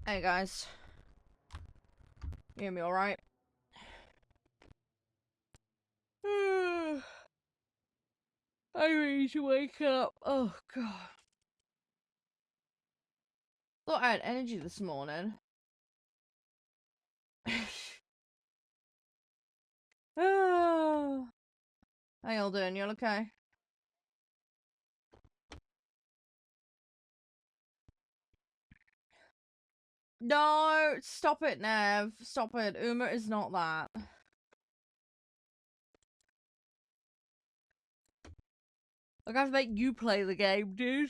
Hey guys. You hear me alright? I need to wake up. Oh god. Thought I had energy this morning. Oh. How y'all doing? You all okay? No! Stop it, Nev. Stop it. Uma is not that. I gotta make you play the game, dude.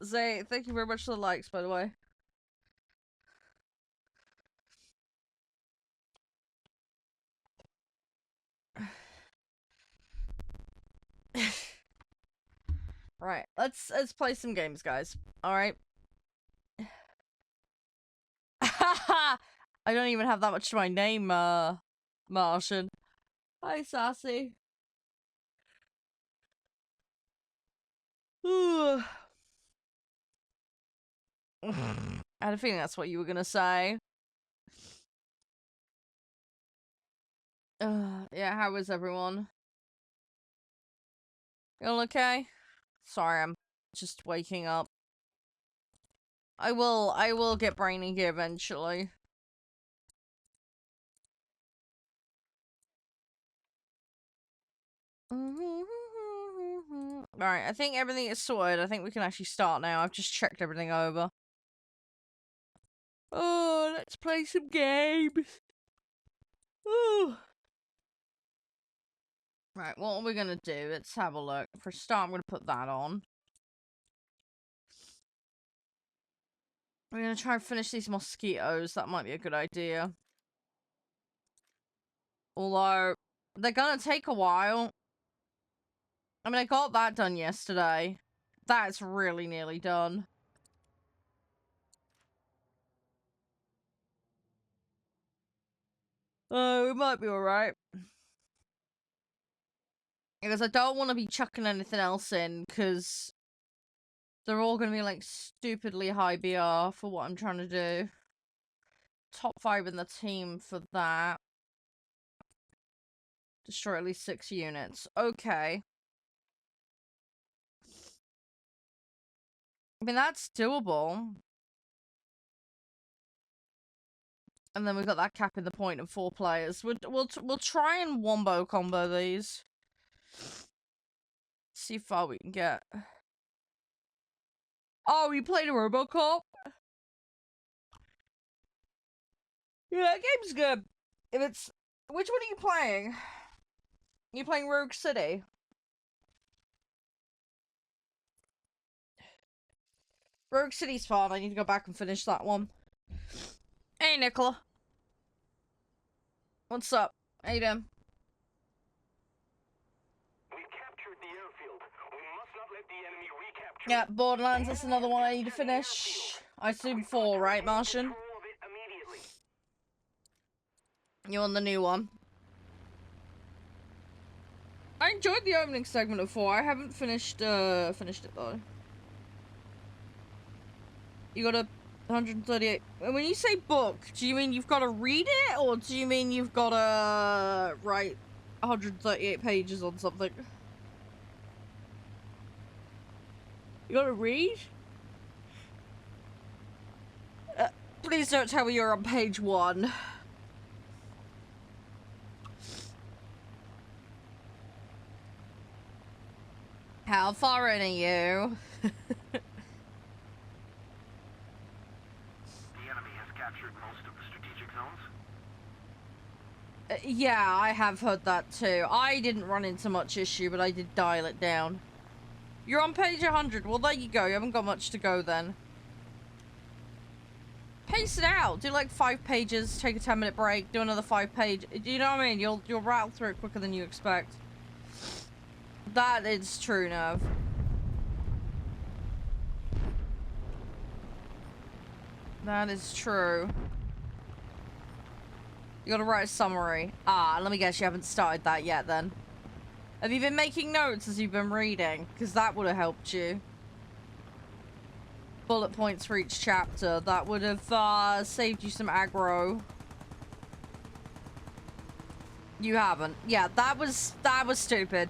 Zay, thank you very much for the likes, by the way. Right, let's play some games, guys. Alright. I don't even have that much to my name, Martian. Hi, Sassy. I had a feeling that's what you were gonna say. Yeah, how is everyone? You all okay? Sorry, I'm just waking up. I will get brainy here eventually. Alright, I think everything is sorted. I think we can actually start now. I've just checked everything over. Oh, let's play some games. Ooh. Right, what are we gonna do? Let's have a look. For a start, I'm gonna put that on. We're gonna try and finish these mosquitoes. That might be a good idea. Although, they're gonna take a while. I mean, I got that done yesterday. That's really nearly done. Oh, it might be alright. Because I don't want to be chucking anything else in, because they're all going to be, like, stupidly high BR for what I'm trying to do. Top 5 in the team for that. Destroy at least 6 units. Okay. I mean, that's doable. And then we've got that cap in the point of 4 players. We'll try and wombo combo these. See how far we can get. Oh, you played a Robocop? Yeah, that game's good. If it's... Which one are you playing? You playing Rogue City? Rogue City's fun. I need to go back and finish that one. Hey, Nicola. What's up? How you doing? Yeah, Borderlands, that's another one I need to finish. I assume 4, right, Martian? You on the new one? I enjoyed the opening segment of 4. I haven't finished it though. You got a 138. When you say book, do you mean you've got to read it, or do you mean you've got to write 138 pages on something? You got to read? Please don't tell me you're on page 1. How far in are you? The enemy has captured most of the strategic zones. Yeah, I have heard that too. I didn't run into much issue, but I did dial it down. You're on page 100. Well, there you go. You haven't got much to go then. Pace it out. Do like 5 pages, take a 10-minute break, do another 5 page. Do you know what I mean? You'll rattle through it quicker than you expect. That is true, Nerv. That is true. You gotta write a summary. Ah, let me guess, you haven't started that yet then. Have you been making notes as you've been reading? Because that would have helped you. bullet points for each chapter. That would have saved you some aggro. You haven't. Yeah, that was stupid.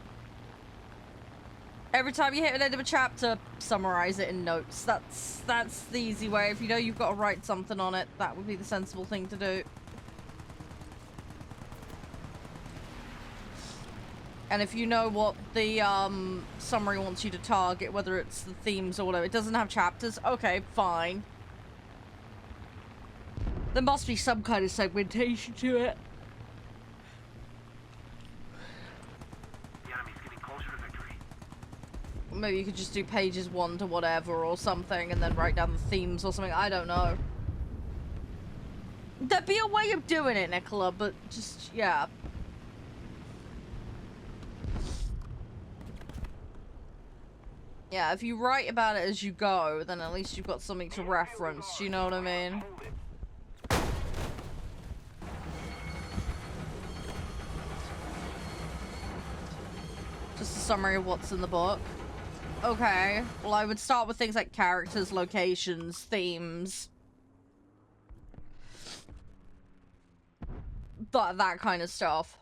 Every time you hit an end of a chapter, summarize it in notes. That's the easy way. If you know you've got to write something on it, that would be the sensible thing to do. And if you know what the summary wants you to target, whether it's the themes or whatever, it doesn't have chapters, okay, fine. There must be some kind of segmentation to it. The enemy's getting closer to victory. Maybe you could just do pages 1 to whatever or something and then write down the themes or something. I don't know. There'd be a way of doing it, Nicola, but just, yeah. Yeah, if you write about it as you go, then at least you've got something to reference, you know what I mean? Just a summary of what's in the book. Okay, well I would start with things like characters, locations, themes. That kind of stuff.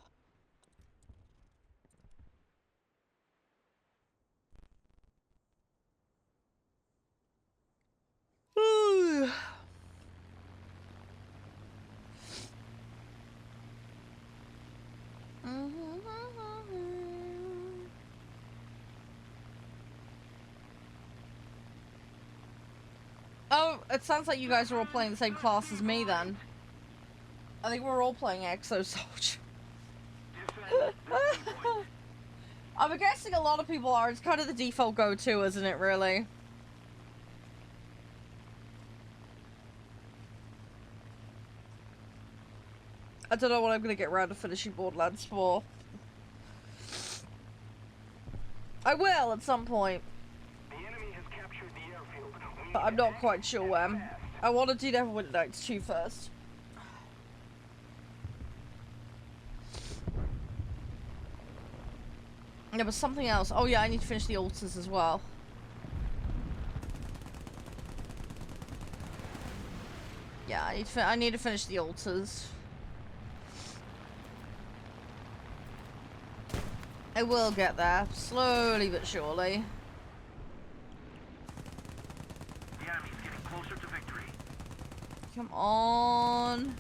Oh, it sounds like you guys are all playing the same class as me then. I think we're all playing Exo Soldier. I'm guessing a lot of people are. It's kind of the default go-to, isn't it, really? I don't know what I'm going to get around to finishing Borderlands 4. I will at some point. The enemy has captured the airfield. But I'm not quite sure when. I want to do Neverwinter Nights 2 first. There was something else. Oh yeah, I need to finish the altars as well. Yeah, I need to finish the altars. I will get there, slowly but surely. The enemy's getting closer to victory. Come on.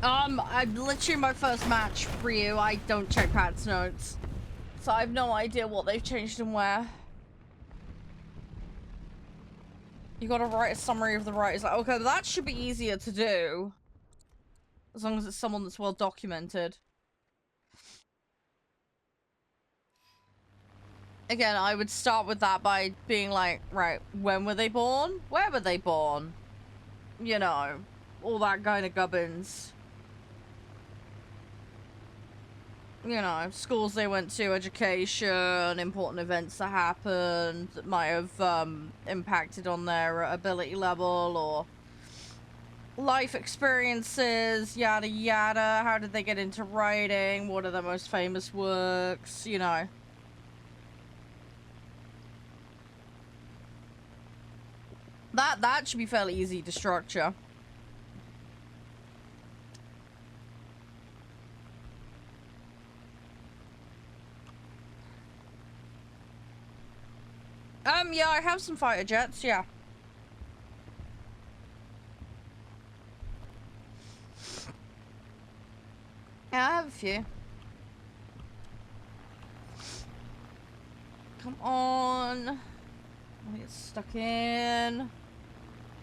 I'm literally my first match for you. I don't check patch notes. So I have no idea what they've changed and where. You gotta write a summary of the writers. Like, okay, that should be easier to do. As long as it's someone that's well documented. Again, I would start with that by being like, right, when were they born? Where were they born? You know, all that kind of gubbins. You know, schools they went to, education, important events that happened that might have impacted on their ability level, or life experiences, yada yada. How did they get into writing? What are their most famous works? You know. That should be fairly easy to structure. Yeah, I have some fighter jets, yeah. Yeah, I have a few. Come on. I get stuck in.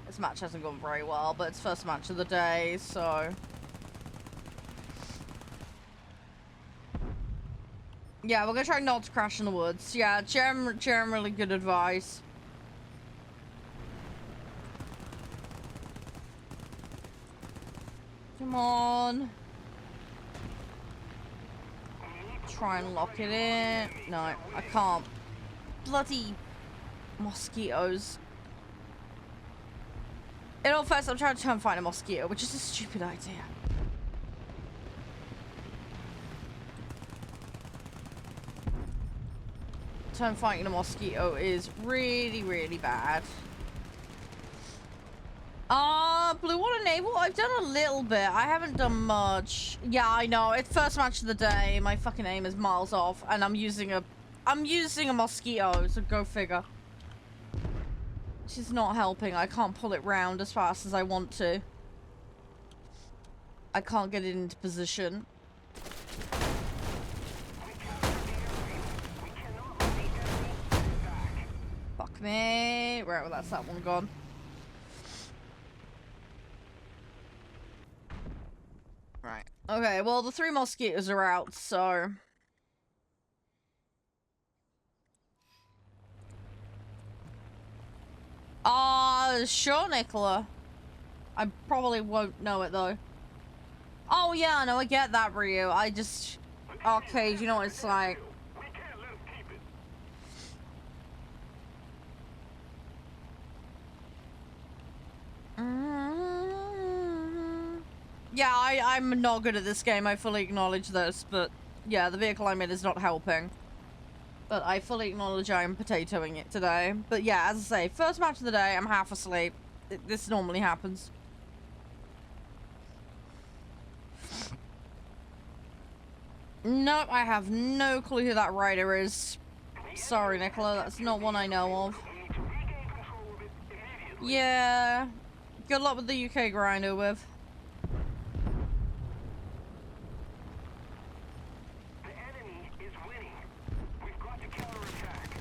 This match hasn't gone very well, but it's first match of the day, so... Yeah, we're gonna try not to crash in the woods. Yeah, generally good advice. Come on. Try and lock it in. No, I can't. Bloody mosquitoes. In all fairness, I'm trying to try and find a mosquito, which is a stupid idea. Time fighting a mosquito is really, really bad. Blue Water Naval, I've done a little bit. I haven't done much. Yeah, I know. It's first match of the day. My fucking aim is miles off, and I'm using a mosquito, so go figure. She's not helping. I can't pull it round as fast as I want to. I can't get it into position. Fuck me. Right, well, that's that one gone. Right. Okay, well, the 3 mosquitoes are out, so... Sure, Nicola. I probably won't know it, though. Oh, yeah, no, I get that, Ryu. I just... Okay, you know what it's like. Yeah, I'm not good at this game. I fully acknowledge this, but... Yeah, the vehicle I'm in is not helping. But I fully acknowledge I'm potatoing it today. But yeah, as I say, first match of the day, I'm half asleep. This normally happens. Nope, I have no clue who that rider is. Sorry, Nicola, that's not one I know of. Yeah. Good luck with the UK grinder with. The enemy is winning. We've got to counterattack.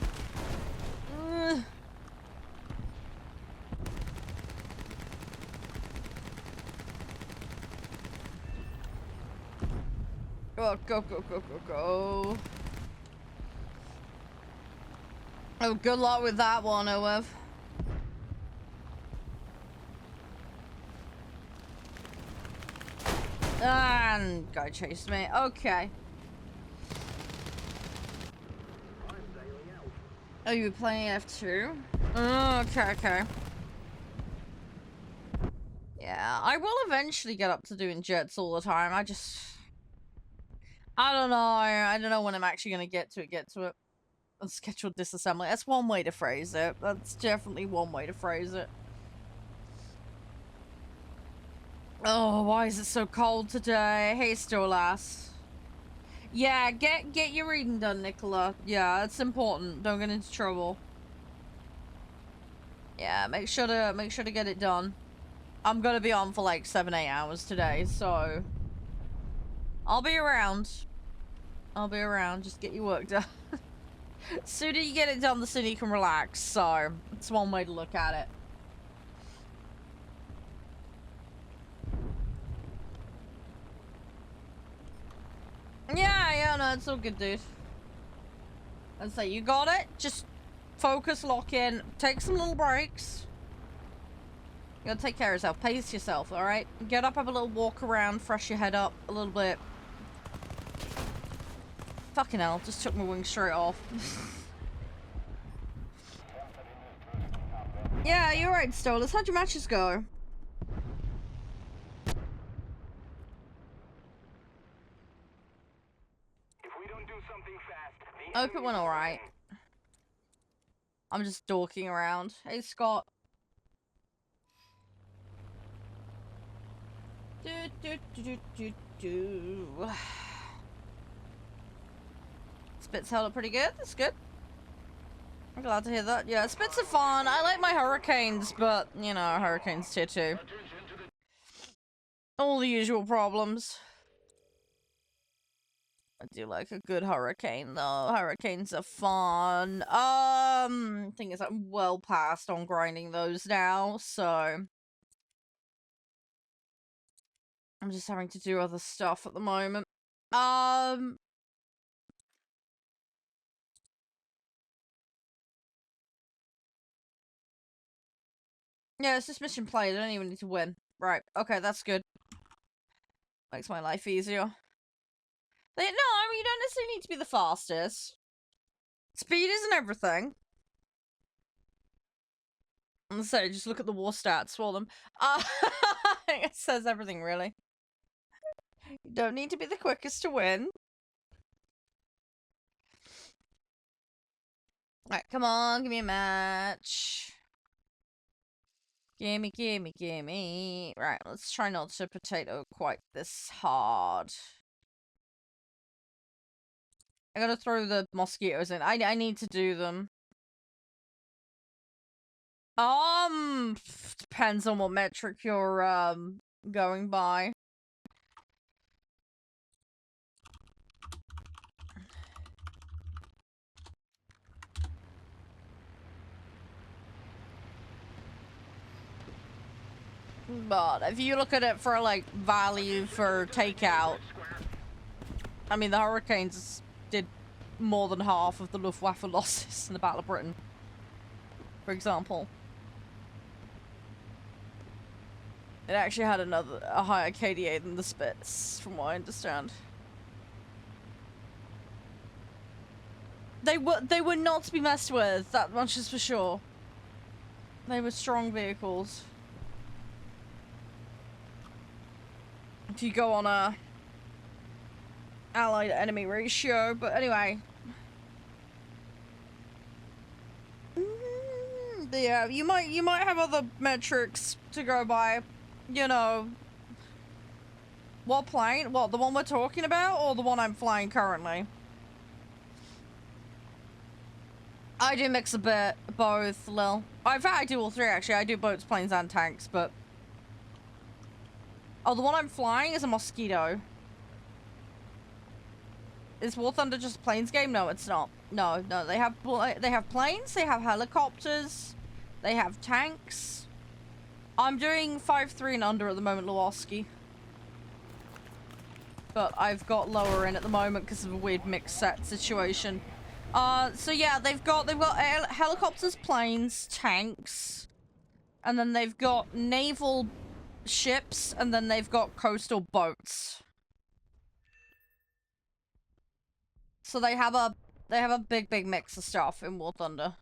Oh, go, go, go, go, go. Oh, good luck with that one, Owev. And guy chased me. Okay. Oh, you were playing F2? Okay, okay. Yeah, I will eventually get up to doing jets all the time. I don't know. I don't know when I'm actually gonna get to it. A scheduled disassembly. That's one way to phrase it. That's definitely one way to phrase it. Oh, why is it so cold today? Hey, Stolas. Yeah, get your reading done, Nicola. Yeah, it's important. Don't get into trouble. Yeah, make sure to get it done. I'm gonna be on for like 7-8 hours today, so I'll be around. I'll be around. Just get your work done. Sooner you get it done, the sooner you can relax. So it's one way to look at it. Yeah, no, it's all good, dude. I'd say you got it. Just focus, lock in, take some little breaks. You gotta take care of yourself. Pace yourself, alright? Get up, have a little walk around, fresh your head up a little bit. Fucking hell, just took my wings straight off. Yeah, you're right, Stolas. How'd your matches go? If we don't do something fast, I hope it went alright. I'm just dorking around. Hey, Scott. Spits held up pretty good. That's good. I'm glad to hear that. Yeah, spits are fun. I like my hurricanes, but, you know, hurricanes tier 2. All the usual problems. I do like a good hurricane, though. Hurricanes are fun. Thing is, I'm well past on grinding those now, so I'm just having to do other stuff at the moment. Yeah, it's just mission played. I don't even need to win. Right. Okay, that's good. Makes my life easier. No, I mean, you don't necessarily need to be the fastest. Speed isn't everything. I'm gonna say, just look at the war stats for them. It says everything, really. You don't need to be the quickest to win. Alright, come on, give me a match. Gimme, gimme, gimme. Right, let's try not to potato quite this hard. I gotta throw the mosquitoes in. I need to do them. Depends on what metric you're, going by. But if you look at it for, like, value for takeout, I mean, the Hurricanes did more than half of the Luftwaffe losses in the Battle of Britain, for example. It actually had a higher KDA than the Spitz, from what I understand. They were not to be messed with, that much is for sure. They were strong vehicles. If you go on a allied enemy ratio, but anyway. Yeah, you might have other metrics to go by. You know, what plane? What, the one we're talking about, or the one I'm flying currently? I do mix a bit, both, Lil. In fact, I do all three, actually. I do boats, planes, and tanks, but... Oh, the one I'm flying is a Mosquito. Is War Thunder just a planes game? No, it's not. No, they have planes, they have helicopters, they have tanks. I'm doing 5.3 and under at the moment, Lewoski. But I've got lower in at the moment because of a weird mixed set situation. So yeah, they've got helicopters, planes, tanks, and then they've got naval ships, and then they've got coastal boats. So they have a big mix of stuff in War Thunder.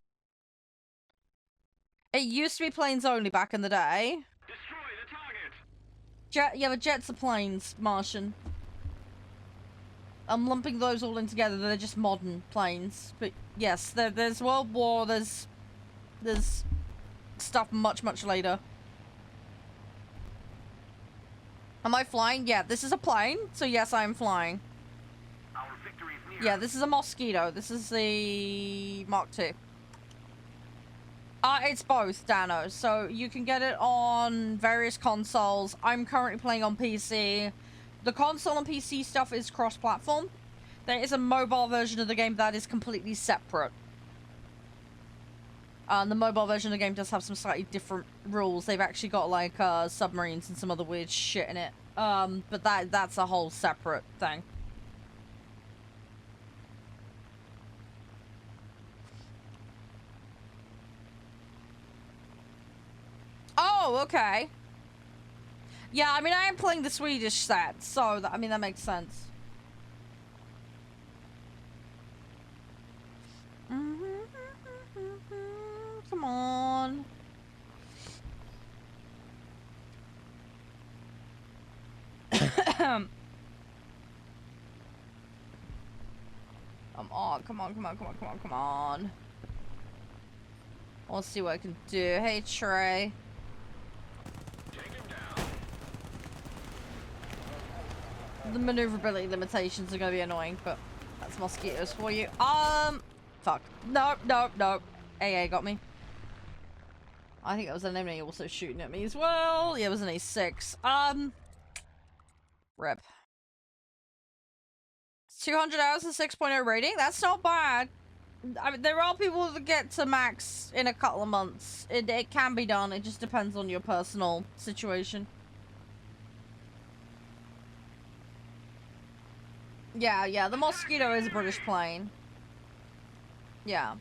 It used to be planes only back in the day. Destroy the target. Yeah, but jets are planes, Martian. I'm lumping those all in together. They're just modern planes. But yes, there's World War. There's stuff much later. Am I flying? Yeah, this is a plane. So yes, I am flying. Our victory is near. Yeah, this is a Mosquito. This is the Mark II. It's both, Dano. So you can get it on various consoles. I'm currently playing on PC. The console and PC stuff is cross-platform. There is a mobile version of the game that is completely separate. The mobile version of the game does have some slightly different rules. They've actually got, like, submarines and some other weird shit in it. But that's a whole separate thing. Oh, okay. Yeah, I mean, I am playing the Swedish set, so that, I mean, that makes sense. Come on. Come on. Let's see what I can do. Hey, Trey. The maneuverability limitations are gonna be annoying, but that's Mosquitoes for you. Fuck. Nope. AA got me. I think that was an enemy also shooting at me as well. Yeah, it was an A6. Rip. 200 hours and 6.0 rating? That's not bad. I mean, there are people that get to max in a couple of months. It can be done. It just depends on your personal situation. Yeah, the Mosquito is a British plane. Yeah.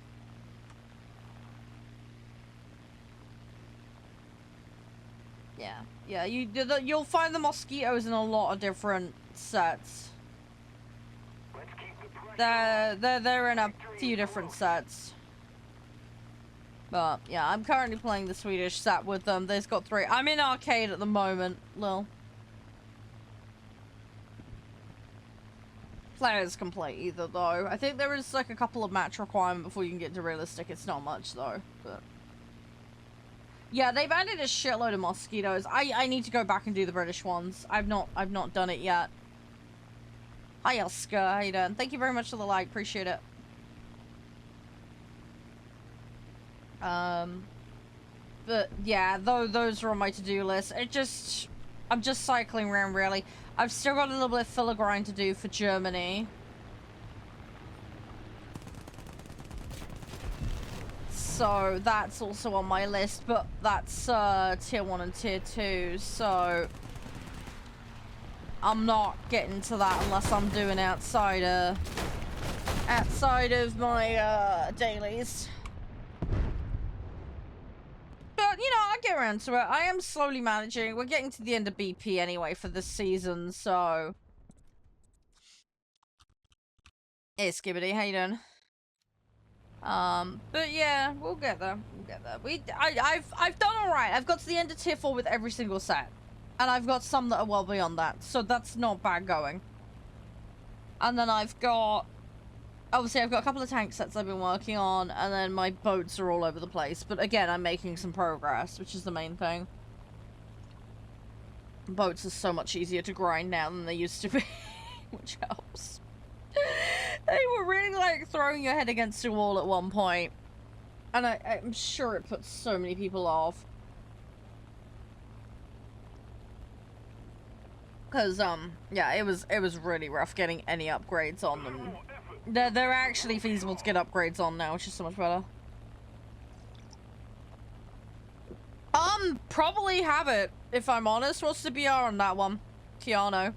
Yeah, you'll find the Mosquitoes in a lot of different sets. They're in a few different sets. But yeah, I'm currently playing the Swedish set with them. They've got 3. I'm in arcade at the moment, Lil. players can play either, though. I think there is, like, a couple of match requirement before you can get to realistic. It's not much, though, but... Yeah, they've added a shitload of mosquitoes. I need to go back and do the British ones. I've not done it yet. Hi, Oscar. How you doing? Thank you very much for the like. Appreciate it. But yeah, those are on my to-do list. I'm just cycling around, really. I've still got a little bit of filler grind to do for Germany. So that's also on my list, but that's tier 1 and tier 2, so I'm not getting to that unless I'm doing outside of my dailies. But, you know, I'll get around to it. I am slowly managing. We're getting to the end of BP anyway for this season, so... Hey, Skibbity, how you doing? But yeah, we'll get there. We'll get there. I've done alright. I've got to the end of tier 4 with every single set. And I've got some that are well beyond that, so that's not bad going. And then I've got... Obviously, I've got a couple of tank sets I've been working on, and then my boats are all over the place. But again, I'm making some progress, which is the main thing. Boats are so much easier to grind now than they used to be, which helps. They were really, like, throwing your head against a wall at one point. And I'm sure it puts so many people off. Because, yeah, it was really rough getting any upgrades on them. They're actually feasible to get upgrades on now, which is so much better. Probably have it, if I'm honest. What's the BR on that one? Keanu.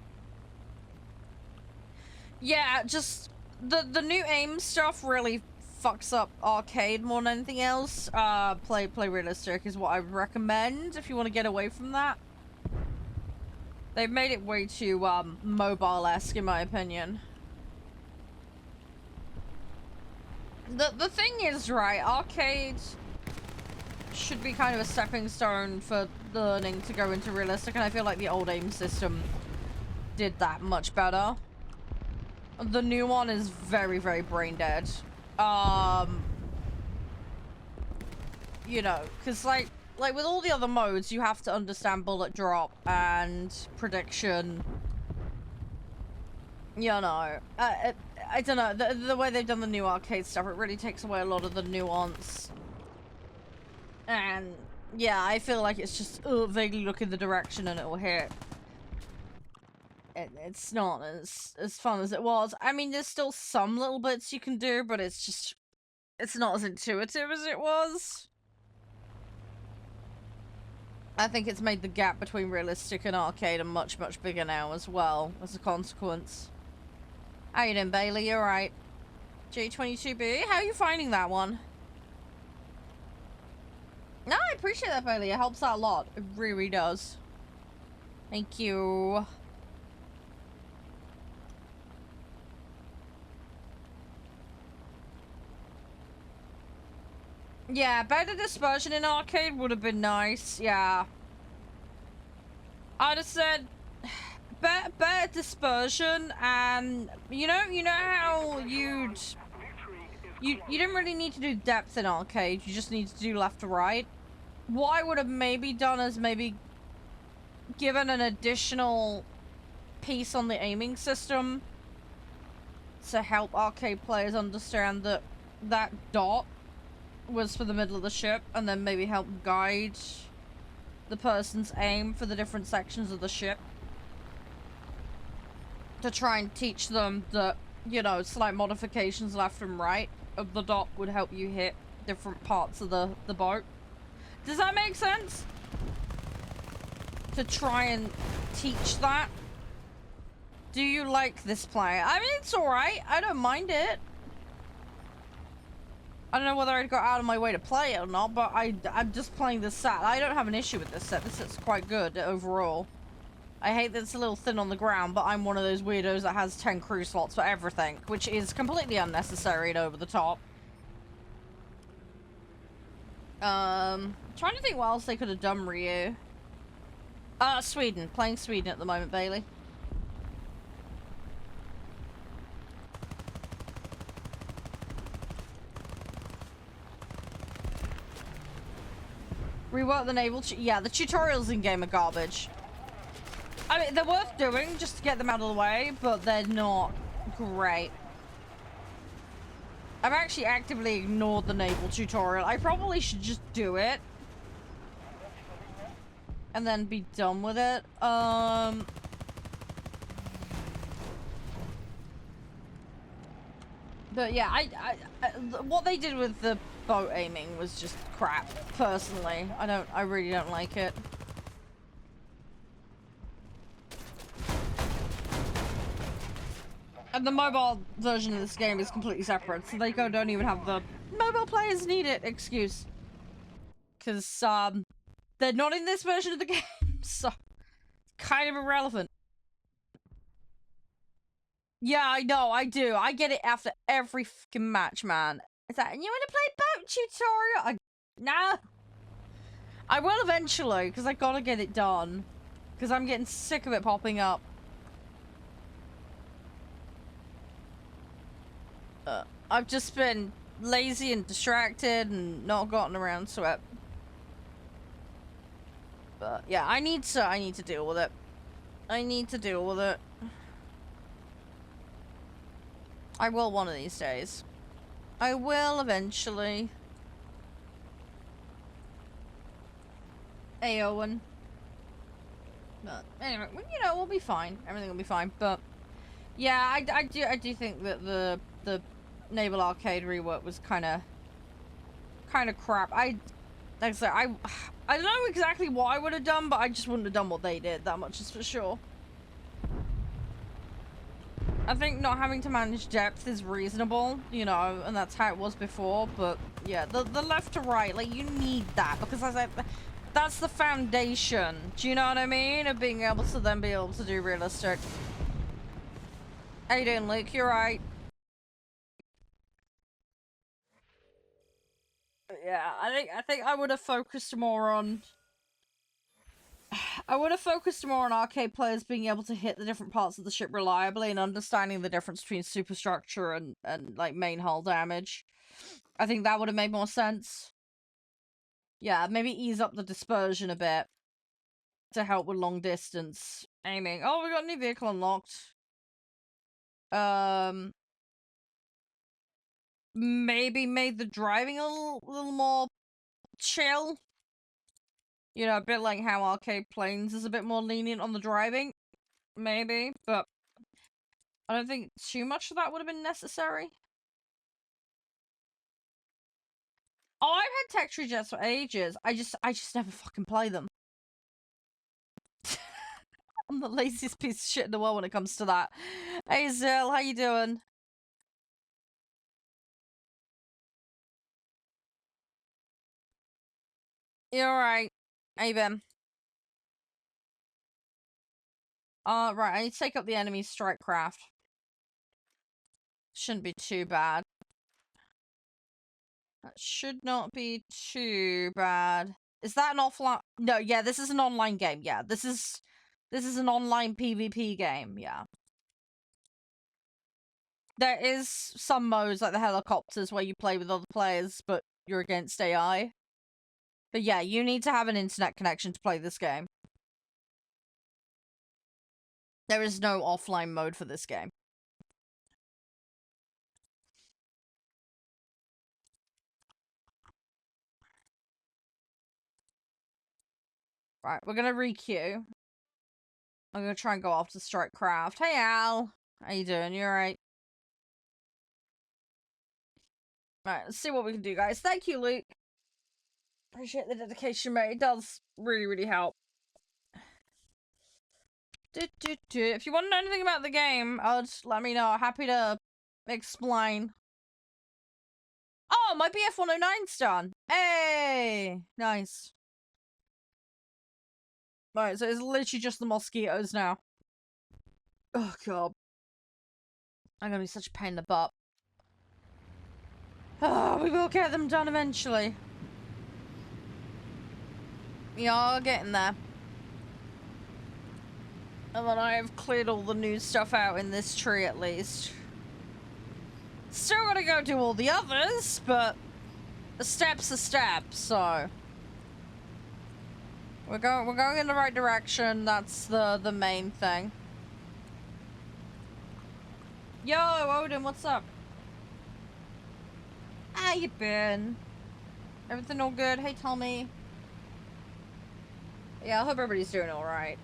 Yeah, just... The new aim stuff really fucks up arcade more than anything else. Play realistic is what I would recommend if you want to get away from that. They've made it way too, mobile-esque, in my opinion. The thing is, right, arcade should be kind of a stepping stone for learning to go into realistic, and I feel like the old aim system did that much better. The new one is very, very brain dead. You know, because like with all the other modes, you have to understand bullet drop and prediction. You know, I don't know, the way they've done the new arcade stuff, it really takes away a lot of the nuance. And yeah, I feel like it's just vaguely look in the direction and it will hit. It's not as fun as it was. I mean, there's still some little bits you can do, but it's not as intuitive as it was. I think it's made the gap between realistic and arcade a much, much bigger now as well, as a consequence. How you doing, Bailey? You alright? J22B, how are you finding that one? No, I appreciate that, Bailey. It helps out a lot. It really does. Thank you. Yeah, better dispersion in arcade would have been nice. Yeah. I'd have said better dispersion, and you know how you didn't really need to do depth in arcade. You just need to do left to right. What I would have maybe done is maybe given an additional piece on the aiming system to help arcade players understand that that dot was for the middle of the ship, and then maybe help guide the person's aim for the different sections of the ship, to try and teach them that, you know, slight modifications left and right of the dot would help you hit different parts of the boat. Does that make sense? To try and teach that. Do you like this play? I mean, it's alright. I don't mind it. I don't know whether I'd go out of my way to play it or not, but I'm just playing this set. I don't have an issue with this set. This set's quite good overall. I hate that it's a little thin on the ground, but I'm one of those weirdos that has 10 crew slots for everything, which is completely unnecessary and over the top. Trying to think what else they could have done, Ryu. Sweden. Playing Sweden at the moment, Bailey. Rework the naval. Yeah, the tutorials in game are garbage. I mean, they're worth doing just to get them out of the way, but they're not great. I've actually actively ignored the naval tutorial. I probably should just do it. And then be done with it. But yeah, what they did with the boat aiming was just crap, personally. I really don't like it. And the mobile version of this game is completely separate, so they don't even have the mobile players need it excuse. Because, they're not in this version of the game, so it's kind of irrelevant. Yeah, I know, I do. I get it after every fucking match, man. It's like, you want to play boat tutorial? No. I will eventually, because I gotta get it done. Because I'm getting sick of it popping up. I've just been lazy and distracted and not gotten around to it. But yeah, I need to deal with it. I need to deal with it. I will one of these days. I will eventually. Hey, Owen. But anyway, you know, we'll be fine. Everything will be fine. But yeah, I do think that the Naval Arcade rework was kind of crap. Like I said, I don't know exactly what I would have done, but I just wouldn't have done what they did. That much is for sure. I think not having to manage depth is reasonable, you know, and that's how it was before. But yeah, the left to right, like, you need that because that's the foundation. Do you know what I mean? Of being able to then be able to do realistic. How you doing, Luke? You're right. Yeah, I think I would have focused more on. I would have focused more on arcade players being able to hit the different parts of the ship reliably and understanding the difference between superstructure and like main hull damage. I think that would have made more sense. Yeah, maybe ease up the dispersion a bit to help with long distance aiming. Oh, we got a new vehicle unlocked. Maybe made the driving a little more chill. You know, a bit like how Arcade Planes is a bit more lenient on the driving. Maybe, but I don't think too much of that would have been necessary. Oh, I've had tech tree jets for ages. I just never fucking play them. I'm the laziest piece of shit in the world when it comes to that. Hey Zill, how you doing? You alright? How you been? Right, I need to take up the enemy strike craft. Shouldn't be too bad. That should not be too bad. Is that an offline? No, yeah, this is an online game. Yeah, this is an online PvP game. Yeah. There is some modes like the helicopters where you play with other players, but you're against AI. But yeah, you need to have an internet connection to play this game. There is no offline mode for this game. Right, we're gonna re-queue. I'm gonna try and go after Strike Craft. Hey Al! How you doing? You alright? Right, let's see what we can do, guys. Thank you, Luke. Appreciate the dedication, mate. It does really, really help. If you want to know anything about the game, just let me know. Happy to explain. Oh, my BF-109's done. Hey! Nice. Right, so it's literally just the mosquitoes now. Oh, God. I'm gonna be such a pain in the butt. Oh, we will get them done eventually. We are getting there. And then I have cleared all the new stuff out in this tree, at least. Still gotta go do all the others, but a step's a step, so... We're going in the right direction. That's the main thing. Yo, Odin, what's up? How you been? Everything all good? Hey, Tommy. Yeah, I hope everybody's doing alright.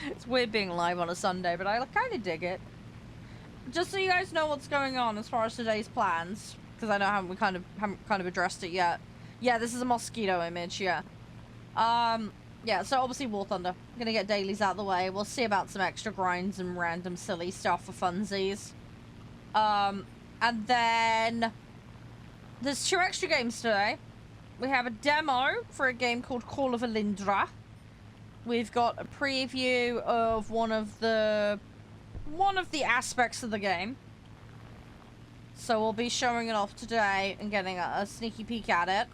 It's weird being live on a Sunday, but I kind of dig it. Just so you guys know what's going on as far as today's plans, because I know we haven't kind of addressed it yet. Yeah, this is a mosquito image, yeah. Yeah, so obviously War Thunder. Gonna get dailies out of the way. We'll see about some extra grinds and random silly stuff for funsies. And then there's 2 extra games today. We have a demo for a game called Call of Elindra. We've got a preview of one of the aspects of the game. So we'll be showing it off today and getting a sneaky peek at it.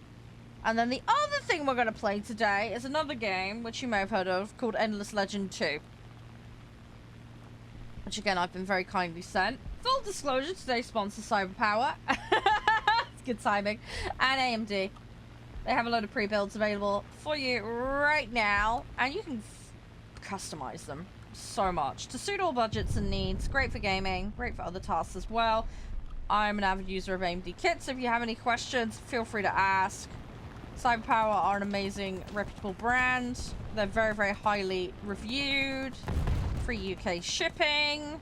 And then the other thing we're going to play today is another game, which you may have heard of, called Endless Legend 2. Which, again, I've been very kindly sent. Full disclosure, today's sponsor, Cyberpower. It's good timing. And AMD. They have a load of pre-builds available for you right now. And you can customize them so much to suit all budgets and needs. Great for gaming, great for other tasks as well. I'm an avid user of AMD kits. So if you have any questions, feel free to ask. Cyberpower are an amazing, reputable brand. They're very, very highly reviewed. Free UK shipping.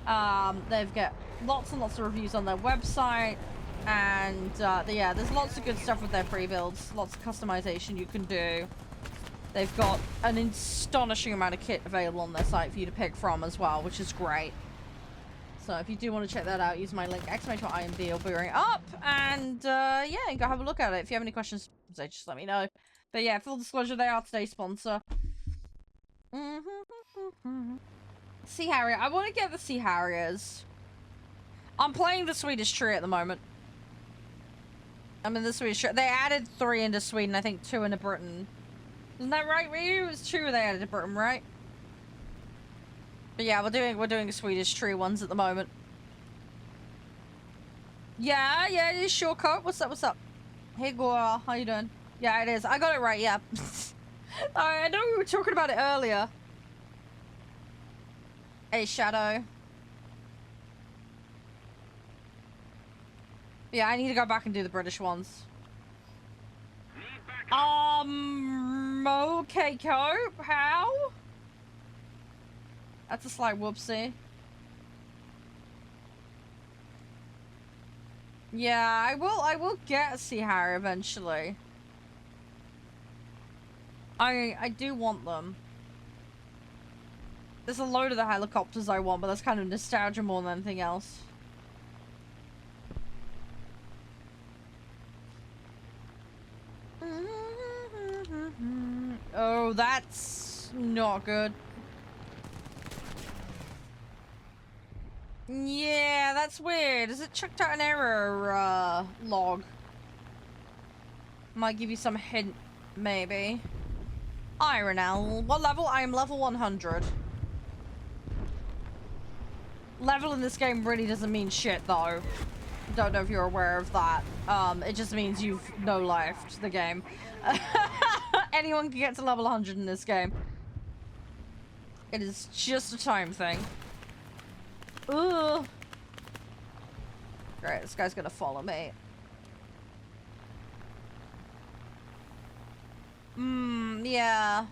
They've got lots and lots of reviews on their website. And, yeah, there's lots of good stuff with their pre-builds. Lots of customization you can do. They've got an astonishing amount of kit available on their site for you to pick from as well, which is great. So if you do want to check that out, use my link, !IMD, it'll be right up. And, yeah, go have a look at it. If you have any questions, just let me know. But yeah, full disclosure, they are today's sponsor. Sea Harrier. I want to get the Sea Harriers. I'm playing the Swedish tree at the moment. I'm in the Swedish tree. They added 3 into Sweden, I think 2 into Britain. Isn't that right, Ryu? It was 2 they added to Britain, right? But yeah, we're doing Swedish tree ones at the moment. Yeah, it is shortcut. What's up? Hey, Gora, how you doing? Yeah, it is. I got it right, yeah. I know we were talking about it earlier. Hey, Shadow. Yeah, I need to go back and do the British ones. Okay, Cope, how? That's a slight whoopsie. Yeah, I will get a Sea Harrier eventually. I do want them. There's a load of the helicopters I want, but that's kind of nostalgia more than anything else. Oh, that's not good. Yeah, that's weird. Is it chucked out an error log? Might give you some hint, maybe. Ironel. What level? I am level 100. Level in this game really doesn't mean shit, though. Don't know if you're aware of that. It just means you've no-lifed the game. Anyone can get to level 100 in this game. It is just a time thing. Ugh. Great, this guy's gonna follow me. Yeah.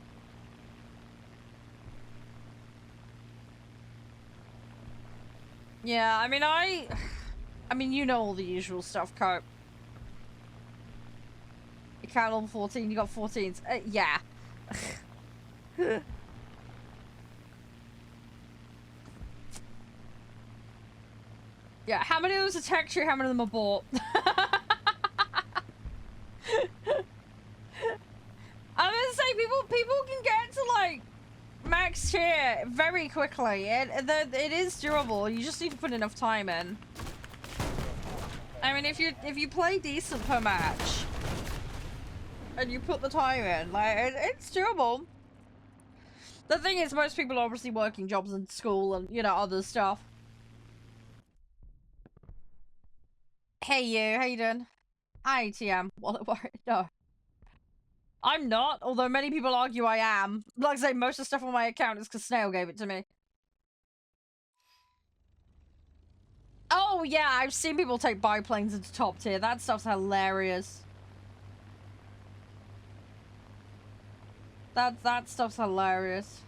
Yeah, I mean, you know all the usual stuff, Cope. You count level 14, you got 14s. Yeah. Yeah, how many of those are tech tree, how many of them are bought? I'm gonna say, people can get to, like, max tier very quickly. It is doable. You just need to put enough time in. I mean, if you play decent per match and you put the time in, like, it's doable. The thing is, most people are obviously working jobs in school and, you know, other stuff. Hey, you. How you doing? Hi, TM. What? No. I'm not, although many people argue I am. Like I say, most of the stuff on my account is because Snail gave it to me. Oh yeah, I've seen people take biplanes into top tier. That stuff's hilarious. That stuff's hilarious.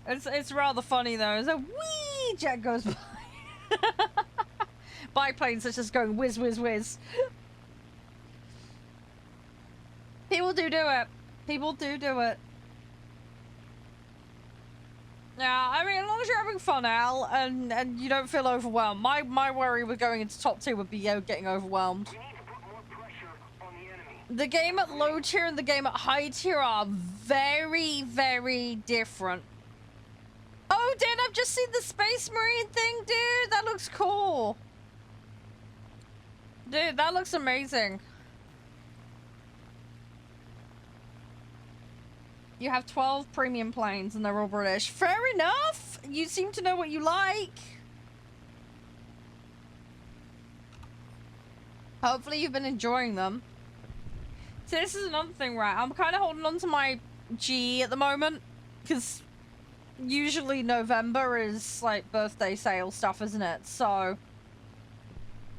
It's rather funny though. It's a wee jet goes by. Biplanes are just going whiz whiz whiz. People do it. People do it. Yeah, I mean, as long as you're having fun, Al, and you don't feel overwhelmed. My worry with going into top tier would be getting overwhelmed. We need to put more pressure on the enemy. The game at low tier and the game at high tier are very, very different. Oh, Dan, I've just seen the Space Marine thing, dude. That looks cool. Dude, that looks amazing. You have 12 premium planes and they're all British. Fair enough. You seem to know what you like. Hopefully you've been enjoying them. So this is another thing, right? I'm kind of holding on to my G at the moment because usually November is like birthday sale stuff, isn't it? So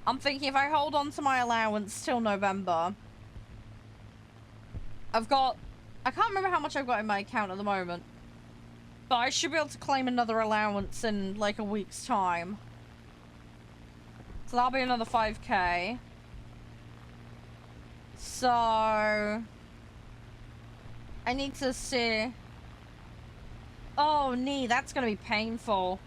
I'm thinking if I hold on to my allowance till November, I can't remember how much I've got in my account at the moment, but I should be able to claim another allowance in like a week's time. So that'll be another 5k. So I need to see. Oh, knee, that's gonna be painful.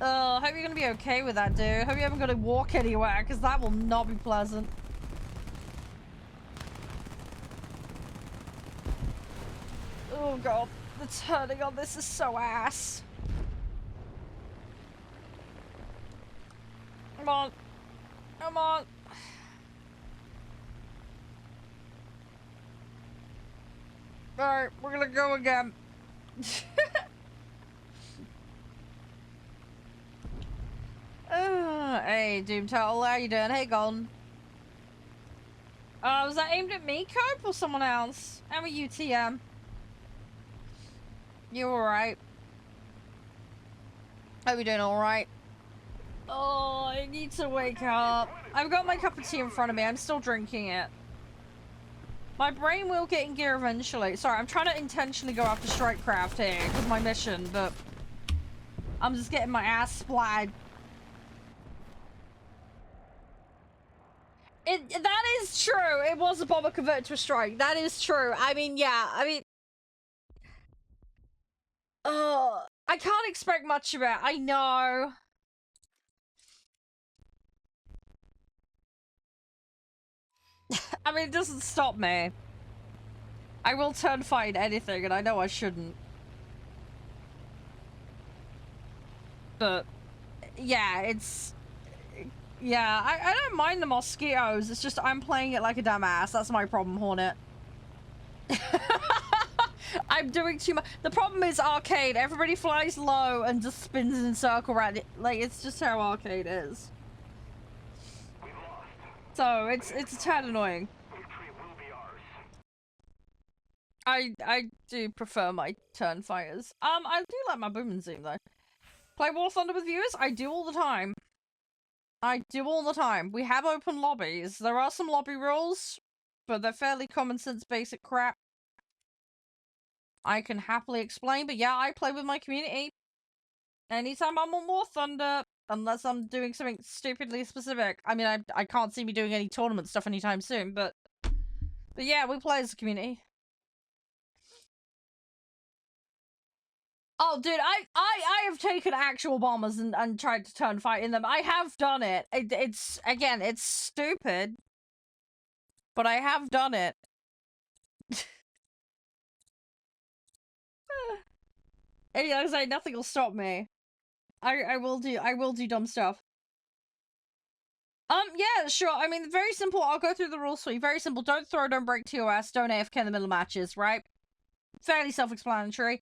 Hope you're gonna be okay with that, dude. Hope you haven't got to walk anywhere, because that will not be pleasant. Oh god, the turning on this is so ass. Come on. Come on. Alright, we're gonna go again. Hey, Doom Turtle, how you doing? Hey, Golden. Was that aimed at me, Cope, or someone else? How are you, TM? You alright? Hope you're doing alright. Oh, I need to wake up. I've got my cup of tea in front of me. I'm still drinking it. My brain will get in gear eventually. Sorry, I'm trying to intentionally go after Strikecraft here because my mission, but I'm just getting my ass splattered. That is true. It was a bomber converted to a strike. That is true. I mean, yeah. I mean, I can't expect much of it. I know. I mean, it doesn't stop me. I will turn fight anything, and I know I shouldn't. But, yeah, it's... Yeah, I don't mind the mosquitoes. It's just I'm playing it like a dumbass. That's my problem, Hornet. I'm doing too much. The problem is arcade. Everybody flies low and just spins in a circle around it. Like, it's just how arcade is. So, it's a tad annoying. I do prefer my turn fighters. I do like my boom and zoom, though. Play War Thunder with viewers? I do all the time. I do all the time. We have open lobbies. There are some lobby rules, but they're fairly common sense basic crap. I can happily explain, but yeah, I play with my community. Anytime I'm on War Thunder, unless I'm doing something stupidly specific. I mean, I can't see me doing any tournament stuff anytime soon, but yeah, we play as a community. Oh, dude, I have taken actual bombers and tried to turn fight in them. I have done it. It's, again, it's stupid. But I have done it. And like I say, nothing will stop me. I will do dumb stuff. Yeah, sure. I mean, very simple. I'll go through the rules for you. Very simple. Don't throw, don't break TOS, don't AFK in the middle of matches, right? Fairly self-explanatory.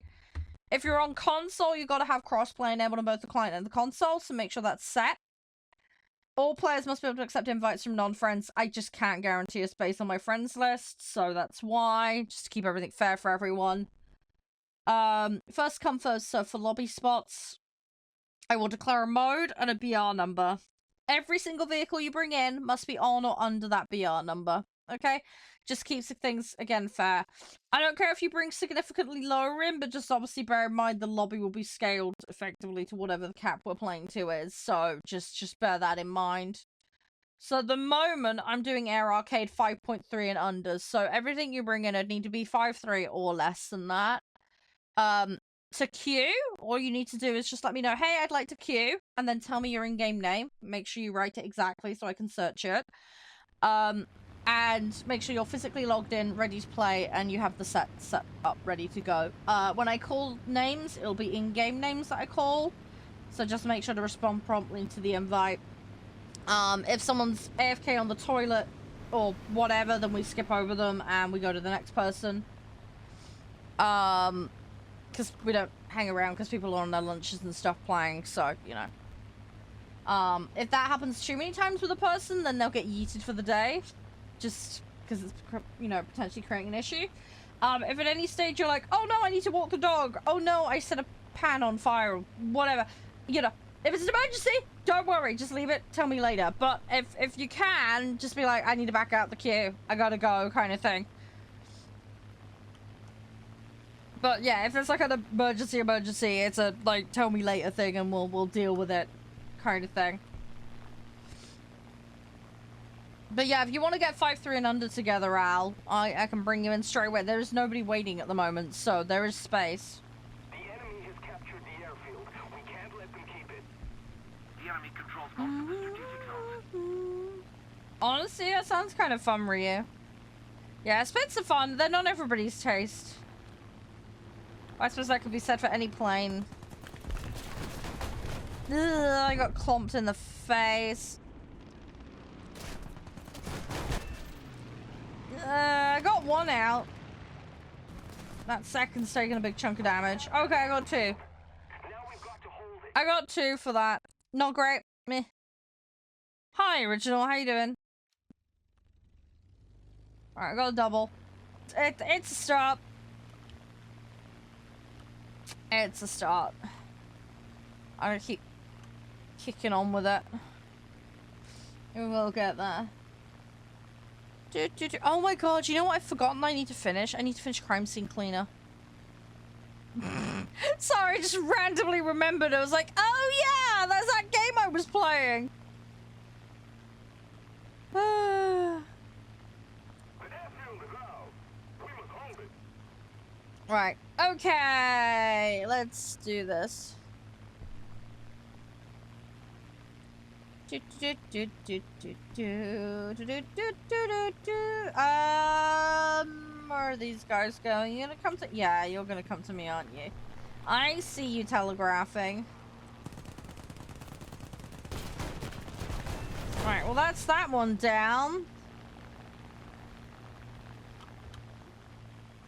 If you're on console, you've got to have crossplay enabled on both the client and the console, so make sure that's set. All players must be able to accept invites from non-friends. I just can't guarantee a space on my friends list, so that's why. Just to keep everything fair for everyone. First come, first serve for lobby spots. I will declare a mode and a BR number. Every single vehicle you bring in must be on or under that BR number. Okay? Just keeps things, again, fair. I don't care if you bring significantly lower in, but just obviously bear in mind the lobby will be scaled effectively to whatever the cap we're playing to is. So just bear that in mind. So at the moment, I'm doing Air Arcade 5.3 and under. So everything you bring in would need to be 5.3 or less than that. To queue, all you need to do is just let me know, hey, I'd like to queue, and then tell me your in-game name. Make sure you write it exactly so I can search it. And make sure you're physically logged in, ready to play, and you have the set up, ready to go. When I call names, it'll be in-game names that I call, so just make sure to respond promptly to the invite. If someone's AFK on the toilet or whatever, then we skip over them and we go to the next person. Because we don't hang around because people are on their lunches and stuff playing, so, you know. If that happens too many times with a person, then they'll get yeeted for the day. Just because it's, you know, potentially creating an issue. If at any stage you're like, oh no, I need to walk the dog. Oh no, I set a pan on fire, or whatever. You know, if it's an emergency, don't worry, just leave it, tell me later. But if you can, just be like, I need to back out the queue. I gotta go, kind of thing. But yeah, if it's like an emergency, it's a like tell me later thing, and we'll deal with it, kind of thing. But yeah, if you want to get 5.3 and under together, Al, I can bring you in straight away. There is nobody waiting at the moment, so there is space. The enemy has captured the airfield. We can't let them keep it. The enemy controls most of the strategic zones. Honestly, that sounds kind of fun, Ryu. Yeah, spits are fun. They're not everybody's taste. I suppose that could be said for any plane. Ugh, I got clomped in the face. I got one out. That second's taking a big chunk of damage. Okay, I got two. Now we've got to hold it. I got two for that. Not great. Meh. Hi, Original. How you doing? Alright, I got a double. It's a start. It's a start. I'm gonna keep kicking on with it. We will get there. Oh my god, you know what I've forgotten I need to finish? I need to finish Crime Scene Cleaner. Sorry, I just randomly remembered. I was like, oh yeah, that's that game I was playing. Right, okay, let's do this. Where are these guys going? You gonna come to— yeah, you're gonna come to me, aren't you? I see you telegraphing. Alright, well that's that one down.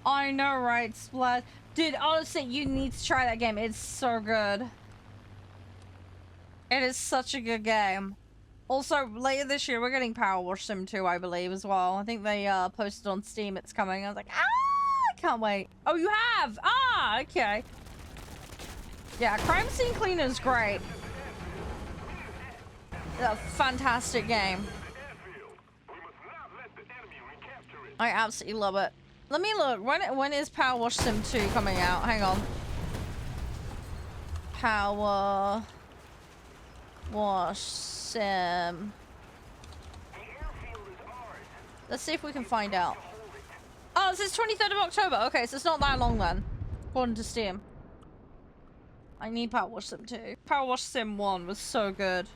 I know, right, Splat? Dude, honestly, you need to try that game. It's so good. It is such a good game. Also, later this year, we're getting Power Wash Sim 2, I believe, as well. I think they posted on Steam it's coming. I was like, ah, I can't wait. Oh, you have? Ah, okay. Yeah, Crime Scene Cleaner is great. A fantastic game. I absolutely love it. Let me look. When is Power Wash Sim 2 coming out? Hang on. Power Wash Sim. Let's see if we can find out. Oh, it says 23rd of October. Okay, so it's not that long then, according to Steam. I need Power Wash Sim 2. Power Wash Sim 1 was so good.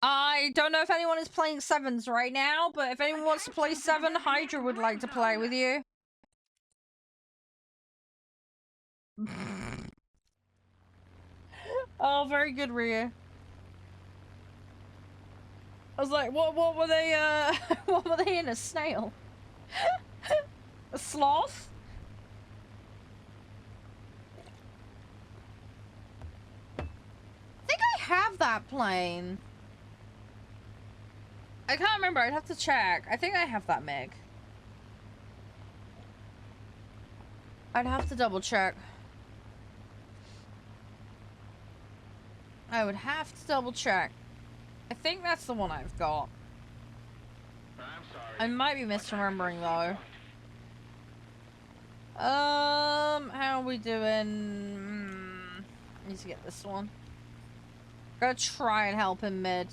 I don't know if anyone is playing 7s right now, but if anyone wants to play 7, Hydra would like to play with you. Oh, very good, Rhea. I was like, what were they, what were they in? A snail? A sloth? that plane? I can't remember. I'd have to check. I think I have that MiG. I'd have to double check. I would have to double check. I think that's the one I've got. I'm sorry. I might be misremembering though. How are we doing? Need to get this one. Gotta try and help him mid.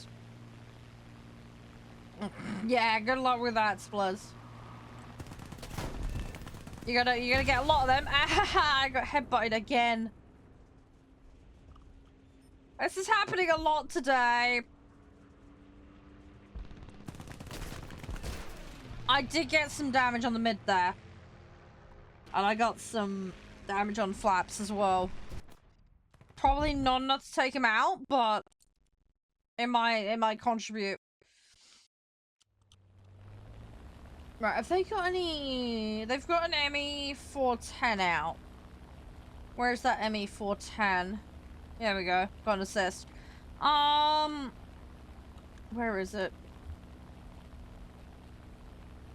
Yeah, good luck with that, Spluz. You gotta get a lot of them. Ah, I got headbutted again. This is happening a lot today. I did get some damage on the mid there. And I got some damage on flaps as well. Probably not enough to take him out, but it might contribute. Right, have they got any... They've got an ME410 out. Where's that ME410? There we go. Got an assist. Where is it?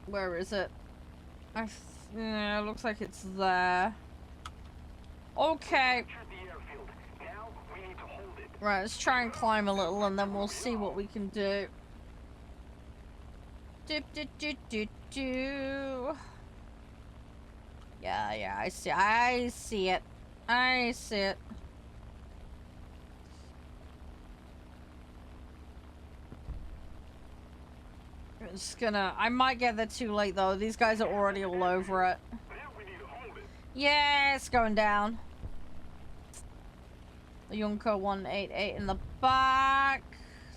Where is it? Yeah, it looks like it's there. Okay. Right, let's try and climb a little and then we'll see what we can do. Yeah, I see it. I see it. I'm just gonna... I might get there too late though. These guys are already all over it. Yeah, it's going down. The Yunko 188 in the back.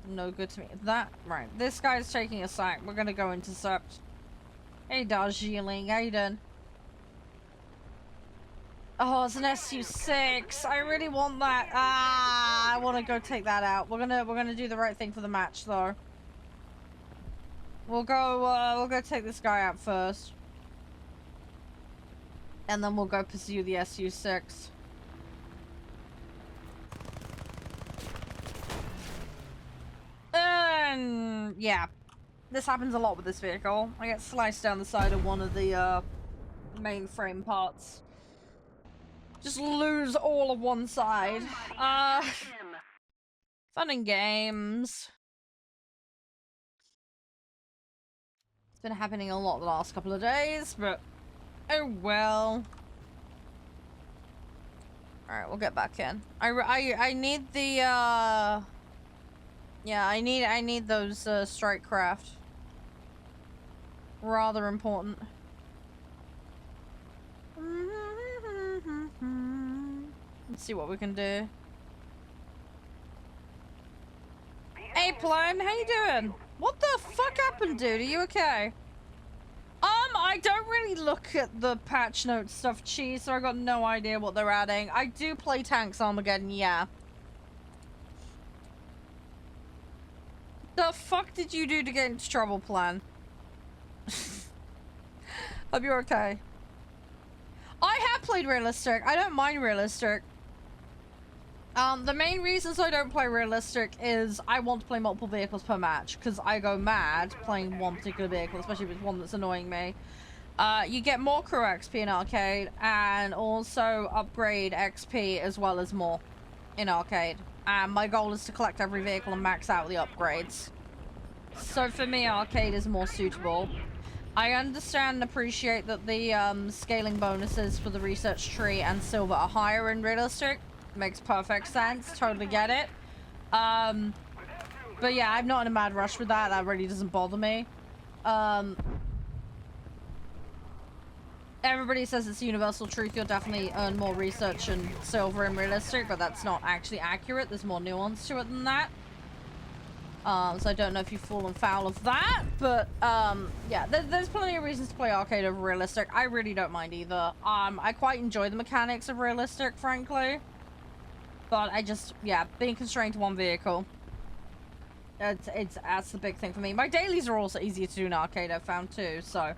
No good to me. That... Right, this guy's taking a sack. We're gonna go intercept. Hey, Darjeeling. How you doing? Oh, it's an SU-6. I really want that. Ah, I want to go take that out. We're gonna do the right thing for the match though. We'll go take this guy out first. And then we'll go pursue the SU-6. And yeah. This happens a lot with this vehicle. I get sliced down the side of one of the mainframe parts. Just lose all of one side. Fun and games. It's been happening a lot the last couple of days, but oh well. Alright, we'll get back in. I need the yeah, I need those strike craft. Rather important. Let's see what we can do. Hey, Plone, how you doing? What the fuck happened, dude? Are you okay? I don't really look at the patch notes stuff, Cheese, so I got no idea what they're adding. I do play Tanks Armageddon, yeah. The fuck did you do to get into trouble, Plan? Hope you're okay. I have played realistic. I don't mind realistic. The main reasons I don't play realistic is I want to play multiple vehicles per match because I go mad playing one particular vehicle, especially if it's one that's annoying me. You get more crew XP in arcade and also upgrade XP as well as more in arcade. And my goal is to collect every vehicle and max out the upgrades. So for me, arcade is more suitable. I understand and appreciate that the scaling bonuses for the research tree and silver are higher in realistic. Makes perfect sense. Totally get it. But yeah, I'm not in a mad rush with that. That really doesn't bother me. Everybody says it's universal truth. You'll definitely earn more research and silver in realistic, but that's not actually accurate. There's more nuance to it than that. So I don't know if you've fallen foul of that, but yeah, there's plenty of reasons to play arcade over realistic. I really don't mind either. I quite enjoy the mechanics of realistic, frankly. But I just, yeah, being constrained to one vehicle. That's the big thing for me. My dailies are also easier to do in arcade, I've found too, so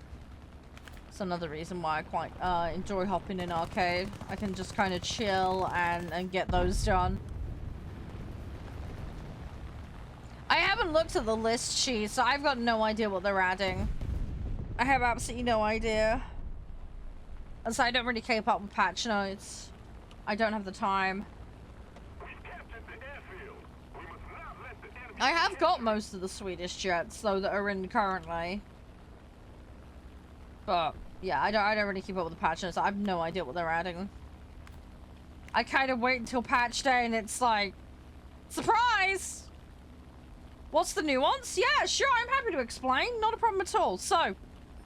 it's another reason why I quite enjoy hopping in arcade. I can just kind of chill and get those done. even looked at the list sheet, so I've got no idea what they're adding. I have absolutely no idea. And so I don't really keep up with patch notes. I don't have the time. I have got most of the Swedish jets, though, that are in currently. But, yeah, I don't really keep up with the patch notes. I have no idea what they're adding. I kind of wait until patch day and it's like, surprise! What's the nuance? Yeah, sure, I'm happy to explain. Not a problem at all. So,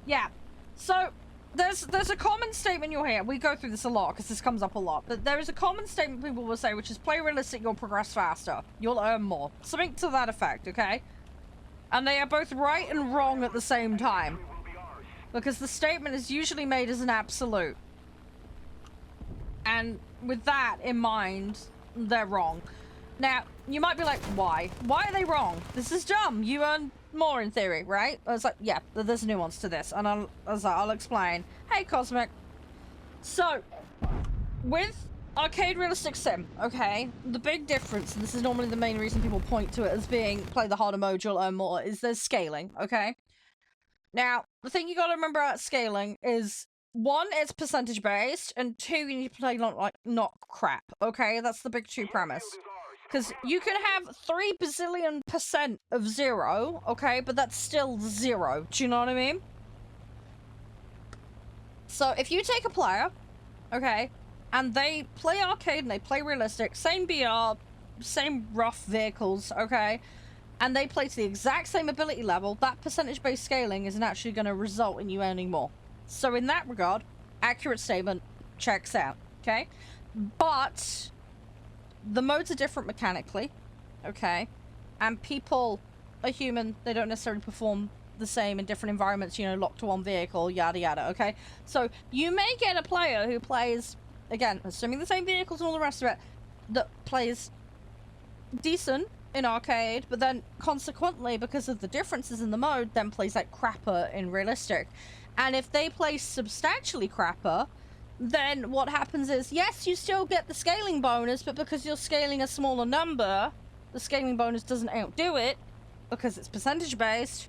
yeah. So, there's a common statement you'll hear. We go through this a lot because this comes up a lot. But there is a common statement people will say, which is play realistic, you'll progress faster. You'll earn more. Something to that effect, okay? And they are both right and wrong at the same time. Because the statement is usually made as an absolute. And with that in mind, they're wrong. Now, you might be like, why? Why are they wrong? This is dumb. You earn more in theory, right? I was like, yeah, there's a nuance to this. And I'll explain. Hey, Cosmic. So, with arcade realistic sim, okay, the big difference, and this is normally the main reason people point to it as being play the harder mode, you'll earn more, is there's scaling, okay? Now, the thing you gotta remember about scaling is, one, it's percentage based, and two, you need to play not crap, okay? That's the big two premise. Because you can have 3 bazillion% of 0, okay? But that's still 0. Do you know what I mean? So, if you take a player, okay, and they play arcade and they play realistic, same BR, same rough vehicles, okay, and they play to the exact same ability level, that percentage-based scaling isn't actually going to result in you earning more. So, in that regard, accurate statement checks out, okay? But the modes are different mechanically, okay? And people are human. They don't necessarily perform the same in different environments, you know, locked to one vehicle, yada yada, okay? So you may get a player who plays, again, assuming the same vehicles and all the rest of it, that plays decent in arcade, but then consequently, because of the differences in the mode, then plays like crapper in realistic. And if they play substantially crapper, then what happens is, yes, you still get the scaling bonus, but because you're scaling a smaller number, the scaling bonus doesn't outdo it, because it's percentage based,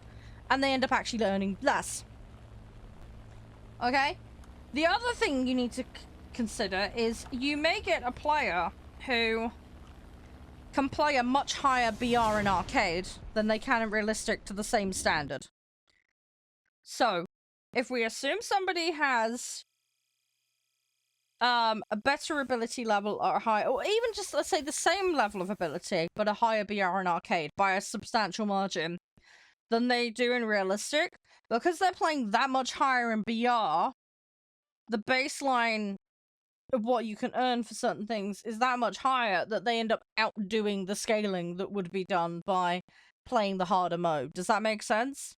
and they end up actually earning less. Okay? The other thing you need to consider is you may get a player who can play a much higher BR in arcade than they can in realistic to the same standard. So, if we assume somebody has a better ability level or higher, or even just, let's say, the same level of ability, but a higher BR in arcade by a substantial margin than they do in realistic, because they're playing that much higher in BR, the baseline of what you can earn for certain things is that much higher that they end up outdoing the scaling that would be done by playing the harder mode. Does that make sense?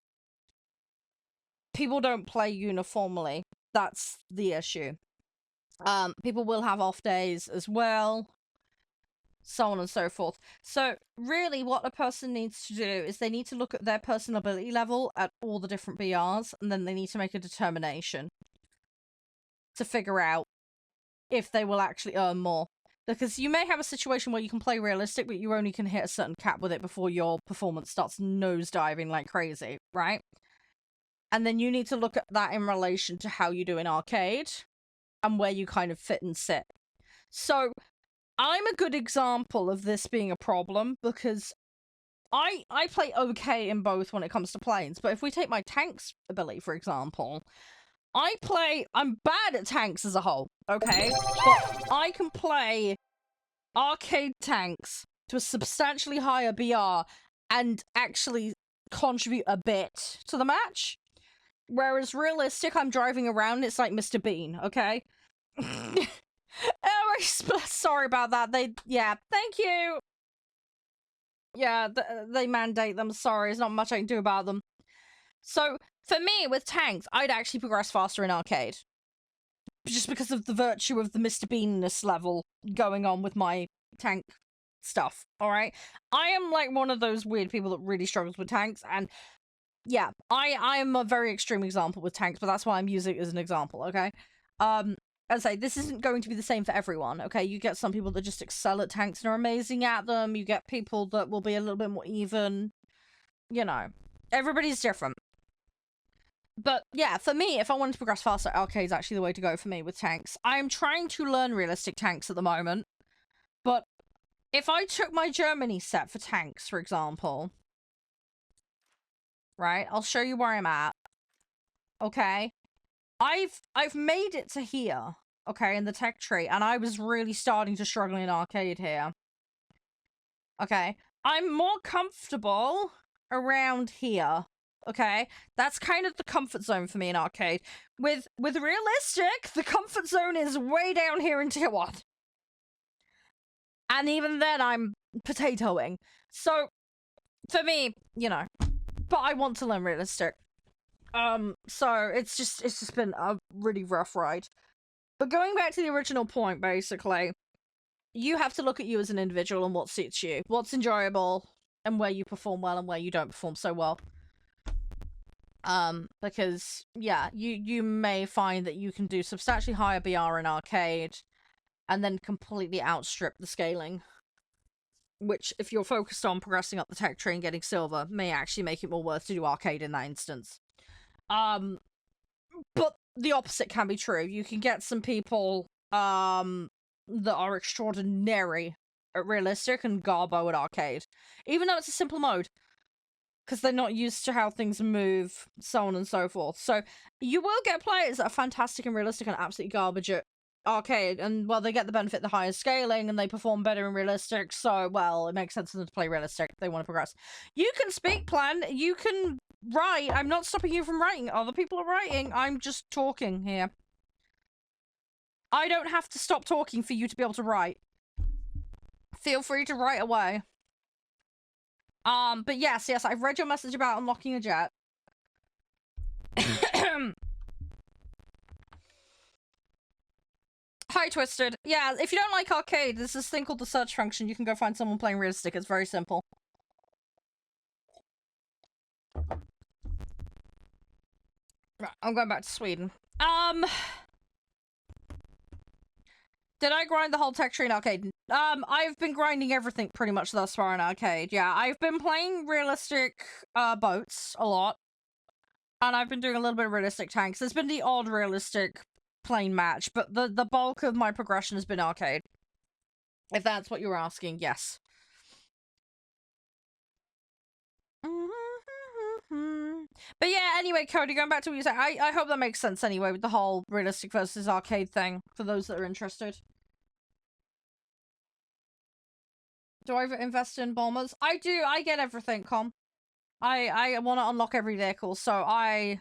People don't play uniformly. That's the issue. People will have off days as well, so on and so forth. So really what a person needs to do is they need to look at their personal ability level at all the different BRs, and then they need to make a determination to figure out if they will actually earn more. Because you may have a situation where you can play realistic, but you only can hit a certain cap with it before your performance starts nosediving like crazy, right? And then you need to look at that in relation to how you do in arcade and where you kind of fit and sit. So I'm a good example of this being a problem, because I play okay in both when it comes to planes. But if we take my tanks ability, for example, I'm bad at tanks as a whole, okay? But I can play arcade tanks to a substantially higher BR and actually contribute a bit to the match. Whereas realistic, I'm driving around, it's like Mr. Bean, okay? Oh, sorry about that. Yeah, thank you. Yeah, they mandate them. Sorry, there's not much I can do about them. So, for me, with tanks, I'd actually progress faster in arcade. Just because of the virtue of the Mr. Bean-ness level going on with my tank stuff, alright? I am like one of those weird people that really struggles with tanks, and yeah, I am a very extreme example with tanks, but that's why I'm using it as an example, okay? As I say, this isn't going to be the same for everyone, okay? You get some people that just excel at tanks and are amazing at them. You get people that will be a little bit more even. you know, everybody's different. But yeah, for me, if I wanted to progress faster, arcade's actually the way to go for me with tanks. I'm trying to learn realistic tanks at the moment, but if I took my Germany set for tanks, for example, right, I'll show you where I'm at. Okay, I've made it to here, okay, in the tech tree, and I was really starting to struggle in arcade here. Okay, I'm more comfortable around here. Okay, that's kind of the comfort zone for me in arcade. With realistic, the comfort zone is way down here in tier 1. And even then, I'm potatoing. So, for me, you know, but I want to learn realistic. So it's just been a really rough ride. But going back to the original point, basically, you have to look at you as an individual and what suits you, what's enjoyable, and where you perform well and where you don't perform so well. Because yeah, you may find that you can do substantially higher BR in arcade, and then completely outstrip the scaling. Which, if you're focused on progressing up the tech tree and getting silver, may actually make it more worth to do arcade in that instance. But the opposite can be true. You can get some people, that are extraordinary at realistic and garbo at arcade. Even though it's a simple mode. Because they're not used to how things move, so on and so forth. So, you will get players that are fantastic and realistic and absolutely garbage at arcade, and, well, they get the benefit of the higher scaling, and they perform better in realistic, so, well, it makes sense for them to play realistic. They want to progress. You can speak, Plan. You can write. I'm not stopping you from writing. Other people are writing. I'm just talking here. I don't have to stop talking for you to be able to write. Feel free to write away. But yes, I've read your message about unlocking a jet. Hi, Twisted. Yeah, if you don't like arcade, there's this thing called the search function. You can go find someone playing realistic. It's very simple. Right, I'm going back to Sweden. Did I grind the whole tech tree in arcade? I've been grinding everything pretty much thus far in arcade. Yeah, I've been playing realistic, boats a lot. And I've been doing a little bit of realistic tanks. There's been the odd realistic plane match, but the bulk of my progression has been arcade. If that's what you were asking, yes. But yeah, anyway, Cody, going back to what you said, I hope that makes sense anyway with the whole realistic versus arcade thing, for those that are interested. Do I invest in bombers? I do, I get everything, Com. I want to unlock every vehicle, so I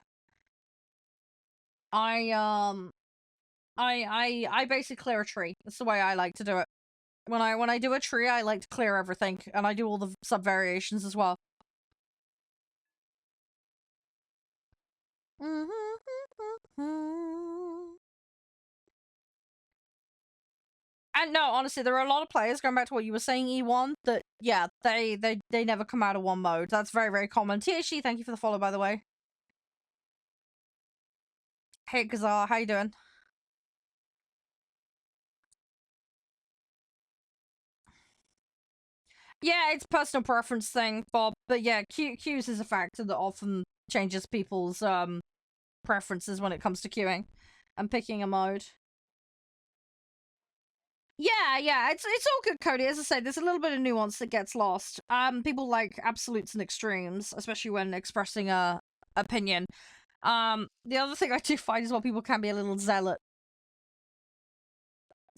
basically clear a tree. That's the way I like to do it. When I do a tree, I like to clear everything, and I do all the sub-variations as well. And no, honestly, there are a lot of players, going back to what you were saying, E1, that, yeah, they never come out of one mode. That's very, very common. THG, thank you for the follow, by the way. Hey, Kazar, how you doing? Yeah, it's a personal preference thing, Bob. But yeah, queues is a factor that often changes people's preferences when it comes to queuing and picking a mode. Yeah, it's all good, Cody. As I said, there's a little bit of nuance that gets lost. People like absolutes and extremes, especially when expressing a opinion. The other thing I do find is, well, people can be a little zealot.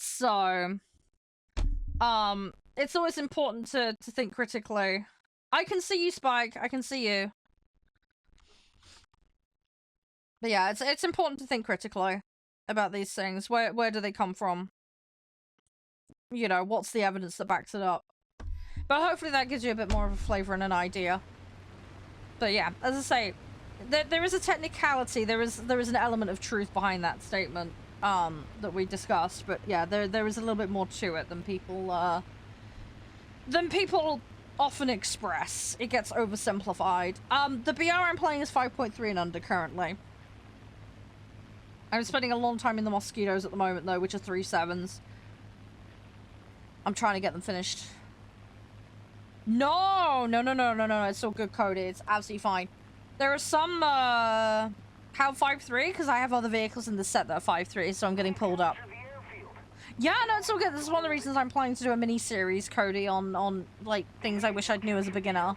So, it's always important to think critically. I can see you, Spike. I can see you. But yeah, it's important to think critically about these things. Where do they come from? You know, what's the evidence that backs it up? But hopefully that gives you a bit more of a flavor and an idea. But yeah, as I say, there is a technicality. There is an element of truth behind that statement that we discussed. But yeah, there is a little bit more to it than people often express. It gets oversimplified. The BR I'm playing is 5.3 and under currently. I'm spending a long time in the Mosquitoes at the moment though, which are 3.7s. I'm trying to get them finished. No, no, no, no, no, no. It's all good, Cody. It's absolutely fine. There are some, how 5-3? Because I have other vehicles in the set that are 5-3, so I'm getting pulled up. Yeah, no, it's all good. This is one of the reasons I'm planning to do a mini-series, Cody, on, like, things I wish I'd knew as a beginner.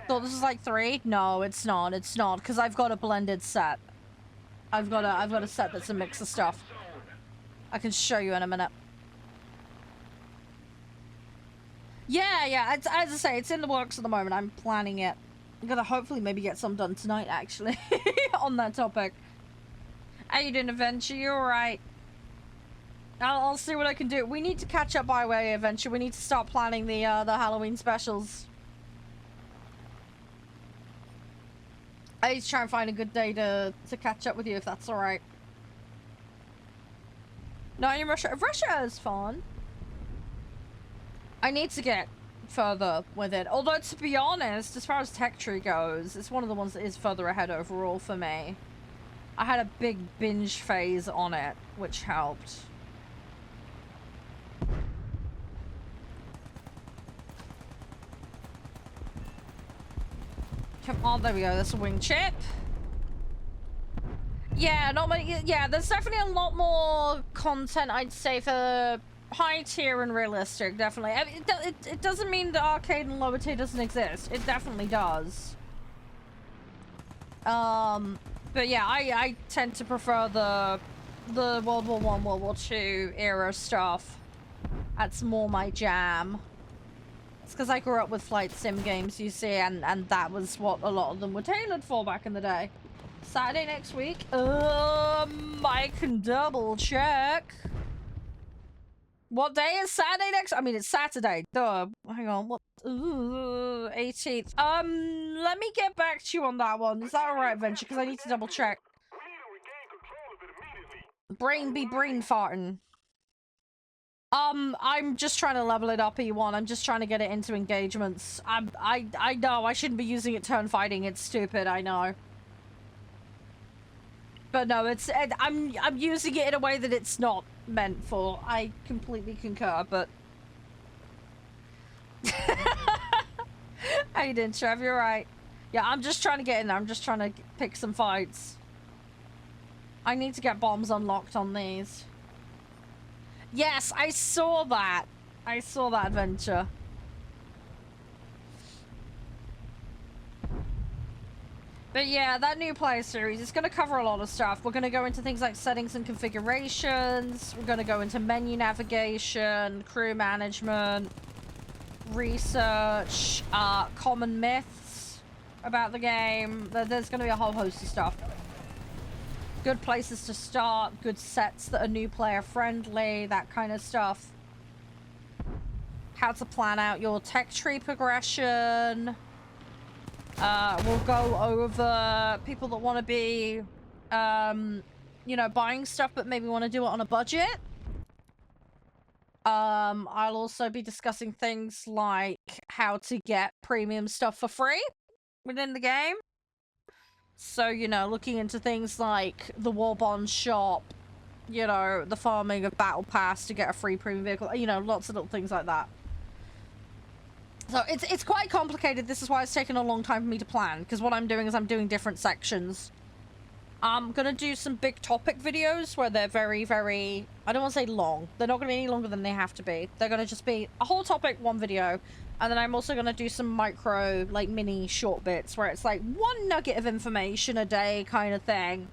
Thought this was like 3? No, it's not. It's not, because I've got a blended set. I've got a set that's a mix of stuff. I can show you in a minute. Yeah, yeah, as I say, it's in the works at the moment. I'm planning it. I'm gonna hopefully maybe get some done tonight, actually, on that topic. How you doing, Adventure? You alright? I'll see what I can do. We need to catch up by way, Adventure. We need to start planning the Halloween specials. I need to try and find a good day to catch up with you, if that's alright. No, in Russia. Russia is fun. I need to get further with it. Although, to be honest, as far as Tech Tree goes, it's one of the ones that is further ahead overall for me. I had a big binge phase on it, which helped. Come on, there we go. That's a wing chip. Yeah, not many. Yeah, there's definitely a lot more content, I'd say, for high tier and realistic. Definitely. I mean, it doesn't mean that arcade and lower tier doesn't exist. It definitely does. But yeah, I tend to prefer the World War I, World War II era stuff. That's more my jam. It's because I grew up with flight sim games, you see, and that was what a lot of them were tailored for back in the day. Saturday next week? I can double check. What day is Saturday next? I mean, it's Saturday. Duh. Hang on. What? 18th. Let me get back to you on that one. Is that alright, Venture? Because I need to double check. Brain be brain farting. I'm just trying to level it up, E1. I'm just trying to get it into engagements. I know I shouldn't be using it turn fighting. It's stupid, I know. But no, I'm using it in a way that it's not meant for. I completely concur, but how you doing, Trev? You're right. Yeah, I'm just trying to get in there. I'm just trying to pick some fights. I need to get bombs unlocked on these. Yes, I saw that. I saw that, Adventure. But yeah, that new player series is going to cover a lot of stuff. We're going to go into things like settings and configurations. We're going to go into menu navigation, crew management, research, common myths about the game. There's going to be a whole host of stuff. Good places to start, good sets that are new player friendly, that kind of stuff. How to plan out your tech tree progression. We'll go over people that want to be, you know, buying stuff but maybe want to do it on a budget. I'll also be discussing things like how to get premium stuff for free within the game. So, you know, looking into things like the War Bond shop, you know, the farming of Battle Pass to get a free premium vehicle, you know, lots of little things like that. So it's quite complicated. This is why it's taken a long time for me to plan, because what I'm doing is I'm doing different sections. I'm gonna do some big topic videos where they're very, very, I don't want to say long. They're not gonna be any longer than they have to be. They're gonna just be a whole topic, one video. And then I'm also gonna do some micro, like mini short bits where it's like one nugget of information a day kind of thing.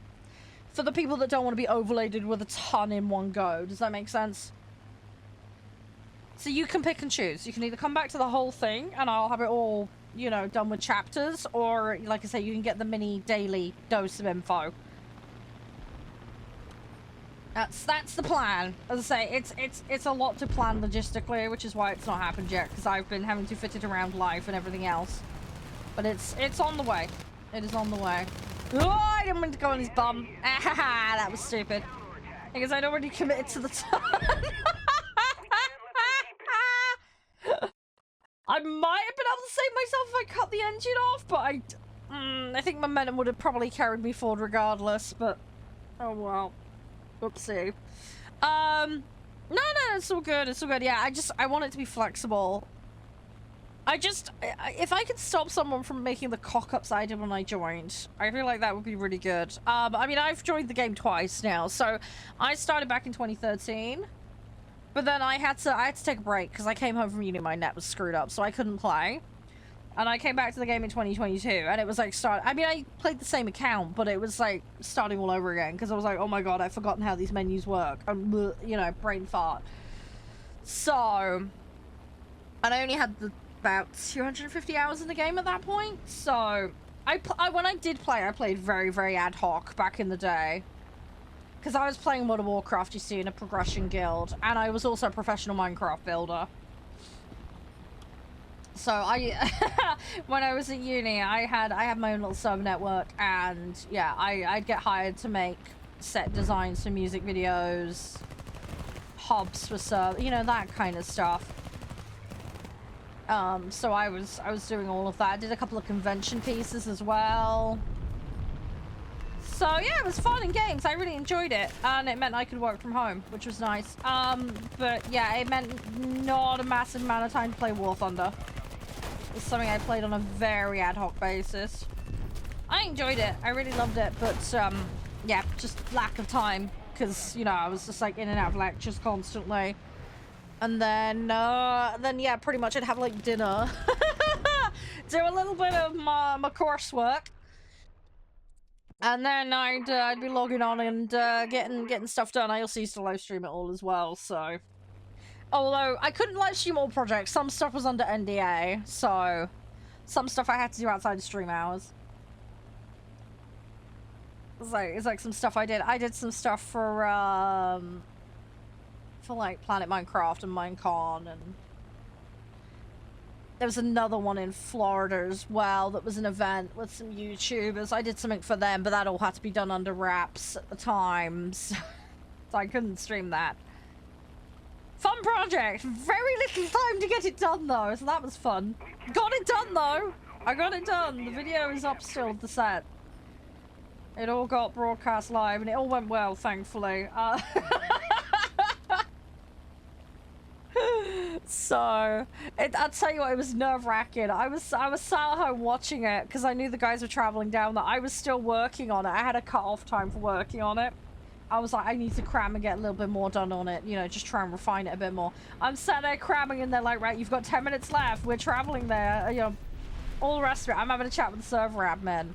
For the people that don't want to be overloaded with a ton in one go. Does that make sense? So you can pick and choose. You can either come back to the whole thing and I'll have it all, you know, done with chapters, or like I say, you can get the mini daily dose of info. That's the plan. As I say, it's a lot to plan logistically, which is why it's not happened yet, because I've been having to fit it around life and everything else. But it's on the way. It is on the way. Oh, I didn't mean to go on his bum. Ah, that was stupid. Because I'd already committed to the turn. I might have been able to save myself if I cut the engine off, but I think momentum would have probably carried me forward regardless, but oh well. Oopsie. No, it's all good, it's all good. Yeah, I want it to be flexible. If I could stop someone from making the cock-ups I did when I joined, I feel like that would be really good. I mean, I've joined the game twice now, so I started back in 2013, but then I had to take a break because I came home from uni, my net was screwed up, so I couldn't play. And I came back to the game in 2022, and it was like I mean, I played the same account, but it was like starting all over again because I was like, oh my god, I've forgotten how these menus work, and you know, brain fart. So, and I only had about 250 hours in the game at that point, so when I did play, I played very, very ad hoc back in the day. Because I was playing World of Warcraft, you see, in a progression guild, and I was also a professional Minecraft builder. So when I was at uni, I had my own little server network, and yeah, I'd get hired to make set designs for music videos, hubs for server, you know, that kind of stuff. So I was doing all of that. I did a couple of convention pieces as well. So yeah, it was fun in games. I really enjoyed it, and it meant I could work from home, which was nice. But yeah, it meant not a massive amount of time to play War Thunder. It's something I played on a very ad hoc basis. I enjoyed it. I really loved it, but yeah, just lack of time because, you know, I was just like in and out of lectures constantly. And then yeah, pretty much I'd have like dinner, do a little bit of my coursework, and then I'd be logging on and getting stuff done. I also used to live stream it all as well, so. Although, I couldn't live stream all projects. Some stuff was under NDA, so some stuff I had to do outside of stream hours. It's like some stuff I did. I did some stuff for like Planet Minecraft and Minecon, and there was another one in Florida as well that was an event with some YouTubers. I did something for them, but that all had to be done under wraps at the time, so I couldn't stream that. Fun project! Very little time to get it done though, so that was fun. Got it done though! I got it done. The video is up still, the set. It all got broadcast live and it all went well, thankfully. So, I'll tell you what, it was nerve-wracking. I was sat at home watching it because I knew the guys were traveling down there. I was still working on it. I had a cut-off time for working on it. I was like, I need to cram and get a little bit more done on it, you know, just try and refine it a bit more. I'm sat there cramming and they're like, right, you've got 10 minutes left, we're traveling there, you know, all the rest of it. I'm having a chat with the server admin.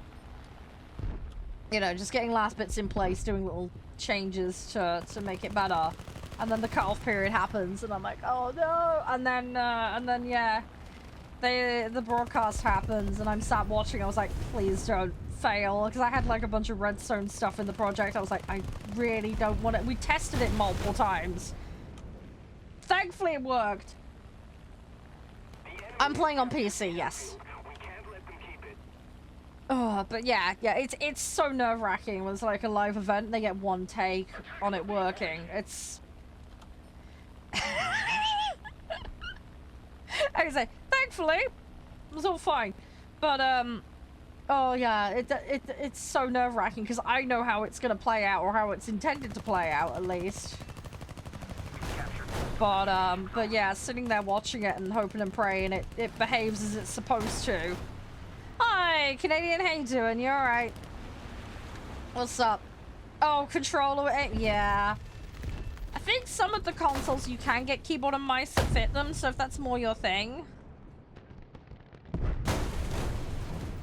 You know, just getting last bits in place, doing little changes to make it better. And then the cutoff period happens and I'm like, oh no, and then yeah, the broadcast happens and I'm sat watching. I was like, please don't fail, because I had like a bunch of redstone stuff in the project. I was like, I really don't want it. We tested it multiple times. Thankfully it worked. I'm playing on PC, yes. Oh, but yeah, it's so nerve-wracking when it's like a live event and they get one take on it working. It's I say, thankfully it was all fine, but oh yeah, it's so nerve-wracking because I know how it's gonna play out, or how it's intended to play out at least. But yeah, sitting there watching it and hoping and praying it behaves as it's supposed to. Hi, Canadian, how you doing? You alright? What's up? Oh, controller, yeah. I think some of the consoles you can get keyboard and mice that fit them, so if that's more your thing.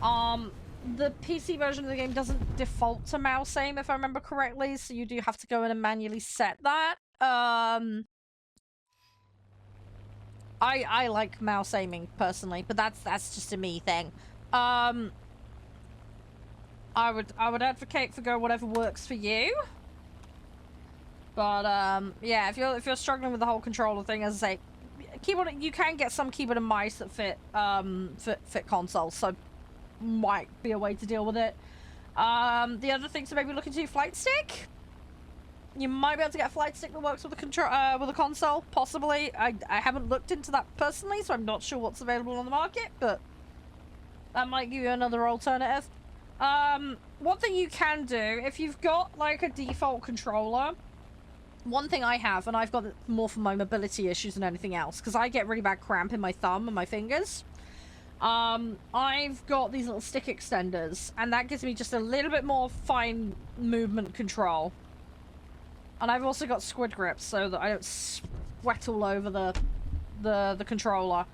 The PC version of the game doesn't default to mouse aim, if I remember correctly, so you do have to go in and manually set that. I like mouse aiming personally, but that's just a me thing. I would advocate for go whatever works for you. But yeah, if you're struggling with the whole controller thing, as I say, keyboard, you can get some keyboard and mice that fit fit consoles, so might be a way to deal with it. The other thing to maybe look into, flight stick. You might be able to get a flight stick that works with a console, possibly. I haven't looked into that personally, so I'm not sure what's available on the market, but that might give you another alternative. One thing you can do, if you've got like a default controller, one thing I have, and I've got it more for my mobility issues than anything else, because I get really bad cramp in my thumb and my fingers. I've got these little stick extenders, and that gives me just a little bit more fine movement control. And I've also got squid grips, so that I don't sweat all over the controller.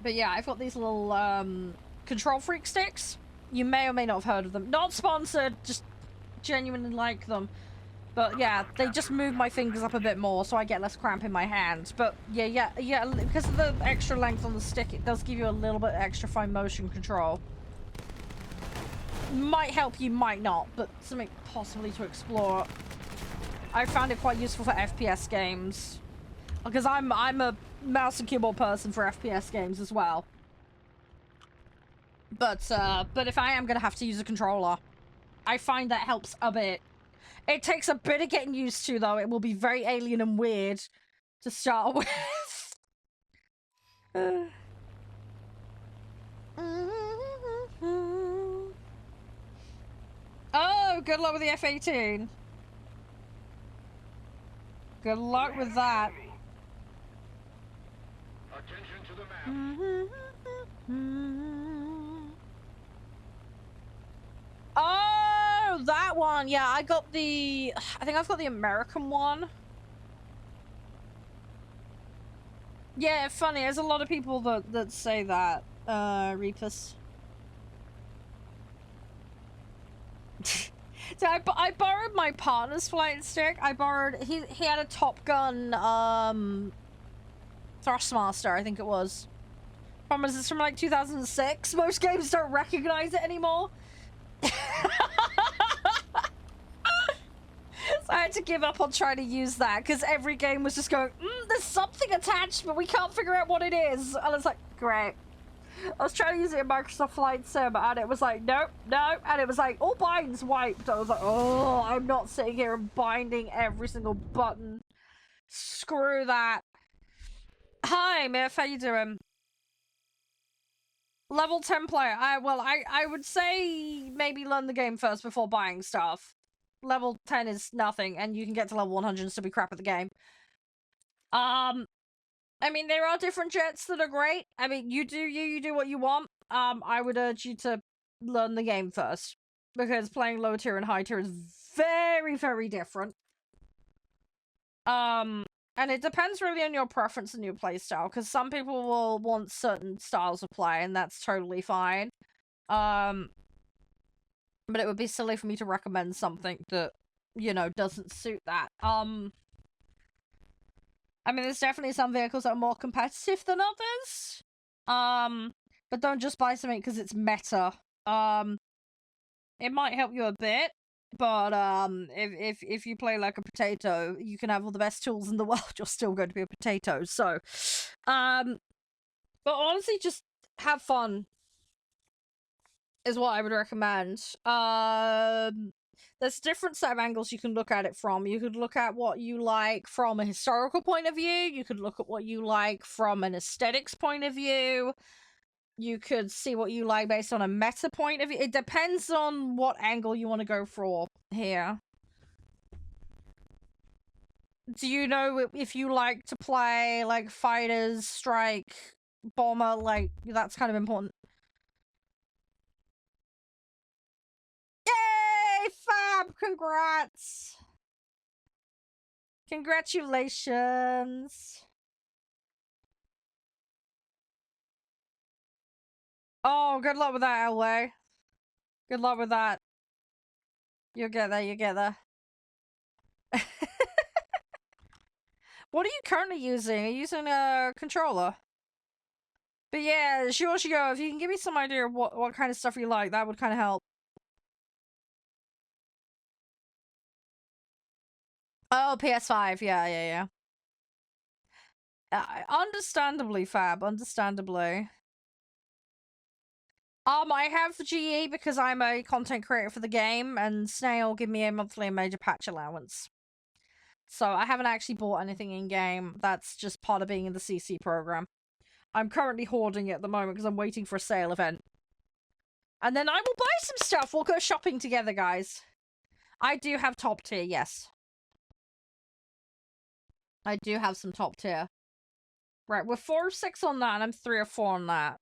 But yeah, I've got these little, control freak sticks. You may or may not have heard of them. Not sponsored, just genuinely like them. But yeah, they just move my fingers up a bit more, so I get less cramp in my hands. But yeah, because of the extra length on the stick, it does give you a little bit extra fine motion control. Might help you, might not, but something possibly to explore. I found it quite useful for FPS games. Because I'm a mouse and keyboard person for FPS games as well. But if I am gonna have to use a controller, I find that helps a bit. It takes a bit of getting used to, though. It will be very alien and weird to start with. Oh, good luck with the F-18. Good luck with that. Attention to the map. Oh, that one. Yeah, I think I've got the American one. Yeah, funny. There's a lot of people that say that. Reapus. So I borrowed my partner's flight stick. He had a Top Gun, Thrustmaster, I think it was. Problem is, it's from like 2006. Most games don't recognize it anymore. So I had to give up on trying to use that because every game was just going, there's something attached, but we can't figure out what it is. And it's like, great. I was trying to use it in Microsoft Flight Sim, and it was like, nope, no. And it was like, all bindings wiped. I was like, oh, I'm not sitting here and binding every single button. Screw that. Hi, Miff, how you doing? Level 10 player. I would say maybe learn the game first before buying stuff. Level 10 is nothing, and you can get to level 100 and still be crap at the game. I mean, there are different jets that are great. I mean, you do what you want. I would urge you to learn the game first, because playing low tier and high tier is very, very different. And it depends really on your preference and your playstyle, because some people will want certain styles of play, and that's totally fine. But it would be silly for me to recommend something that, you know, doesn't suit that. I mean, there's definitely some vehicles that are more competitive than others. But don't just buy something because it's meta. It might help you a bit, but if you play like a potato, you can have all the best tools in the world, you're still going to be a potato. So, but honestly, just have fun is what I would recommend. There's different set of angles you can look at it from. You could look at what you like from a historical point of view. You could look at what you like from an aesthetics point of view. You could see what you like based on a meta point of view. It depends on what angle you want to go for here. Do you know if you like to play, like, fighters, strike, bomber? Like, that's kind of important. Yay! Fab! Congrats! Congratulations! Oh, good luck with that, Elway. Good luck with that. You'll get there, you'll get there. What are you currently using? Are you using a controller? But yeah, sure, Shigo, if you can give me some idea of what kind of stuff you like, that would kind of help. Oh, PS5, yeah. Understandably, Fab, understandably. I have GE because I'm a content creator for the game, and Snail give me a monthly and major patch allowance. So I haven't actually bought anything in-game. That's just part of being in the CC program. I'm currently hoarding it at the moment because I'm waiting for a sale event. And then I will buy some stuff. We'll go shopping together, guys. I do have top tier, yes. I do have some top tier. Right, we're 4 or 6 on that, and I'm 3 or 4 on that.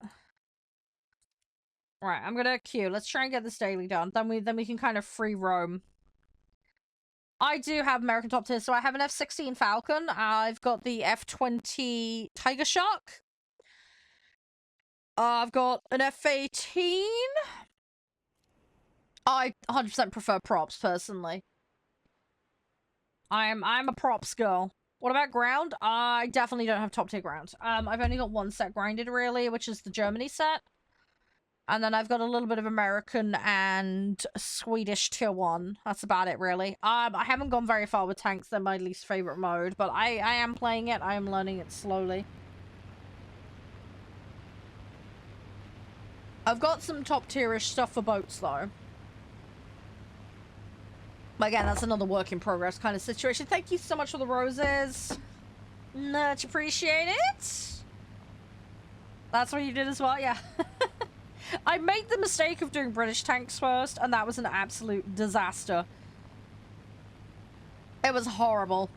Right, I'm gonna queue. Let's try and get this daily done. Then we can kind of free roam. I do have American top tier, so I have an F-16 Falcon. I've got the F-20 Tiger Shark. I've got an F-18. I 100% prefer props, personally. I'm a props girl. What about ground? I definitely don't have top tier ground. I've only got 1 set grinded, really, which is the Germany set. And then I've got a little bit of American and Swedish tier 1. That's about it, really. I haven't gone very far with tanks. They're my least favorite mode, but I am playing it. I am learning it slowly. I've got some top tier-ish stuff for boats, though. But again, that's another work in progress kind of situation. Thank you so much for the roses. Much appreciated. That's what you did as well, yeah. I made the mistake of doing British tanks first, and that was an absolute disaster. It was horrible.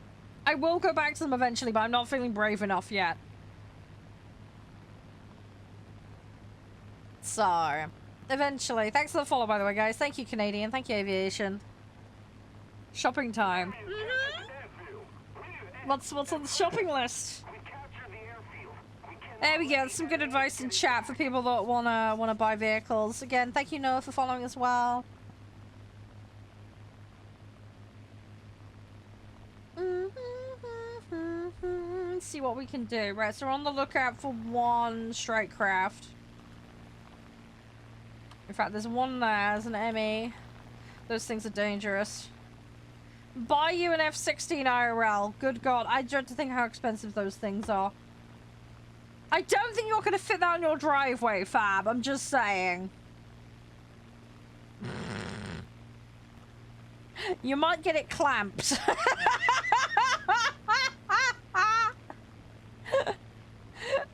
I will go back to them eventually, but I'm not feeling brave enough yet. So, eventually. Thanks for the follow, by the way, guys. Thank you, Canadian. Thank you, Aviation. Shopping time. What's on the shopping list? There we go. Some good advice in chat for people that wanna buy vehicles. Again, thank you, Noah, for following as well. Let's see what we can do. Right, so we're on the lookout for 1 strike craft. In fact, there's 1 there. There's an ME. Those things are dangerous. Buy you an F-16 IRL. Good God, I dread to think how expensive those things are. I don't think you're going to fit that on your driveway, Fab. I'm just saying. You might get it clamped.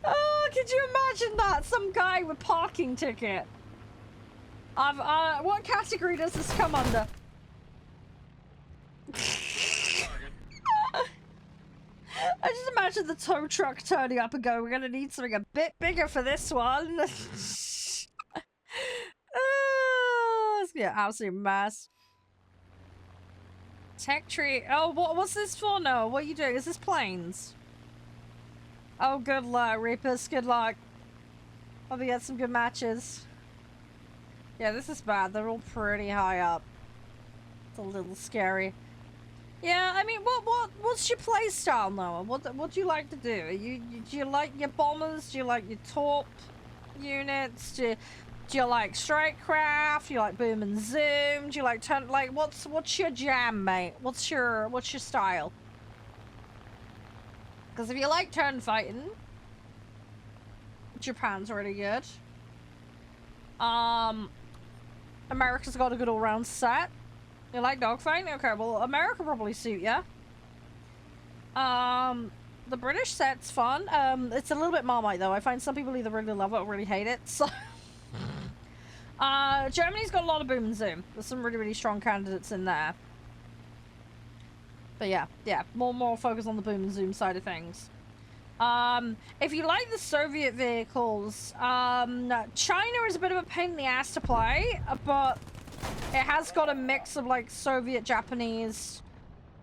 Oh, could you imagine that? Some guy with parking ticket. What category does this come under? I just imagine the tow truck turning up and going, we're gonna need something a bit bigger for this one. Oh, it's gonna be an absolute mess. Tech tree. Oh, what's this for? No, what are you doing? Is this planes? Oh, good luck, Reapers. Good luck. Probably get some good matches. Yeah, this is bad. They're all pretty high up. It's a little scary. Yeah, I mean, what's your play style, Noah? What do you like to do? Do you like your bombers? Do you like your torp units? Do you like strike craft? Do you like boom and zoom? Do you like turn? Like, what's your jam, mate? What's your style? Because if you like turn fighting, Japan's really good. America's got a good all-round set. You like dogfighting? Okay, well, America probably suit ya. The British set's fun. It's a little bit Marmite, though. I find some people either really love it or really hate it, so... Germany's got a lot of boom and zoom. There's some really, really strong candidates in there. But yeah, more focus on the boom and zoom side of things. If you like the Soviet vehicles, China is a bit of a pain in the ass to play, but it has got a mix of like Soviet, Japanese,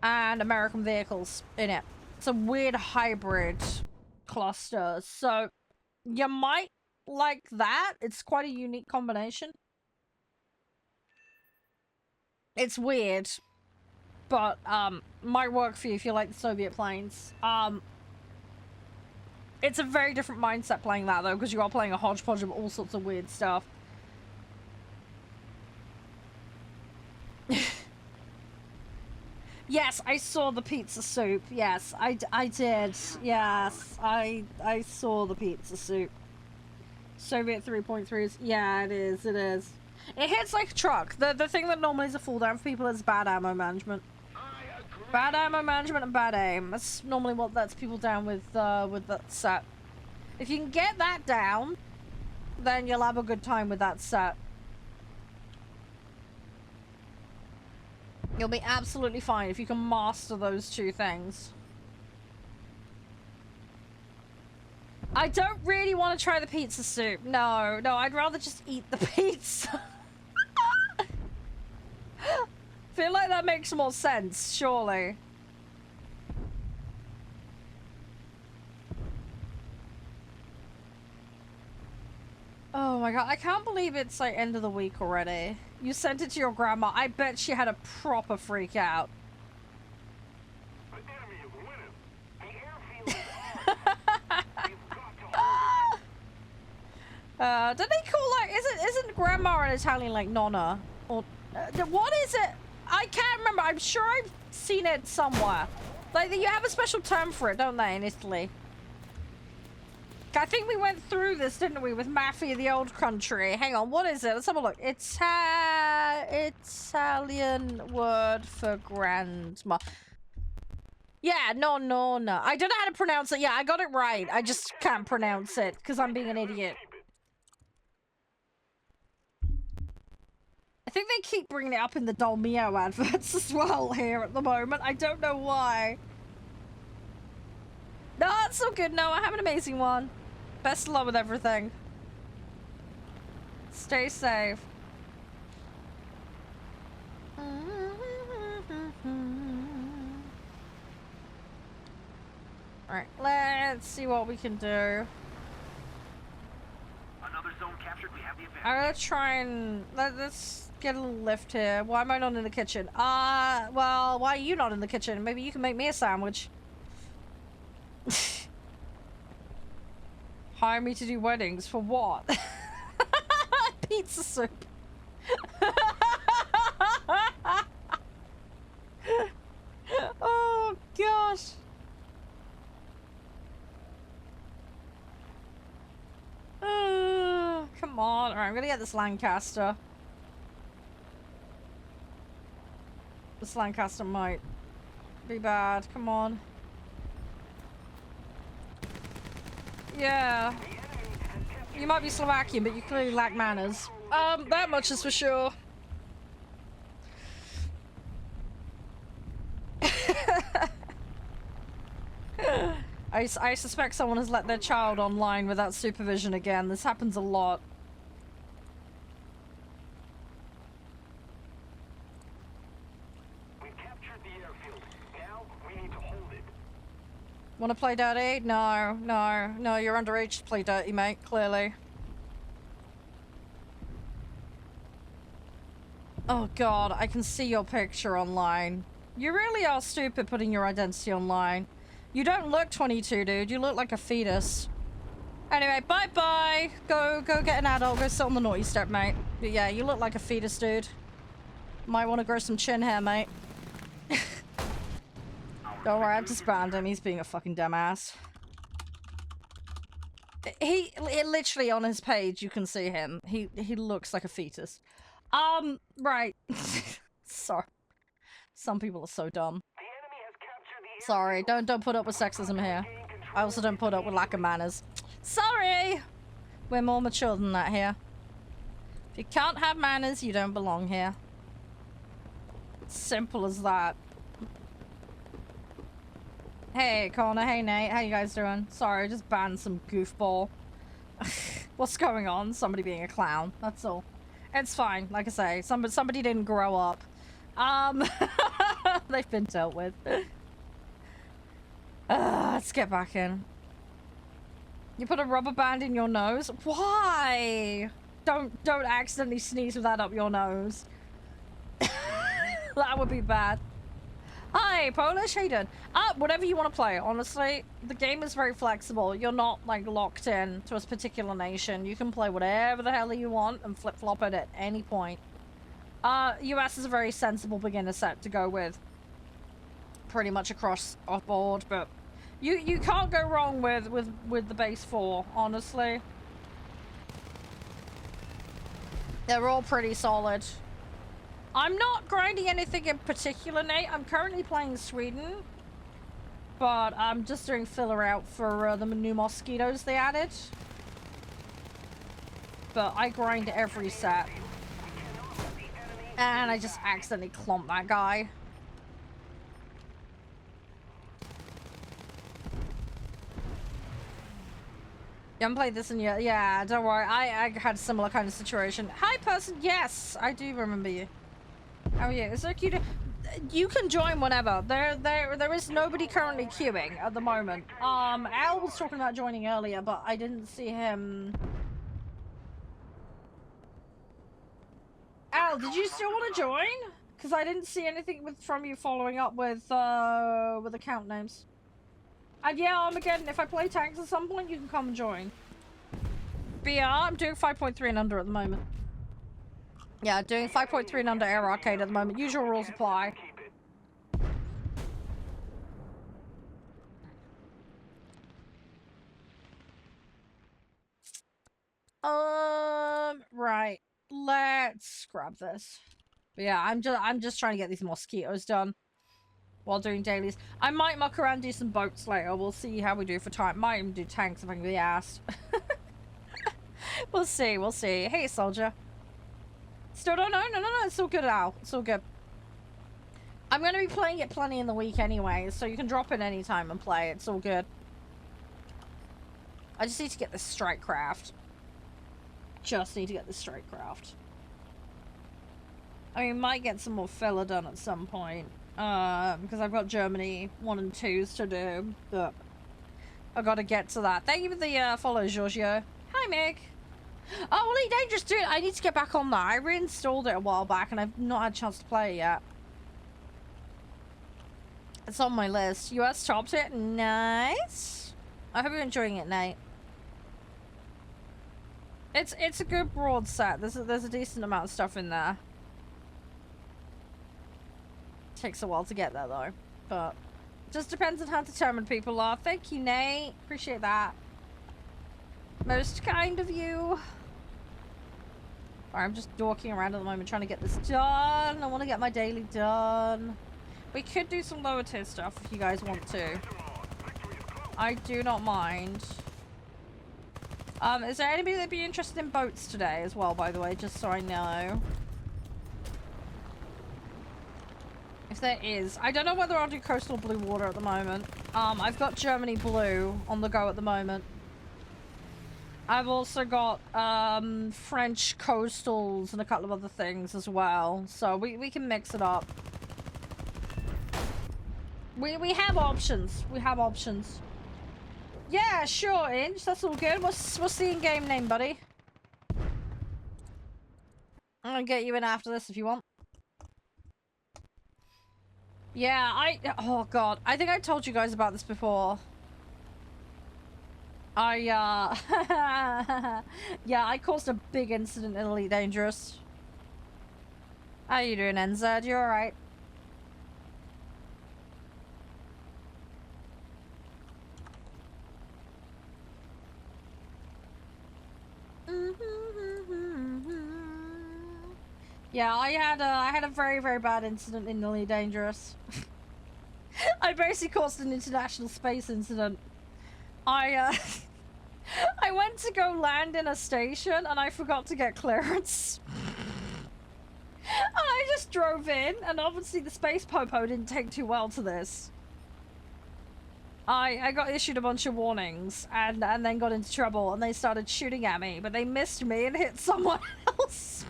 and American vehicles in it. It's a weird hybrid cluster, so you might like that. It's quite a unique combination. It's weird, but might work for you if you like the Soviet planes. It's a very different mindset playing that, though, because you are playing a hodgepodge of all sorts of weird stuff. Yes, I saw the pizza soup. Yes, I did. Yes, I saw the pizza soup. Soviet 3.3s. Yeah, it is. It is. It hits like a truck. The thing that normally is a fall down for people is bad ammo management. Bad ammo management and bad aim. That's normally what lets people down with that set. If you can get that down, then you'll have a good time with that set. You'll be absolutely fine if you can master those two things. I don't really want to try the pizza soup. No, I'd rather just eat the pizza. Feel like that makes more sense, surely. Oh my god, I can't believe it's like end of the week already. You sent it to your grandma. I bet she had a proper freak out. The enemy is winning. The airfield is ours. We've got to hold it. Did they call like isn't grandma in Italian like nonna? Or what is it? I can't remember. I'm sure I've seen it somewhere. Like you have a special term for it, don't they, in Italy? I think we went through this, didn't we, with Mafia the Old Country. Hang on, what is it? Let's have a look. Italian word for grandma. Yeah, no. I don't know how to pronounce it. Yeah, I got it right. I just can't pronounce it because I'm being an idiot. I think they keep bringing it up in the Dolmio adverts as well here at the moment. I don't know why. No, it's so good. No, I have an amazing one. Best of luck with everything. Stay safe. Alright, let's see what we can do. Another zone captured. We have the advantage. I'm gonna try and let's get a little lift here. Why am I not in the kitchen? Well, why are you not in the kitchen? Maybe you can make me a sandwich. Hire me to do weddings for what? Pizza soup. Oh gosh. Come on. Alright, I'm gonna get this Lancaster. This Lancaster might be bad. Come on. Yeah. You might be Slovakian, but you clearly lack manners. That much is for sure. I suspect someone has let their child online without supervision again. This happens a lot. We've captured the airfield. Now we need to hold it. Wanna play dirty? No, you're underage to play dirty, mate, clearly. Oh god, I can see your picture online. You really are stupid putting your identity online. You don't look 22, dude. You look like a fetus. Anyway, bye-bye. Go get an adult. Go sit on the naughty step, mate. But yeah, you look like a fetus, dude. Might want to grow some chin hair, mate. Don't worry, I've disbanded him. He's being a fucking dumbass. He literally on his page, you can see him. He looks like a fetus. Right. Sorry. Some people are so dumb. The enemy has captured the Sorry, don't put up with sexism here. I also don't put up with lack of manners. Sorry! We're more mature than that here. If you can't have manners, you don't belong here. Simple as that. Hey, Connor. Hey, Nate. How you guys doing? Sorry, I just banned some goofball. What's going on? Somebody being a clown. That's all. It's fine. Like I say, somebody didn't grow up. They've been dealt with. Let's get back in. You put a rubber band in your nose? Why? Don't accidentally sneeze with that up your nose. That would be bad. Hi, Polish. How you doing? Whatever you want to play. Honestly, the game is very flexible. You're not like locked in to a particular nation. You can play whatever the hell you want and flip-flop it at any point. US is a very sensible beginner set to go with. Pretty much across our board, but you can't go wrong with the base 4, honestly. They're all pretty solid. I'm not grinding anything in particular, Nate. I'm currently playing Sweden, but I'm just doing filler out for the new mosquitoes they added. But I grind every set. And I just accidentally clomped that guy. You haven't played this in your... Yeah, don't worry. I had a similar kind of situation. Hi, person. Yes, I do remember you. How are you? Is there a queue to... You can join whenever. There is nobody currently queuing at the moment. Al was talking about joining earlier, but I didn't see him... Al, did you still want to join? Because I didn't see anything from you following up with account names. And yeah, Armageddon, if I play tanks at some point, you can come and join. BR, I'm doing 5.3 and under at the moment. Yeah, doing 5.3 and under Air Arcade at the moment. Usual rules apply. Right. Let's grab this. But yeah, I'm just trying to get these mosquitoes done while doing dailies. I might muck around, do some boats later. We'll see how we do for time. Might even do tanks if I can be asked. We'll see, we'll see. Hey, soldier. Still don't know? No, it's all good, Al. It's all good. I'm going to be playing it plenty in the week anyway, so you can drop in anytime and play. It's all good. I just need to get this strike craft. Just need to get this strike craft. I mean, might get some more filler done at some point. Because I've got Germany 1 and 2s to do. But I gotta get to that. Thank you for the follow, Giorgio. Hi, Meg. Oh, Elite Dangerous, dude. I need to get back on that. I reinstalled it a while back and I've not had a chance to play it yet. It's on my list. US topped it. Nice. I hope you're enjoying it, Nate. It's a good broad set. There's a decent amount of stuff in there. Takes a while to get there though, but just depends on how determined people are. Thank you, Nate. Appreciate that. Most kind of you. I'm just walking around at the moment trying to get this done. I want to get my daily done. We could do some lower tier stuff if you guys want to. I do not mind. Is there anybody that'd be interested in boats today as well, by the way, just so I know? If there is. I don't know whether I'll do coastal blue water at the moment. I've got Germany blue on the go at the moment. I've also got French coastals and a couple of other things as well. So we can mix it up. We have options. We have options. Yeah, sure, Inch. That's all good. What's the in-game name, buddy? I'm gonna get you in after this if you want. Yeah, oh god, I think I told you guys about this before. Yeah, I caused a big incident in Elite Dangerous. How you doing, NZ? You alright? Yeah, I had a very, very bad incident in Elite Dangerous. I basically caused an international space incident. I went to go land in a station and I forgot to get clearance. And I just drove in, and obviously the space popo didn't take too well to this. I got issued a bunch of warnings and then got into trouble, and they started shooting at me, but they missed me and hit someone else.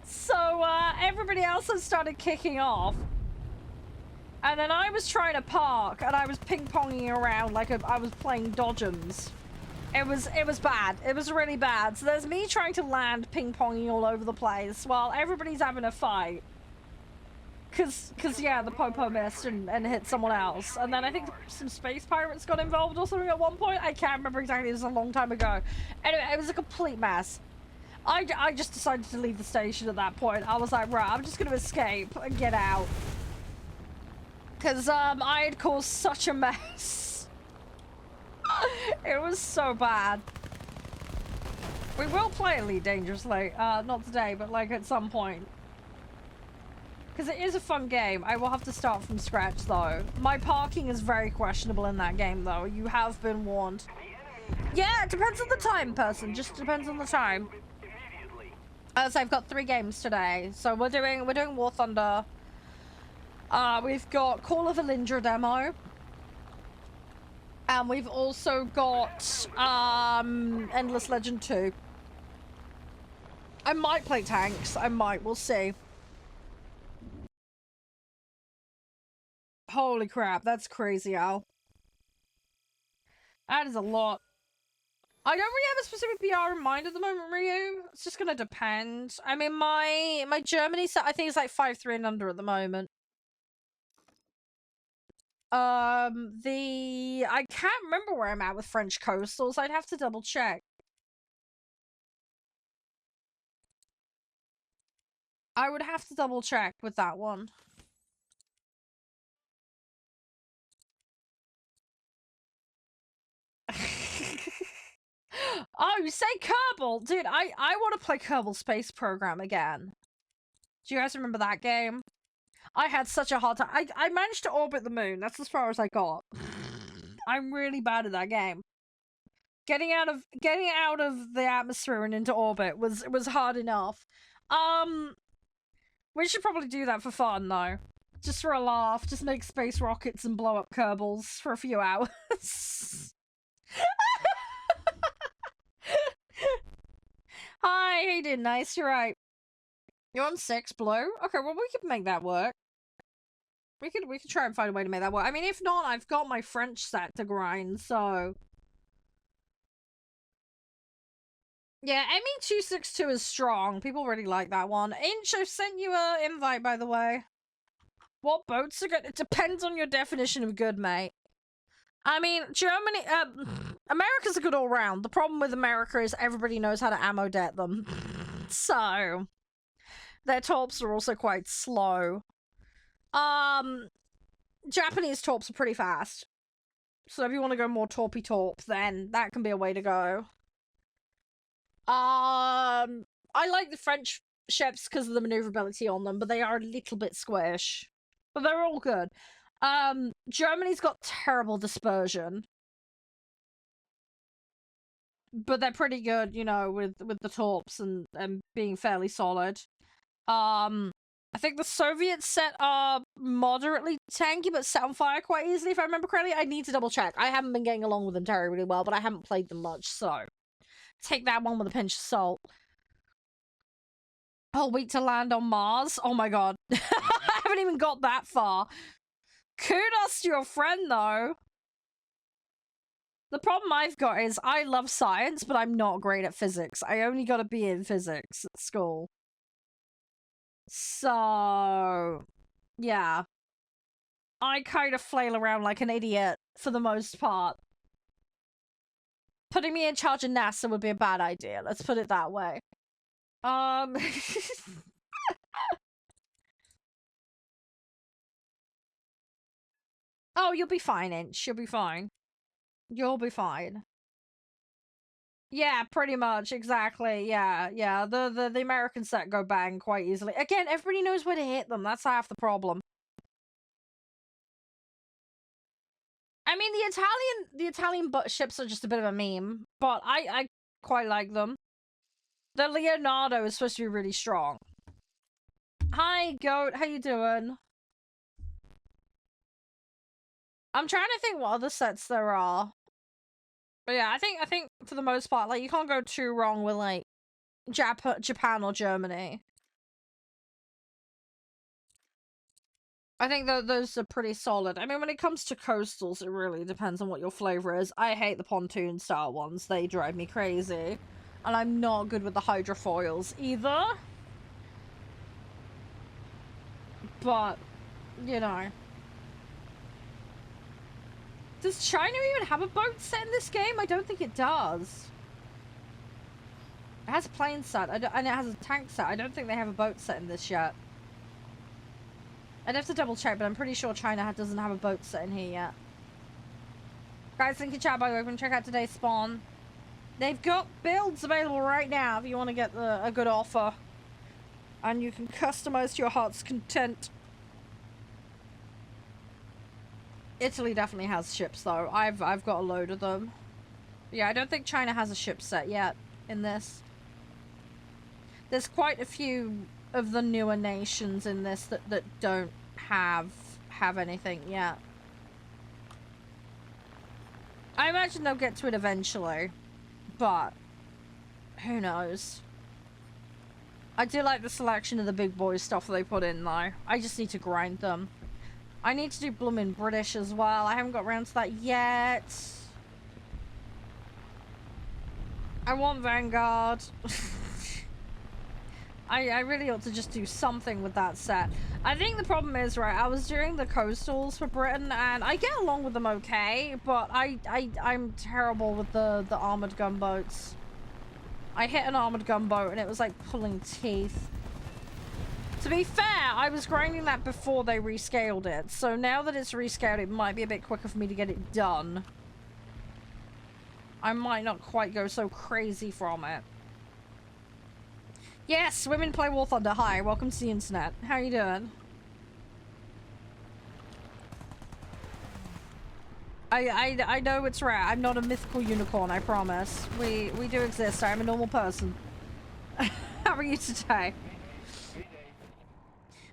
So everybody else had started kicking off, and then I was trying to park, and I was ping-ponging around like I was playing Dodgems. It was bad. It was really bad. So there's me trying to land ping-ponging all over the place while everybody's having a fight. Cause yeah, the popo missed and hit someone else, and then I think some space pirates got involved or something at one point. I can't remember exactly. It was a long time ago. Anyway, it was a complete mess. I just decided to leave the station at that point. I was like, right, I'm just gonna escape and get out. Cause I had caused such a mess. It was so bad. We will play Elite Dangerously. Not today, but like at some point. Because it is a fun game. I will have to start from scratch though. My parking is very questionable in that game though. You have been warned. Yeah, it depends on the time, person. Just depends on the time. So I've got 3 games today. So we're doing War Thunder. We've got Call of Elindra demo. And we've also got Endless Legend 2. I might play tanks. I might. We'll see. Holy crap, that's crazy, Al. That is a lot. I don't really have a specific PR in mind at the moment, Ryu. It's just gonna depend. I mean, my Germany set, I think, is like 5-3 and under at the moment. I can't remember where I'm at with French coastals. I'd have to double check. I would have to double check with that one. Oh, you say Kerbal? Dude, I want to play Kerbal Space Program again. Do you guys remember that game? I had such a hard time. I managed to orbit the moon. That's as far as I got. I'm really bad at that game. Getting out of the atmosphere and into orbit was hard enough. We should probably do that for fun though. Just for a laugh. Just make space rockets and blow up Kerbals for a few hours. Hi, how you doing? Nice, you're right. You're on 6, Blue? Okay, well we could make that work. We could try and find a way to make that work. I mean, if not, I've got my French set to grind, so... Yeah, ME262 is strong. People really like that one. Inch, I've sent you a invite, by the way. What boats are good? It depends on your definition of good, mate. I mean, Germany, America's a good all-round. The problem with America is everybody knows how to ammo det them. So, their torps are also quite slow. Japanese torps are pretty fast. So if you want to go more torpy torp, then that can be a way to go. I like the French ships because of the maneuverability on them, but they are a little bit squish. But they're all good. Germany's got terrible dispersion. But they're pretty good, you know, with the torps and being fairly solid. I think the Soviet set are moderately tanky, but set on fire quite easily, if I remember correctly. I need to double check. I haven't been getting along with them terribly well, but I haven't played them much, so... Take that one with a pinch of salt. Whole week to land on Mars? Oh my god. I haven't even got that far. Kudos to your friend, though. The problem I've got is I love science, but I'm not great at physics. I only got a B in physics at school. So... yeah. I kind of flail around like an idiot, for the most part. Putting me in charge of NASA would be a bad idea. Let's put it that way. Oh, you'll be fine, Inch. You'll be fine. You'll be fine. Yeah, pretty much. Exactly. Yeah, yeah. The American set go bang quite easily. Again, everybody knows where to hit them. That's half the problem. I mean, the Italian ships are just a bit of a meme, but I quite like them. The Leonardo is supposed to be really strong. Hi, Goat. How you doing? I'm trying to think what other sets there are. But yeah, I think for the most part, like, you can't go too wrong with, like, Japan or Germany. I think those are pretty solid. I mean, when it comes to coastals, it really depends on what your flavor is. I hate the pontoon style ones. They drive me crazy. And I'm not good with the hydrofoils either. But, you know. Does China even have a boat set in this game? I don't think it does. It has a plane set, and it has a tank set. I don't think they have a boat set in this yet. I'd have to double check, but I'm pretty sure China doesn't have a boat set in here yet. Guys, link in chat, by the way. We're going to check out today's spawn. They've got builds available right now if you want to get a good offer. And you can customize to your heart's content. Italy definitely has ships, though. I've got a load of them. Yeah, I don't think China has a ship set yet in this. There's quite a few of the newer nations in this that don't have anything yet. I imagine they'll get to it eventually, but who knows? I do like the selection of the big boy stuff they put in though. I just need to grind them. I need to do bloomin' British as well. I haven't got around to that yet. I want Vanguard. I really ought to just do something with that set. I think the problem is, right, I was doing the coastals for Britain, and I get along with them okay, but I'm terrible with the armored gunboats. I hit an armored gunboat, and it was like pulling teeth. To be fair, I was grinding that before they rescaled it, so now that it's rescaled, it might be a bit quicker for me to get it done. I might not quite go so crazy from it. Yes, women play War Thunder. Hi, welcome to the internet. How you doing? I know it's rare. I'm not a mythical unicorn, I promise. We do exist. I'm a normal person. How are you today?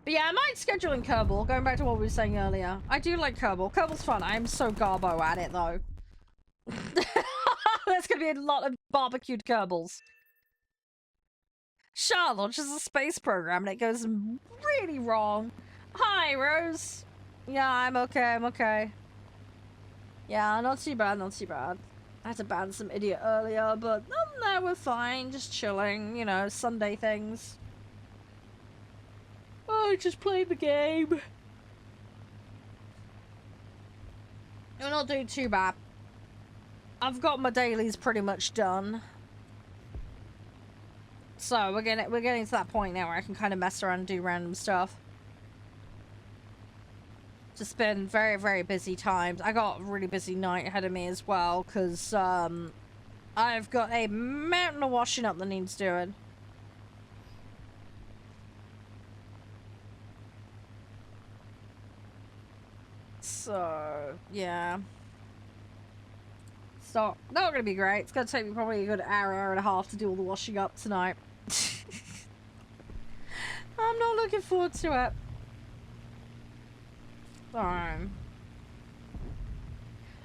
But yeah, I might schedule in Kerbal, going back to what we were saying earlier. I do like Kerbal. Kerbal's fun. I am so garbo at it, though. There's gonna be a lot of barbecued Kerbals. Shah launches a space program and it goes really wrong. Hi, Rose. Yeah, I'm okay, I'm okay. Yeah, not too bad, not too bad. I had to ban some idiot earlier, but no, we're fine. Just chilling, you know, Sunday things. Oh, just play the game. We're not doing too bad. I've got my dailies pretty much done. So we're getting to that point now where I can kind of mess around and do random stuff. Just been very, very busy times. I got a really busy night ahead of me as well, because I've got a mountain of washing up that needs doing. So yeah. So not gonna be great. It's gonna take me probably a good hour and a half to do all the washing up tonight. I'm not looking forward to it. Darn.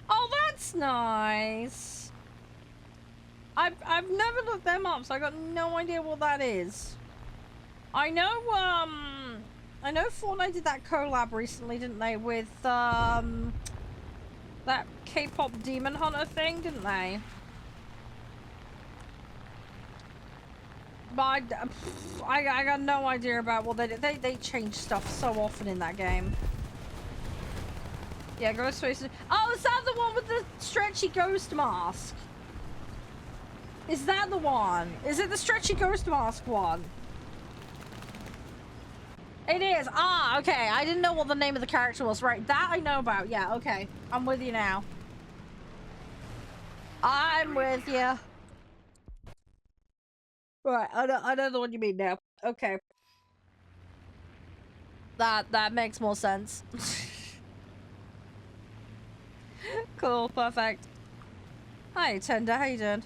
Oh, that's nice. I've never looked them up, so I got no idea what that is. I know Fortnite did that collab recently, didn't they, with that K-pop Demon Hunter thing, didn't they? But I got no idea about what they did. They change stuff so often in that game. Yeah, Ghostface. Oh, is that the one with the stretchy ghost mask? Is that the one? Is it the stretchy ghost mask one? It is. Ah, okay. I didn't know what the name of the character was. Right, that I know about. Yeah, okay. I'm with you now. I'm with you. Right, I know the one you mean now. Okay. That makes more sense. Cool, perfect. Hi, Tender, how you doing?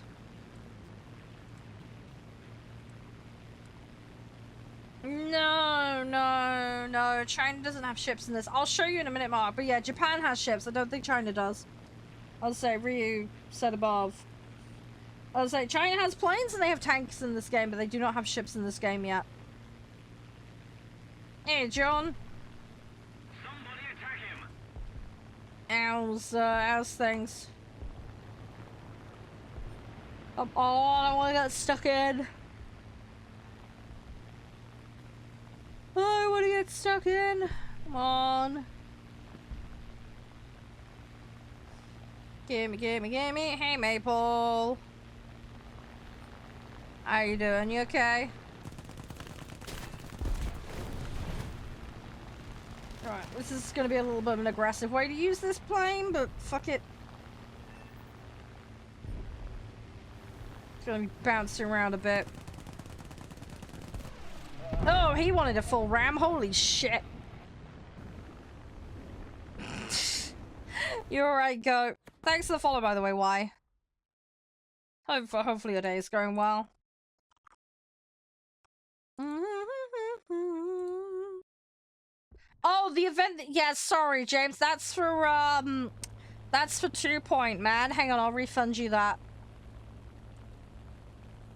No. China doesn't have ships in this. I'll show you in a minute, Mark. But yeah, Japan has ships. I don't think China does. I'll say Ryu said above. I'll say China has planes and they have tanks in this game, but they do not have ships in this game yet. Hey, John. Somebody attack him. How's things? Oh, I don't want to get stuck in. Oh, I want to get stuck in. Come on. Gimme. Hey, Maple. How you doing? You okay? Right, this is gonna be a little bit of an aggressive way to use this plane, but fuck it. It's gonna be bouncing around a bit. Oh, he wanted a full ram. Holy shit. You're alright, go. Thanks for the follow, by the way, why? Hopefully your day is going well. Oh, the event. Yeah, sorry, James. That's for 2 Point, man. Hang on, I'll refund you that.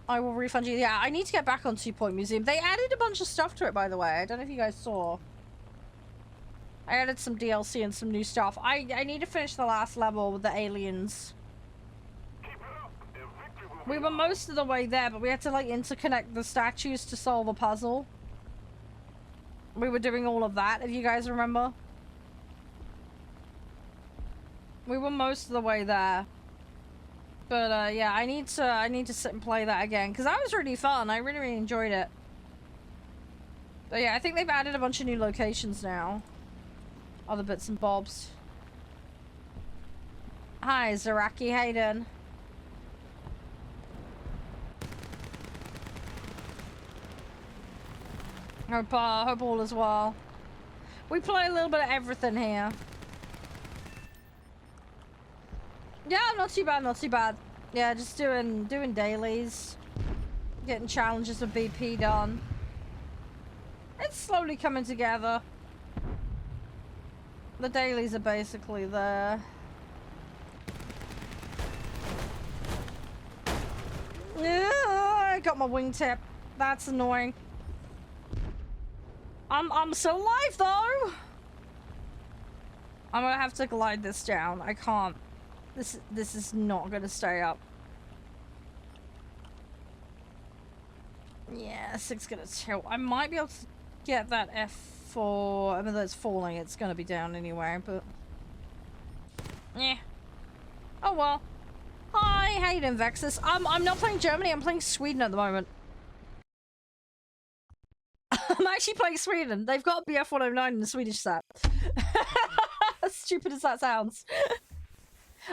I will refund you. Yeah, I need to get back on 2 Point Museum. They added a bunch of stuff to it, by the way. I don't know if you guys saw. I added some DLC and some new stuff. I need to finish the last level with the aliens. We were most of the way there, but we had to, like, interconnect the statues to solve a puzzle. We were doing all of that, if you guys remember. We were most of the way there. But, yeah, I need to sit and play that again, because that was really fun. I really, really enjoyed it. But, yeah, I think they've added a bunch of new locations now. Other bits and bobs. Hi, Zaraki. How you doing? Hope all as well. We play a little bit of everything here. Yeah, not too bad, not too bad. Yeah, just doing dailies. Getting challenges with BP done. It's slowly coming together. The dailies are basically there. Yeah, I got my wingtip. That's annoying. I'm still alive though. I'm gonna have to glide this down. I can't. This is not gonna stay up. Yes, it's gonna tilt. I might be able to get that F4. I mean, that's falling. It's gonna be down anyway, but yeah. Oh well. Hi, how you doing, Vexus? I'm not playing Germany. I'm playing Sweden at the moment. I'm actually playing Sweden. They've got BF 109 in the Swedish set. As stupid as that sounds.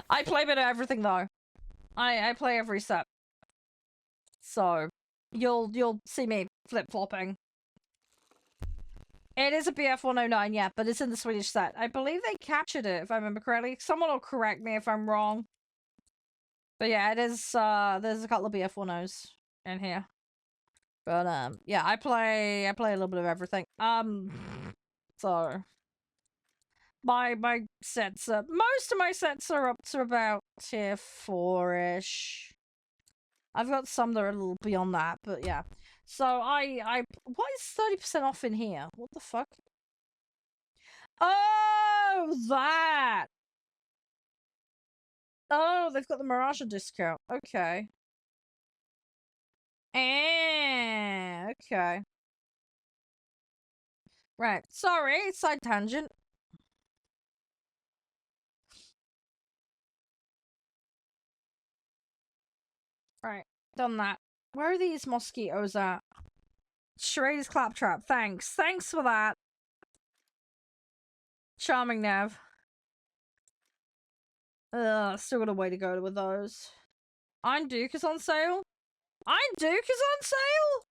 I play a bit of everything though. I play every set. So you'll see me flip-flopping. It is a BF 109, yeah, but it's in the Swedish set. I believe they captured it, if I remember correctly. Someone will correct me if I'm wrong. But yeah, it is there's a couple of BF 10s in here. But yeah, I play a little bit of everything. So my sets are, most of my sets are up to about tier 4-ish. I've got some that are a little beyond that, but yeah. So what is 30% off in here? What the fuck? Oh, that. Oh, they've got the Mirage discount. Okay. Okay. Right. Sorry, side tangent. Right. Done that. Where are these mosquitoes at? Charede's claptrap. Thanks. Thanks for that. Charming Nav. Ugh, still got a way to go with those. Iron Duke is on sale? Iron Duke is on sale?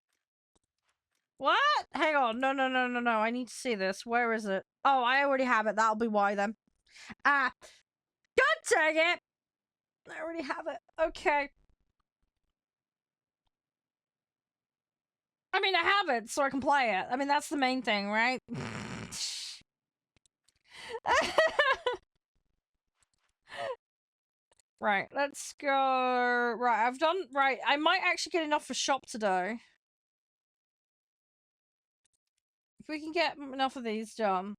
What? Hang on. No. I need to see this. Where is it? Oh, I already have it. That'll be why then. Ah. God dang it! I already have it. Okay. I mean, I have it, so I can play it. I mean, that's the main thing, right? Right, let's go. Right, I've done. Right, I might actually get enough for shop today. If we can get enough of these done.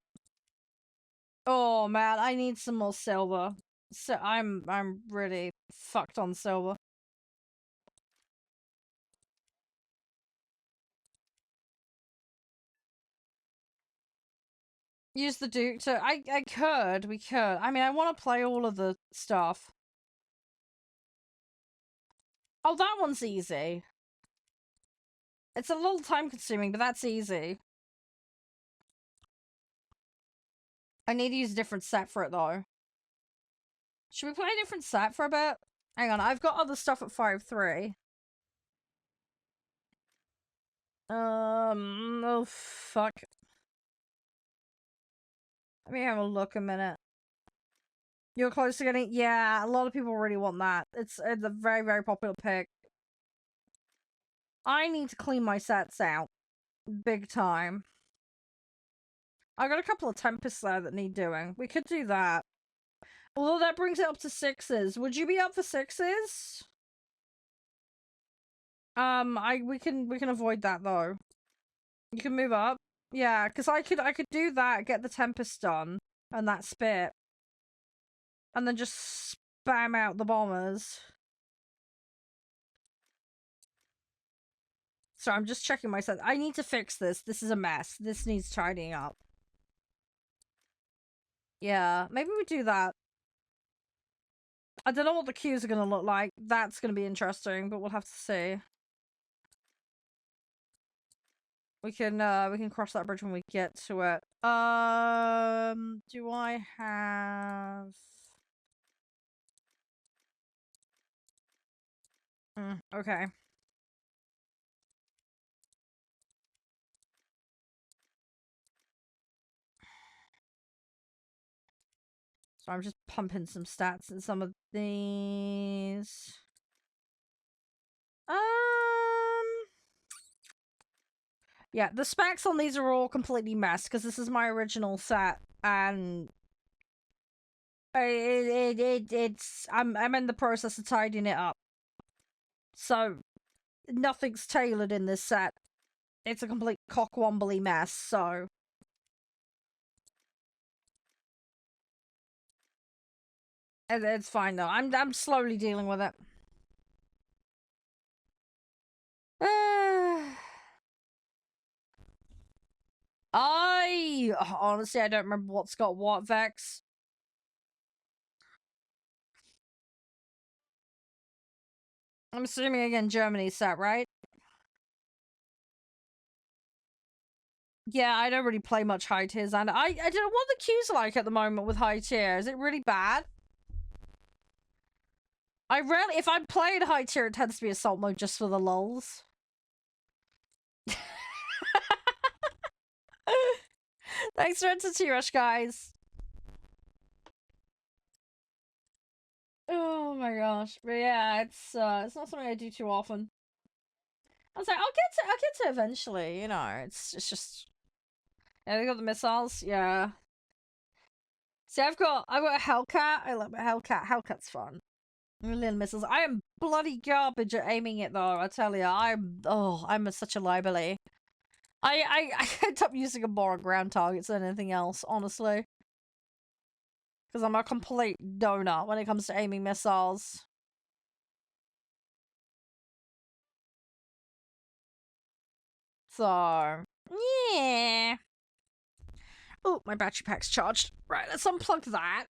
Oh man, I need some more silver. So I'm really fucked on silver. Use the Duke to. We could. I mean, I want to play all of the stuff. Oh, that one's easy. It's a little time consuming, but that's easy. I need to use a different set for it though. Should we play a different set for a bit? Hang on, I've got other stuff at 5-3. Oh fuck. Let me have a look a minute. You're close to getting, yeah, a lot of people really want that. It's a very, very popular pick. I need to clean my sets out. Big time. I got a couple of Tempests there that need doing. We could do that. Although that brings it up to 6s. Would you be up for 6s? We can avoid that though. You can move up. Yeah, because I could do that, get the Tempest done, and that spit. And then just spam out the bombers. So I'm just checking myself. I need to fix this. This is a mess. This needs tidying up. Yeah, maybe we do that. I don't know what the queues are going to look like. That's going to be interesting, but we'll have to see. We can cross that bridge when we get to it. Do I have... okay. So I'm just pumping some stats in some of these. Yeah, the specs on these are all completely messed because this is my original set, and I'm in the process of tidying it up. So nothing's tailored in this set. It's a complete cockwombly mess. So it's fine though. I'm slowly dealing with it. Honestly, I don't remember what's got what, Vex. I'm assuming again Germany's set, right? Yeah, I don't really play much high tiers, and I don't know what the queues are like at the moment with high tier. Is it really bad? I rarely, if I'm playing high tier, it tends to be assault mode just for the lulz. Thanks for Entity Rush, guys. Oh my gosh, but yeah, it's not something I do too often. I was like, I'll get to eventually, you know. It's just, yeah, they got the missiles, yeah. See, I've got a Hellcat. I love a Hellcat. Hellcat's fun. Little missiles. I am bloody garbage at aiming it though. I tell you, I'm such a liability. I end up using a more on ground targets than anything else, honestly. Because I'm a complete donut when it comes to aiming missiles. So, yeah. Oh, my battery pack's charged. Right, let's unplug that.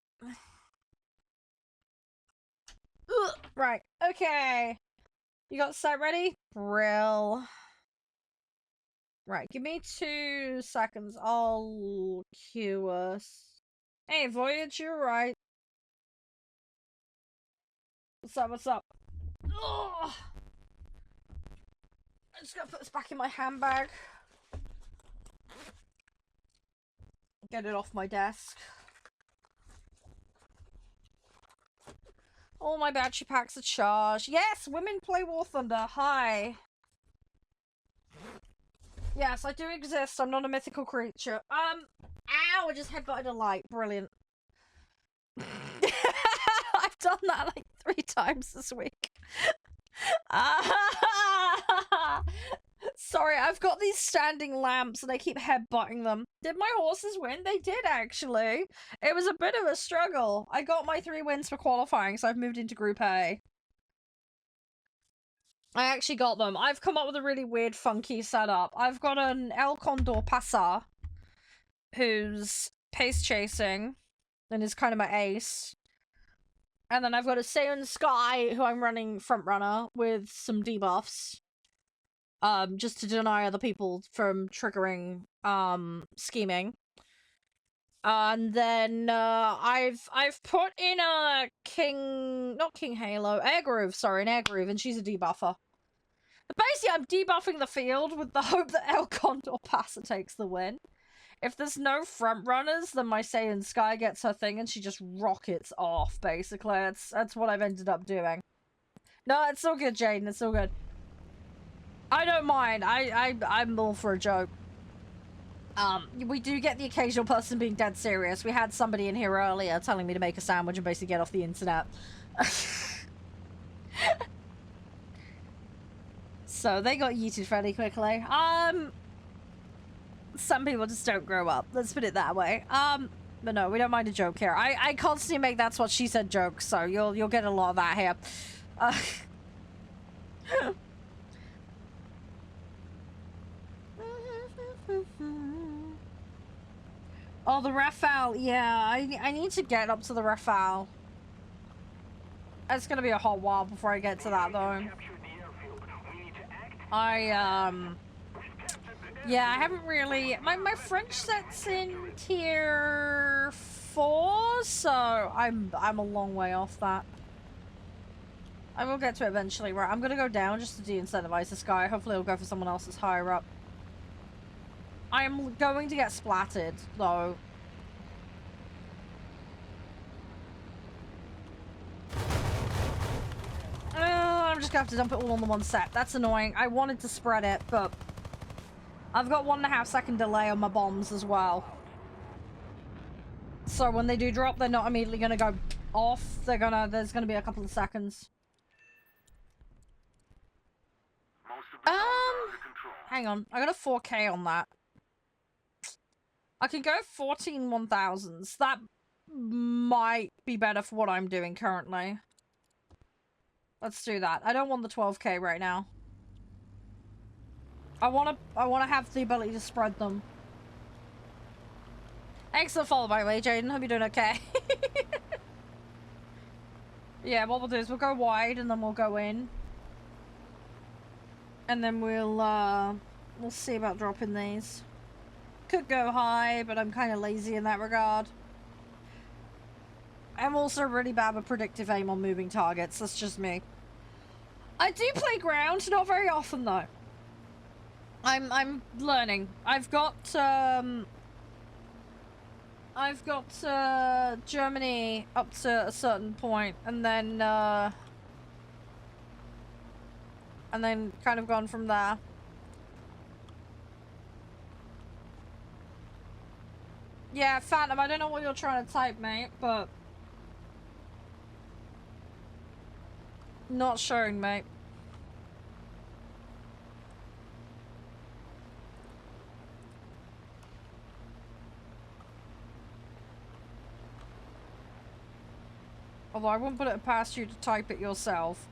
Ugh, right, okay. You got the set ready? Brill. Right, give me 2 seconds. I'll cue us. Hey, Voyage, you're right. What's up, what's up? Ugh. I'm just gonna put this back in my handbag. Get it off my desk. All my battery packs are charged. Yes, women play War Thunder. Hi. Yes, I do exist. I'm not a mythical creature. Ow, I just headbutted a light. Brilliant. I've done that like 3 times this week. Sorry, I've got these standing lamps and I keep headbutting them. Did my horses win? They did, actually. It was a bit of a struggle. I got my 3 wins for qualifying, so I've moved into Group A. I actually got them. I've come up with a really weird, funky setup. I've got an El Condor Pasa, who's pace chasing, and is kind of my ace. And then I've got a Seon Sky, who I'm running front runner with some debuffs. Just to deny other people from triggering, scheming. And then, I've put in a not King Halo, Air Groove, sorry, an Air Groove, and she's a debuffer. But basically, I'm debuffing the field with the hope that El Condor Pasa takes the win. If there's no front runners, then my Saiyan Sky gets her thing and she just rockets off, basically. That's what I've ended up doing. No, it's all good, Jaden, it's all good. I don't mind. I'm all for a joke. We do get the occasional person being dead serious. We had somebody in here earlier telling me to make a sandwich and basically get off the internet. So they got yeeted fairly quickly. Some people just don't grow up. Let's put it that way. But no, we don't mind a joke here. I constantly make that's what she said jokes, so you'll get a lot of that here. Oh, the Rafale. Yeah, I need to get up to the Rafale. It's gonna be a hot while before I get to that, though. Yeah, I haven't really... My French set's in tier 4, so I'm a long way off that. I will get to it eventually. Right, I'm gonna go down just to de-incentivize this guy. Hopefully he'll go for someone else that's higher up. I'm going to get splatted, though. I'm just gonna have to dump it all on the one set. That's annoying. I wanted to spread it, but I've got 1.5 second delay on my bombs as well. So when they do drop, they're not immediately gonna go off. There's gonna be a couple of seconds. Hang on. I got a 4K on that. I can go 14 1000s. That might be better for what I'm doing currently. Let's do that. I don't want the 12K right now. I wanna have the ability to spread them. Thanks for the follow, by the way, Jaden. Hope you're doing okay. Yeah, what we'll do is we'll go wide and then we'll go in. And then we'll see about dropping these. Could go high, but I'm kind of lazy in that regard. I'm also really bad with predictive aim on moving targets. That's just me. I do play ground, not very often though. I'm learning. I've got Germany up to a certain point, and then kind of gone from there. Yeah, Phantom, I don't know what you're trying to type, mate, but not showing, mate. Although I wouldn't put it past you to type it yourself.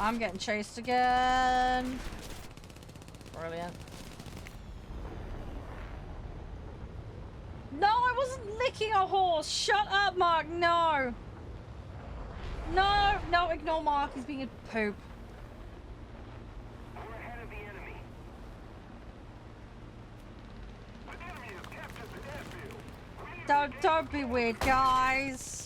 I'm getting chased again. Brilliant. No, I wasn't licking a horse. Shut up, Mark. No. No, no, ignore Mark. He's being a poop. We're ahead of the enemy. The enemy has captured the airfield. Don't be weird, guys.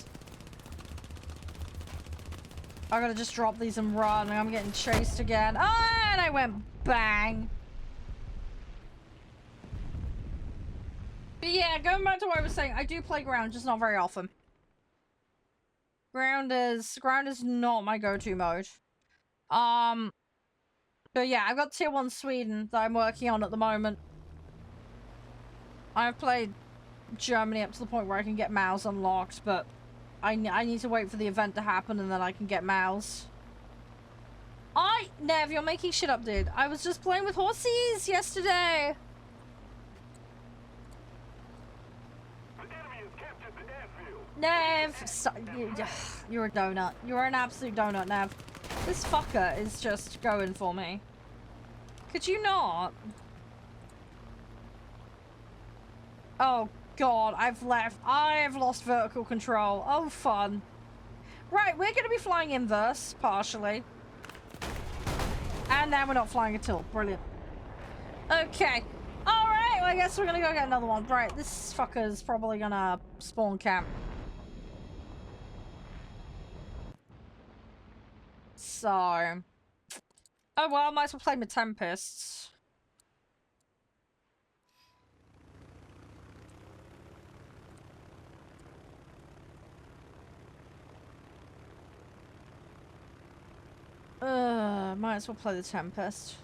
I gotta just drop these and run. I'm getting chased again. Ah, and I went bang. But yeah, going back to what I was saying, I do play ground, just not very often. Ground is not my go-to mode. But yeah, I've got tier 1 Sweden that I'm working on at the moment. I've played Germany up to the point where I can get Maus unlocked, but I need to wait for the event to happen and then I can get Maus. Nev, you're making shit up, dude. I was just playing with horsies yesterday. Nev, you're a donut. You're an absolute donut, Nev. This fucker is just going for me. Could you not? Oh god, I've lost vertical control. Oh fun. Right, we're gonna be flying inverse, partially. And now we're not flying at all. Brilliant. Okay. Alright, well, I guess we're gonna go get another one. Right, this fucker's probably gonna spawn camp. So... Oh well, I might as well play my Tempests. Might as well play the Tempest.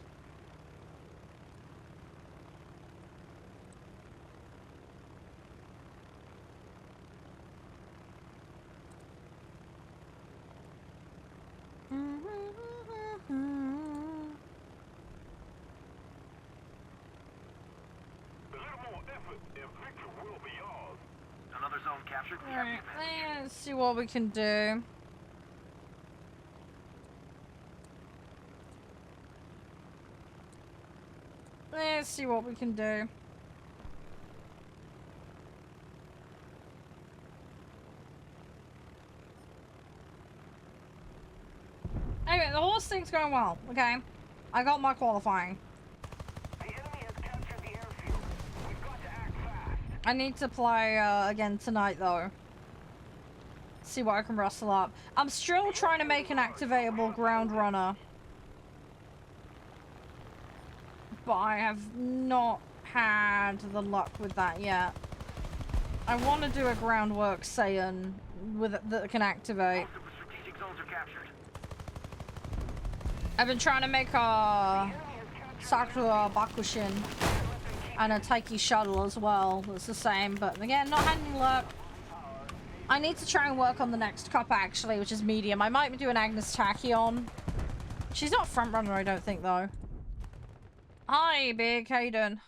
Another zone captured. Alright, let's see what we can do. Let's see what we can do. Anyway, the horse thing's going well, okay? I got my qualifying. The enemy has captured the airfield. We've got to act fast. I need to play again tonight, though. See what I can rustle up. I'm still trying to make an activatable ground runner. But I have not had the luck with that yet. I want to do a groundwork Saiyan with that can activate. Most of the strategic zones are captured. I've been trying to make a Sakura Bakushin and a Taiki shuttle as well. That's the same, but again, not had any luck. I need to try and work on the next cup actually, which is medium. I might do an Agnes Tachyon. She's not front runner, I don't think, though. Hi, Big Hayden.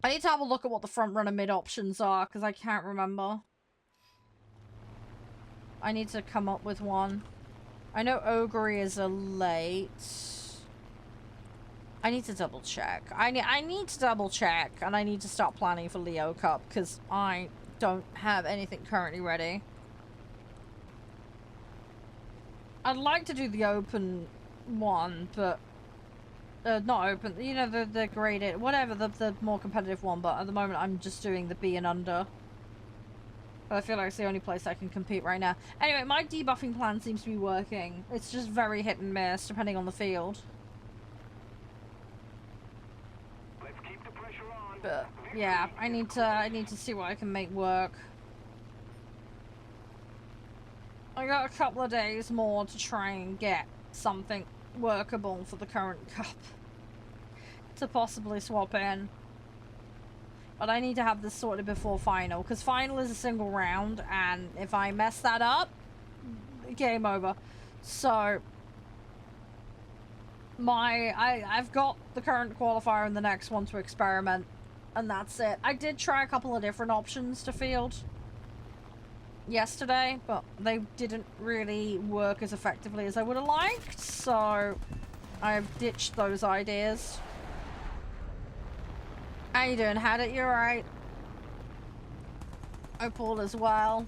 I need to have a look at what the front runner mid options are because I can't remember. I need to come up with one. I know Ogre is a late. I need to double check. I need to double check, and I need to start planning for Leo Cup because I don't have anything currently ready. I'd like to do the open one, but not open. You know, the graded, whatever, the more competitive one. But at the moment, I'm just doing the B and under. But I feel like it's the only place I can compete right now. Anyway, my debuffing plan seems to be working. It's just very hit and miss, depending on the field. Let's keep the pressure on. But yeah, I need to see what I can make work. I got a couple of days more to try and get something workable for the current cup to possibly swap in. But I need to have this sorted before final, because final is a single round, and if I mess that up, game over. So I've got the current qualifier and the next one to experiment, and that's it. I did try a couple of different options to field yesterday, but they didn't really work as effectively as I would have liked, so I've ditched those ideas. How you doing, Hadit? You alright? Opal as well.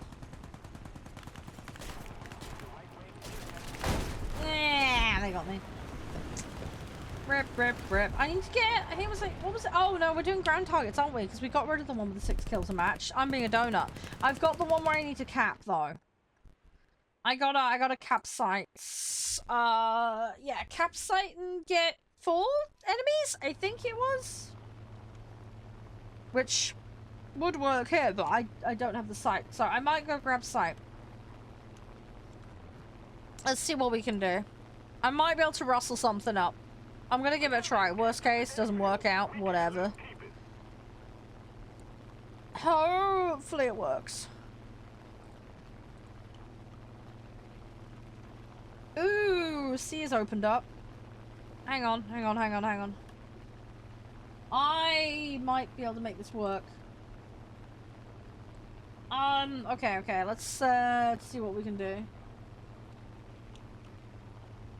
Yeah, they got me. Rip, rip, rip. I need to get... I think it was like... What was it? Oh, no, we're doing ground targets, aren't we? Because we got rid of the one with the 6 kills a match. I'm being a donut. I've got the one where I need to cap, though. I gotta cap sites. Yeah, cap site and get 4 enemies? I think it was. Which would work here, but I don't have the site. So I might go grab site. Let's see what we can do. I might be able to rustle something up. I'm gonna give it a try. Worst case, doesn't work out, whatever. Hopefully it works. Ooh, sea is opened up. Hang on, hang on, hang on, hang on. I might be able to make this work. Okay, let's see what we can do.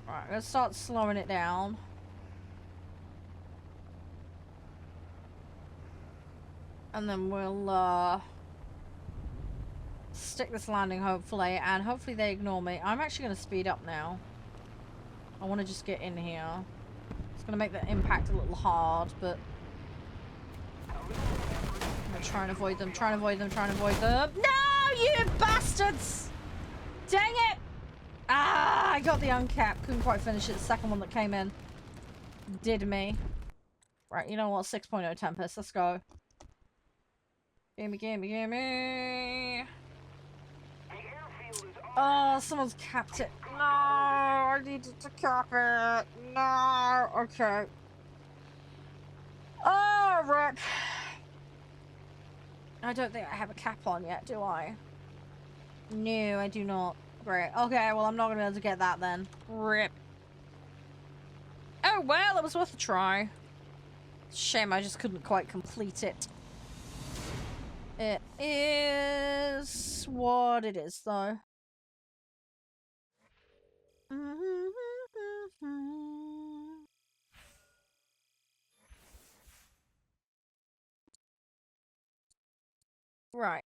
Alright, let's start slowing it down. And then we'll, stick this landing, hopefully, and hopefully they ignore me. I'm actually going to speed up now. I want to just get in here. It's going to make the impact a little hard, but... I'm going to try and avoid them, try and avoid them, try and avoid them. No, you bastards! Dang it! Ah, I got the uncap. Couldn't quite finish it. The second one that came in did me. Right, you know what? 6.0 Tempest. Let's go. Gimme, gimme, gimme. Oh, someone's capped it. No, I needed to cap it. No. Okay. Oh, rip. I don't think I have a cap on yet, do I? No, I do not. Great. Okay, well, I'm not going to be able to get that then. Rip. Oh, well, it was worth a try. Shame I just couldn't quite complete it. It is what it is, though. Right.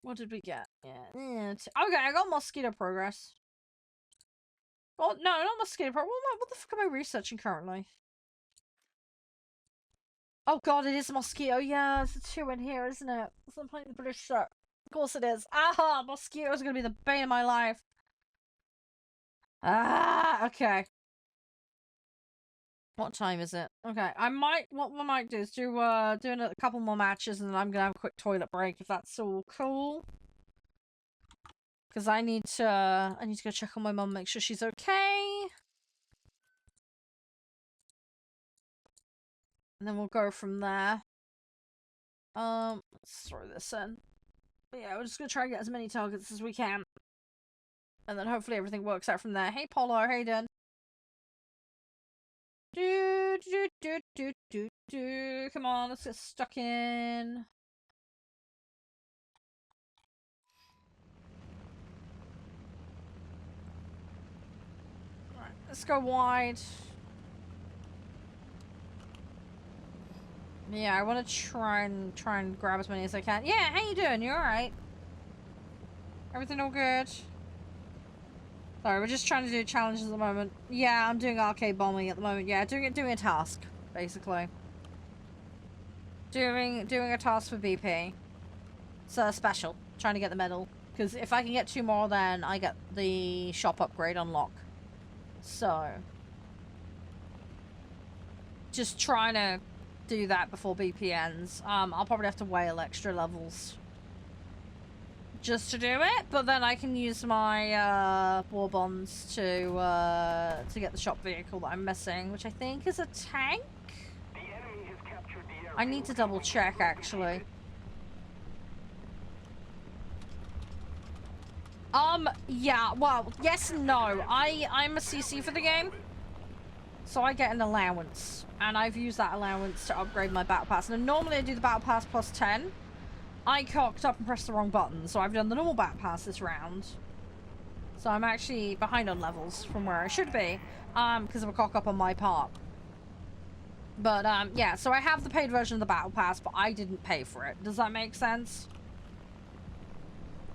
What did we get? Yeah. Okay, I got mosquito progress. Well, no, not mosquito progress. What the fuck am I researching currently? Oh god, it is mosquito. Yeah, there's a 2 in here, isn't it? So I'm playing the British shirt. Of course it is. Aha! Mosquito is gonna be the bane of my life. Ah, okay. What time is it? Okay, what we might do is do a couple more matches and then I'm gonna have a quick toilet break if that's all cool. Because I need to go check on my mum, make sure she's okay. And then we'll go from there. Let's throw this in. But yeah, we're just gonna try and get as many targets as we can. And then hopefully everything works out from there. Hey Polo, how you doing? Come on, let's get stuck in. Right, let's go wide. Yeah, I want to try and grab as many as I can. Yeah, how you doing? You alright? Everything all good? Sorry, we're just trying to do challenges at the moment. Yeah, I'm doing arcade bombing at the moment. Yeah, doing a task, basically. Doing a task for BP. So special. Trying to get the medal. Because if I can get 2 more, then I get the shop upgrade unlock. So just trying to do that before BP ends. I'll probably have to whale extra levels just to do it, but then I can use my war bonds to get the shop vehicle that I'm missing, which I think is a tank. The enemy has captured the airfield. I need to double check actually. Yeah, well, yes and no. I'm a CC for the game, so I get an allowance, and I've used that allowance to upgrade my battle pass. And normally I do the battle pass plus 10. I cocked up and pressed the wrong button, so I've done the normal battle pass this round. So I'm actually behind on levels from where I should be, because of a cock up on my part. But yeah, so I have the paid version of the battle pass, but I didn't pay for it. Does that make sense?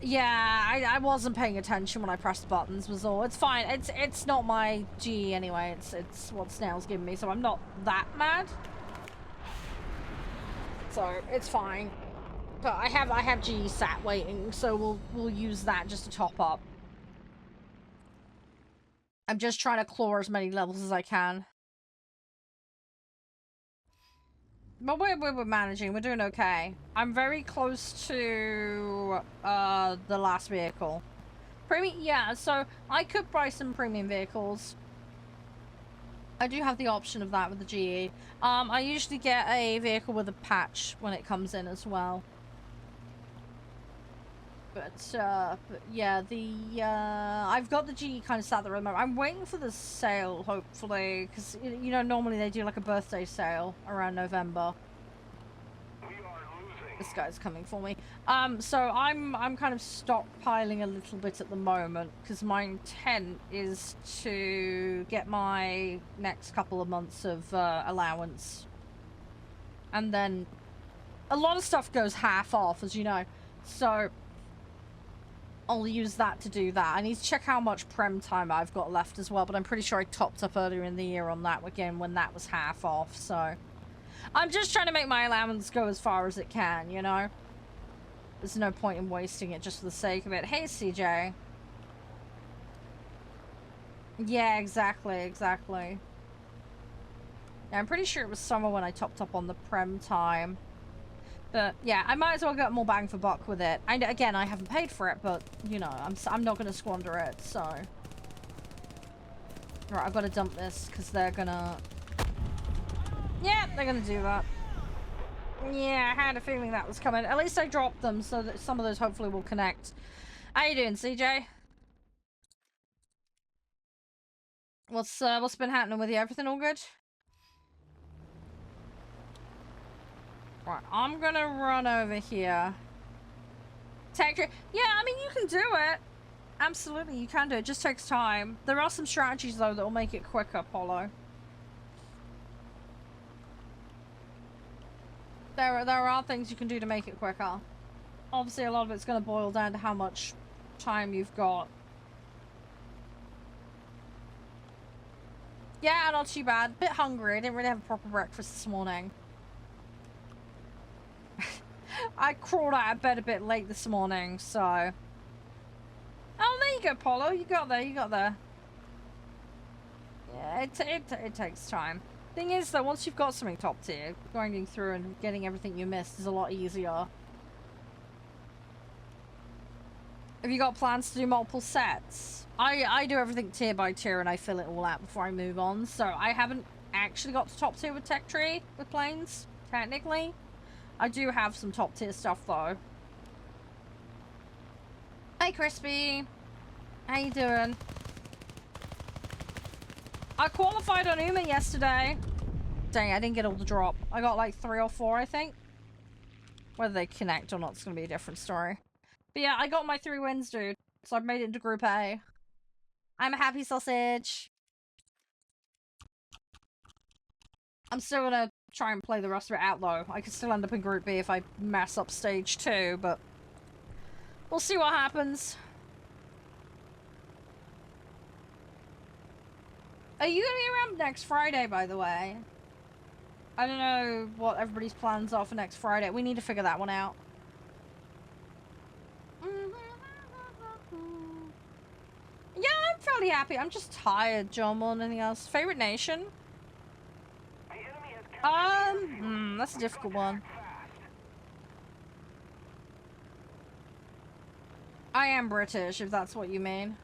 Yeah, I wasn't paying attention when I pressed the buttons was all. It's fine. It's not my G anyway. It's what Snail's giving me, so I'm not that mad. So it's fine. But I have G sat waiting, so we'll use that just to top up. I'm just trying to claw as many levels as I can. But we're managing. We're doing okay. I'm very close to the last vehicle. Premium, yeah. So I could buy some premium vehicles. I do have the option of that with the GE. I usually get a vehicle with a patch when it comes in as well. But yeah, I've got the GE kind of sat there at the moment. I'm waiting for the sale, hopefully, because, you know, normally they do like a birthday sale around November. This guy's coming for me. So I'm kind of stockpiling a little bit at the moment, because my intent is to get my next couple of months of allowance. And then a lot of stuff goes half off, as you know. So I'll use that to do that. I need to check how much prem time I've got left as well, but I'm pretty sure I topped up earlier in the year on that again when that was half off, so I'm just trying to make my allowance go as far as it can, you know? There's no point in wasting it just for the sake of it. Hey, CJ. Yeah, exactly. Yeah, I'm pretty sure it was summer when I topped up on the prem time. But yeah, I might as well get more bang for buck with it. And again, I haven't paid for it, but you know, I'm not going to squander it. So Right, I've got to dump this because they're gonna... Yeah, they're gonna do that. Yeah, I had a feeling that was coming. At least I dropped them so that some of those hopefully will connect. How you doing, CJ? What's been happening with you? Everything all good? Right, I'm gonna run over here. Tech tree. Yeah, I mean, you can do it. Absolutely, you can do it. It just takes time. There are some strategies, though, that will make it quicker, Polo. There are things you can do to make it quicker. Obviously, a lot of it's going to boil down to how much time you've got. Yeah, not too bad. Bit hungry. I didn't really have a proper breakfast this morning. I crawled out of bed a bit late this morning, so... Oh, there you go, Polo. You got there, you got there. Yeah, it takes time. Thing is, though, once you've got something top tier, grinding through and getting everything you missed is a lot easier. Have you got plans to do multiple sets? I do everything tier by tier and I fill it all out before I move on, so I haven't actually got to top tier with Tech Tree, with planes, technically. I do have some top tier stuff, though. Hey, Crispy. How you doing? I qualified on Uma yesterday. Dang, I didn't get all the drop. I got like 3 or 4, I think. Whether they connect or not is going to be a different story. But yeah, I got my 3 wins, dude. So I've made it into Group A. I'm a happy sausage. I'm still going to try and play the rest of it out, though. I could still end up in Group B if I mess up Stage 2, but... We'll see what happens. Are you going to be around next Friday, by the way? I don't know what everybody's plans are for next Friday. We need to figure that one out. Yeah, I'm fairly happy. I'm just tired, John, more than anything else. Favorite nation? That's a difficult one. I am British, if that's what you mean.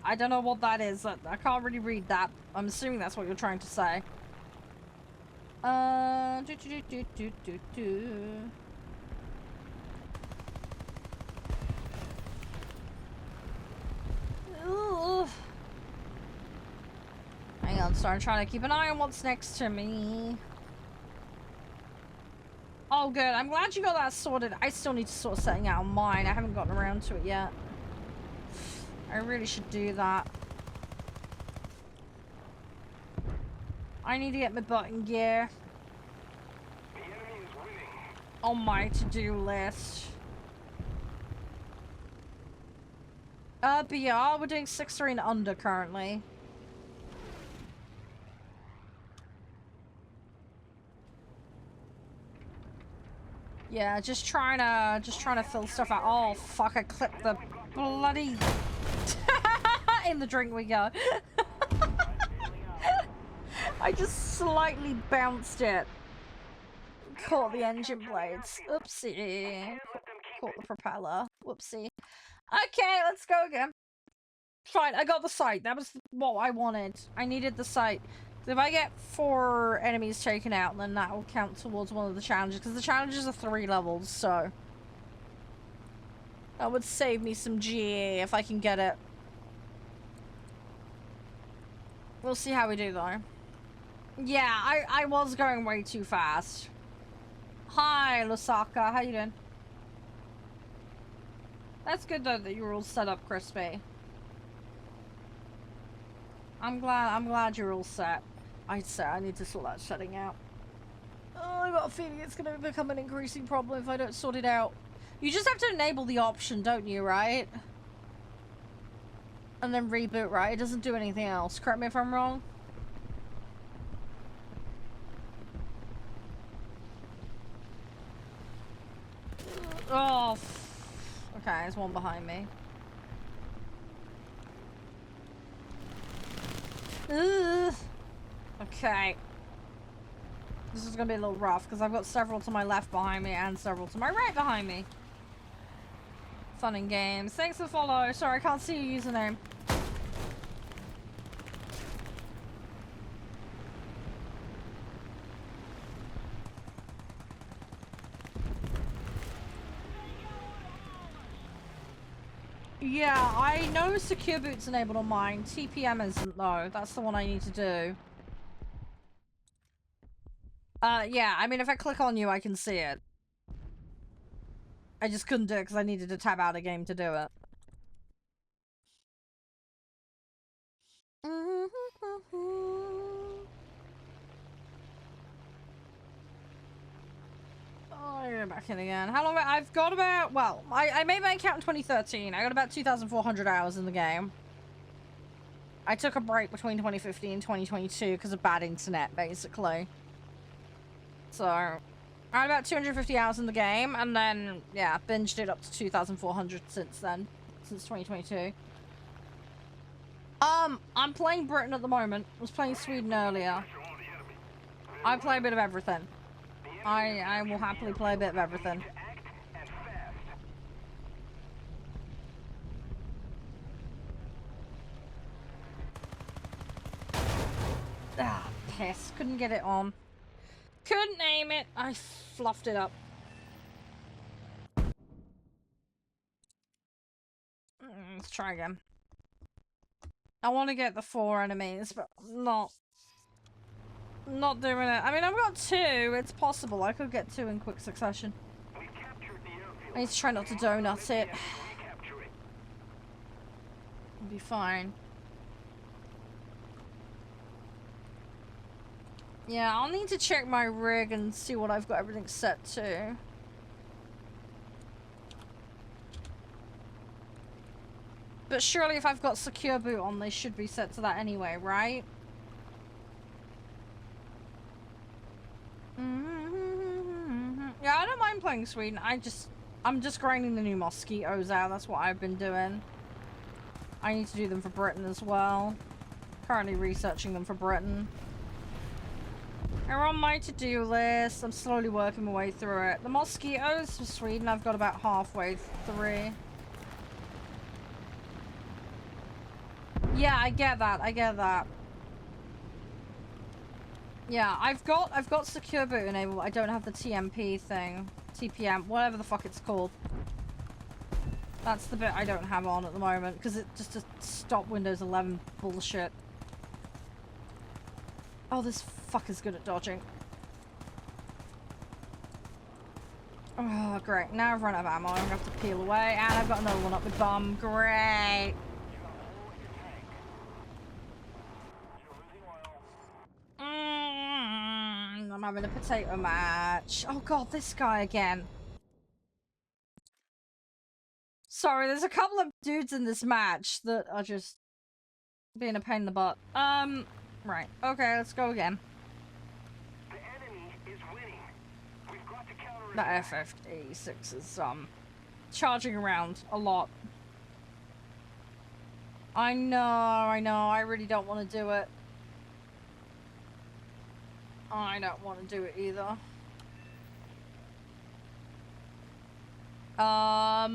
I don't know what that is. I can't really read that. I'm assuming that's what you're trying to say. Ooh. Hang on, sorry, I'm trying to keep an eye on what's next to me. Oh, good. I'm glad you got that sorted. I still need to sort setting out mine. I haven't gotten around to it yet. I really should do that. I need to get my button gear on my to-do list. BR, we're doing 6-3 and under currently. Yeah, just trying to fill stuff out. Oh fuck! I clipped the bloody in the drink we go. I just slightly bounced it. Caught the engine blades. Oopsie. Caught the propeller. Whoopsie. Okay, let's go again. Fine, I got the sight. That was what I wanted. I needed the sight. If I get 4 enemies taken out, then that will count towards one of the challenges. Because the challenges are 3 levels, so... that would save me some GA if I can get it. We'll see how we do, though. Yeah, I was going way too fast. Hi, Lusaka. How you doing? That's good, though, that you're all set up, Crispy. I'm glad you're all set. I'd say I need to sort that setting out. Oh, I got a feeling it's going to become an increasing problem if I don't sort it out. You just have to enable the option, don't you, right? And then reboot, right? It doesn't do anything else. Correct me if I'm wrong. Oh, okay, there's one behind me. Ugh. Okay. This is gonna be a little rough because I've got several to my left behind me and several to my right behind me. Fun and games. Thanks for the follow. Sorry, I can't see your username. Yeah, I know Secure Boot's enabled on mine. TPM isn't, though. That's the one I need to do. Yeah, I mean, if I click on you, I can see it. I just couldn't do it because I needed to tab out a game to do it. Oh, I go back in again. How long? I've got about, well, I made my account in 2013. I got about 2,400 hours in the game. I took a break between 2015 and 2022 because of bad internet, basically. So, I had about 250 hours in the game, and then, yeah, binged it up to 2,400 since then. Since 2022. I'm playing Britain at the moment. I was playing Sweden earlier. I play a bit of everything. I will happily play a bit of everything. Ah, piss. Couldn't get it on. Couldn't aim it. I fluffed it up. Let's try again. I want to get the 4 enemies, but not doing it. I mean, I've got 2. It's possible. I could get 2 in quick succession. I need to try not to donut it. It'll be fine. Yeah, I'll need to check my rig and see what I've got everything set to. But surely if I've got Secure Boot on, they should be set to that anyway, right? Yeah, I don't mind playing Sweden. I'm just grinding the new mosquitoes out. That's what I've been doing. I need to do them for Britain as well. Currently researching them for Britain. They're on my to-do list. I'm slowly working my way through it. The mosquitoes for Sweden, I've got about halfway through. Yeah, I get that. I get that. Yeah, I've got Secure Boot enabled. I don't have the TMP thing. TPM, whatever the fuck it's called. That's the bit I don't have on at the moment, because it just to stop Windows 11 bullshit. Oh, this fucker's good at dodging. Oh, great. Now I've run out of ammo. I'm gonna have to peel away, and I've got another one up with bomb. Great. I'm having a potato match. Oh god, this guy again. Sorry, there's a couple of dudes in this match that are just being a pain in the butt. Right. Okay, let's go again. The enemy is winning. We've got to counter it. The FF86 is, charging around a lot. I know, I really don't want to do it. I don't want to do it either. Yeah,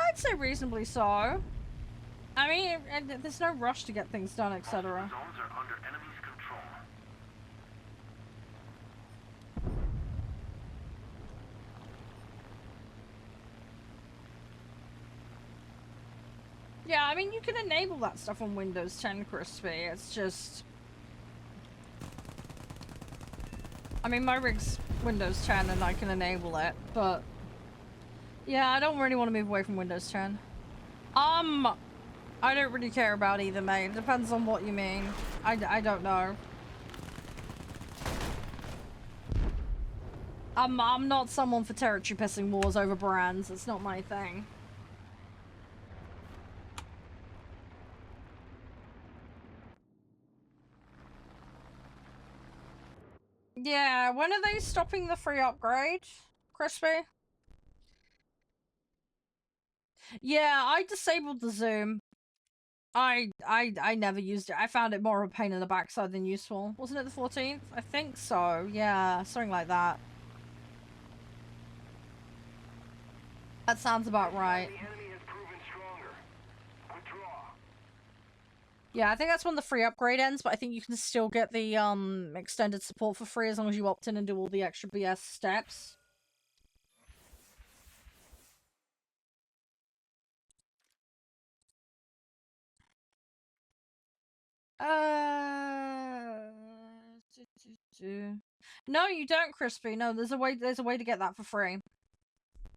I'd say reasonably so. I mean, there's no rush to get things done, etc. Zones are under enemy's control. Yeah, I mean, you can enable that stuff on Windows 10, Crispy. It's just... I mean, my rig's Windows 10 and I can enable it, but... Yeah, I don't really want to move away from Windows 10. I don't really care about either, mate. It depends on what you mean. I don't know. I'm not someone for territory pissing wars over brands. It's not my thing. Yeah, when are they stopping the free upgrade, Crispy? Yeah, I disabled the zoom. I never used it. I found it more of a pain in the backside than useful. Wasn't it the 14th? I think so. Yeah, something like that. That sounds about right. The enemy has proven stronger. Withdraw. Yeah, I think that's when the free upgrade ends, but I think you can still get the extended support for free as long as you opt in and do all the extra BS steps. No, you don't, Crispy. No, there's a way. There's a way to get that for free.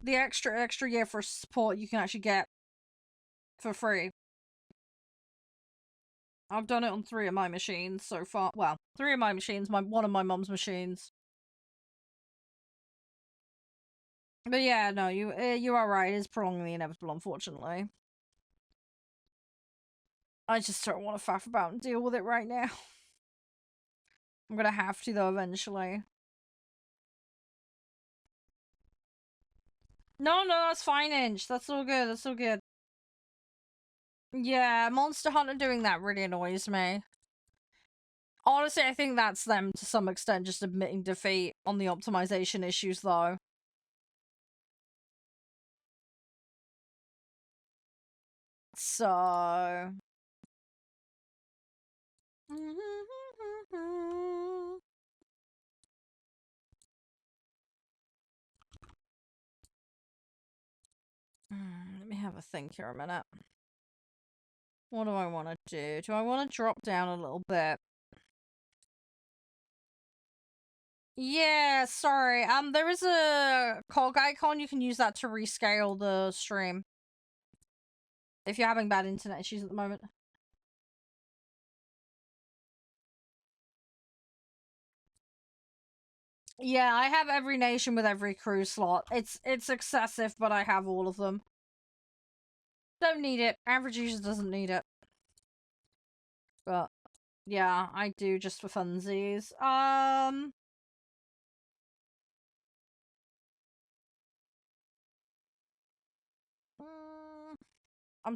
The extra year for support you can actually get for free. I've done it on 3 of my machines so far. Well, 3 of my machines. One of my mom's machines. But yeah, no, you are right. It is prolonging the inevitable, unfortunately. I just don't want to faff about and deal with it right now. I'm gonna have to, though, eventually. No, that's fine, Inch. That's all good. That's all good. Yeah, Monster Hunter doing that really annoys me. Honestly, I think that's them to some extent just admitting defeat on the optimization issues, though. So... Let me have a think here a minute. What do I want to do? Do I want to drop down a little bit? Yeah, sorry. There is a cog icon. You can use that to rescale the stream. If you're having bad internet issues at the moment. Yeah, I have every nation with every crew slot. It's excessive, but I have all of them. Don't need it. Average user doesn't need it. But, yeah, I do just for funsies. I'm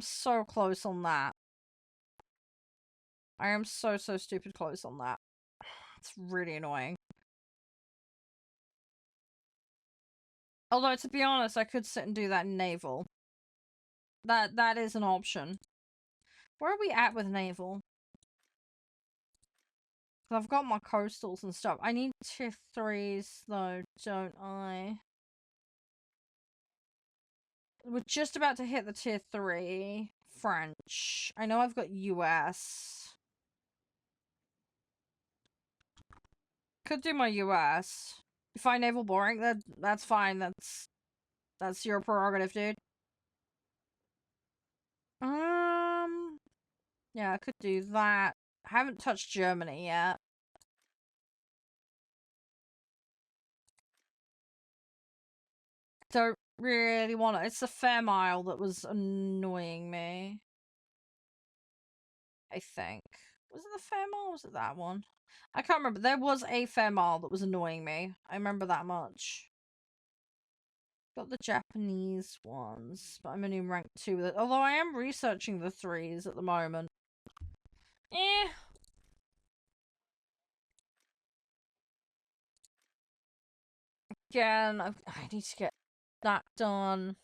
so close on that. I am so stupid close on that. It's really annoying. Although, to be honest, I could sit and do that in naval. That is an option. Where are we at with naval? I've got my coastals and stuff. I need tier 3s, though, don't I? We're just about to hit the tier 3. French. I know I've got US. Could do my US. You find naval boring? That's fine. That's your prerogative, dude. Yeah, I could do that. I haven't touched Germany yet. Don't really want it. It's the Fair Mile that was annoying me. I think. Was it the Fair Mile or was it that one? I can't remember. There was a Fair Mile that was annoying me. I remember that much. Got the Japanese ones, but I'm only in rank 2 with it. Although I am researching the 3s at the moment. Again, I need to get that done.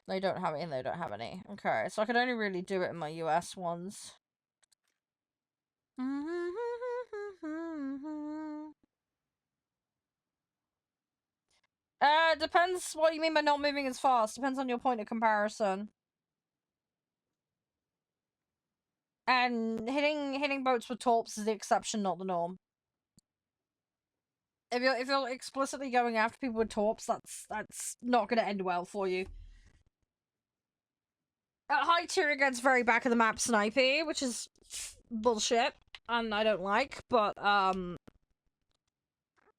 They don't have it, and they don't have any. Okay, so I could only really do it in my US ones. Depends what you mean by not moving as fast. Depends on your point of comparison. And hitting boats with torps is the exception, not the norm. If you're explicitly going after people with torps, that's not going to end well for you. At high tier, it gets very back of the map snipey, which is bullshit, and I don't like. But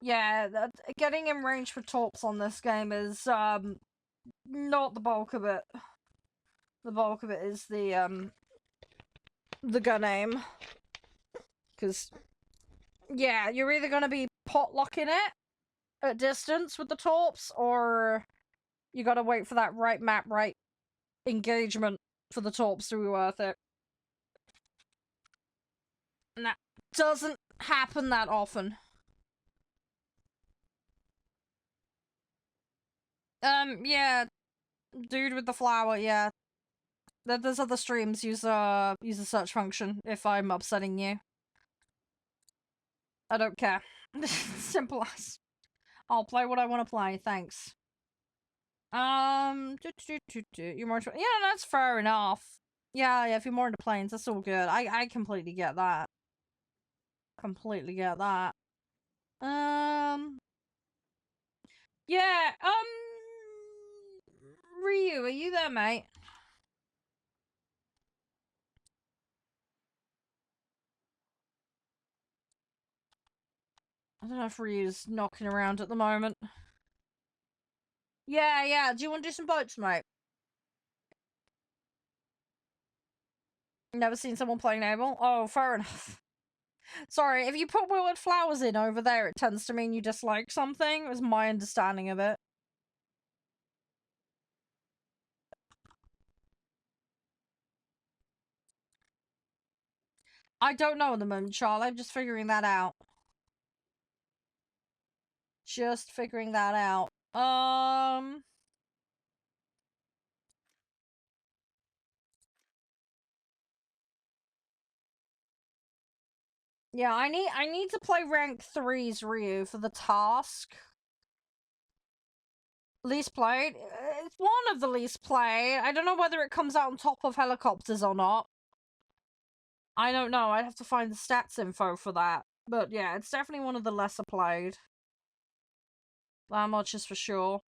yeah, getting in range for torps on this game is not the bulk of it. The bulk of it is the gun aim. Because, yeah, you're either going to be potlocking it at distance with the torps, or you got to wait for that right map, right engagement for the torps to be worth it. And that doesn't happen that often. Yeah, dude with the flower, yeah. There's other streams use a search function if I'm upsetting you. I don't care. Simple as. I'll play what I want to play, thanks. You're more... Yeah, that's fair enough. Yeah, if you're more into planes, that's all good. I completely get that. Completely get that. Yeah, Ryu, are you there, mate? I don't know if Ryu's knocking around at the moment. Yeah, do you want to do some boats, mate? Never seen someone play naval? Oh, fair enough. Sorry, if you put wilted flowers in over there, it tends to mean you dislike something. It was my understanding of it. I don't know at the moment, Charlie. I'm just figuring that out. Just figuring that out. Yeah, I need to play rank 3's Ryu for the task. Least played? It's one of the least played. I don't know whether it comes out on top of helicopters or not. I don't know. I'd have to find the stats info for that. But yeah, it's definitely one of the lesser played. That much is for sure.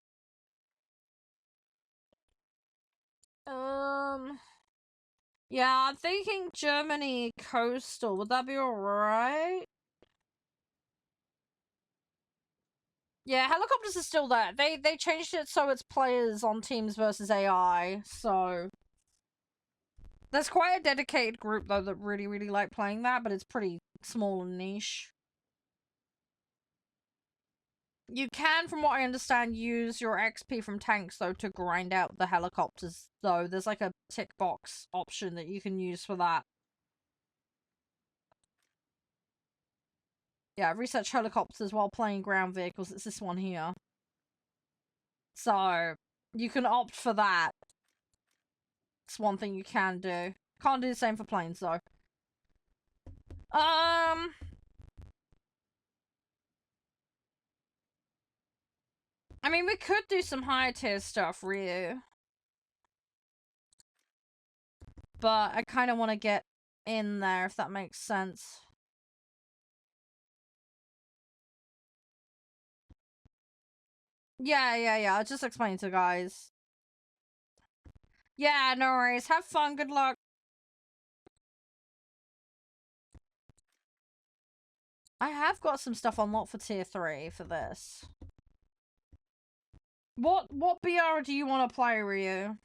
Yeah, I'm thinking Germany coastal. Would that be alright? Yeah, helicopters are still there. They changed it so it's players on teams versus AI, so there's quite a dedicated group though that really like playing that, but it's pretty small and niche. You can, from what I understand, use your XP from tanks though to grind out the helicopters though. There's like a tick box option that you can use for that. Yeah, research helicopters while playing ground vehicles. It's this one here. So, you can opt for that. It's one thing you can do. Can't do the same for planes, though. I mean, we could do some higher tier stuff, Ryu. But I kind of want to get in there, if that makes sense. Yeah. I'll just explain to guys. Yeah, no worries. Have fun. Good luck. I have got some stuff unlocked for tier 3 for this. What BR do you want to play, Ryu?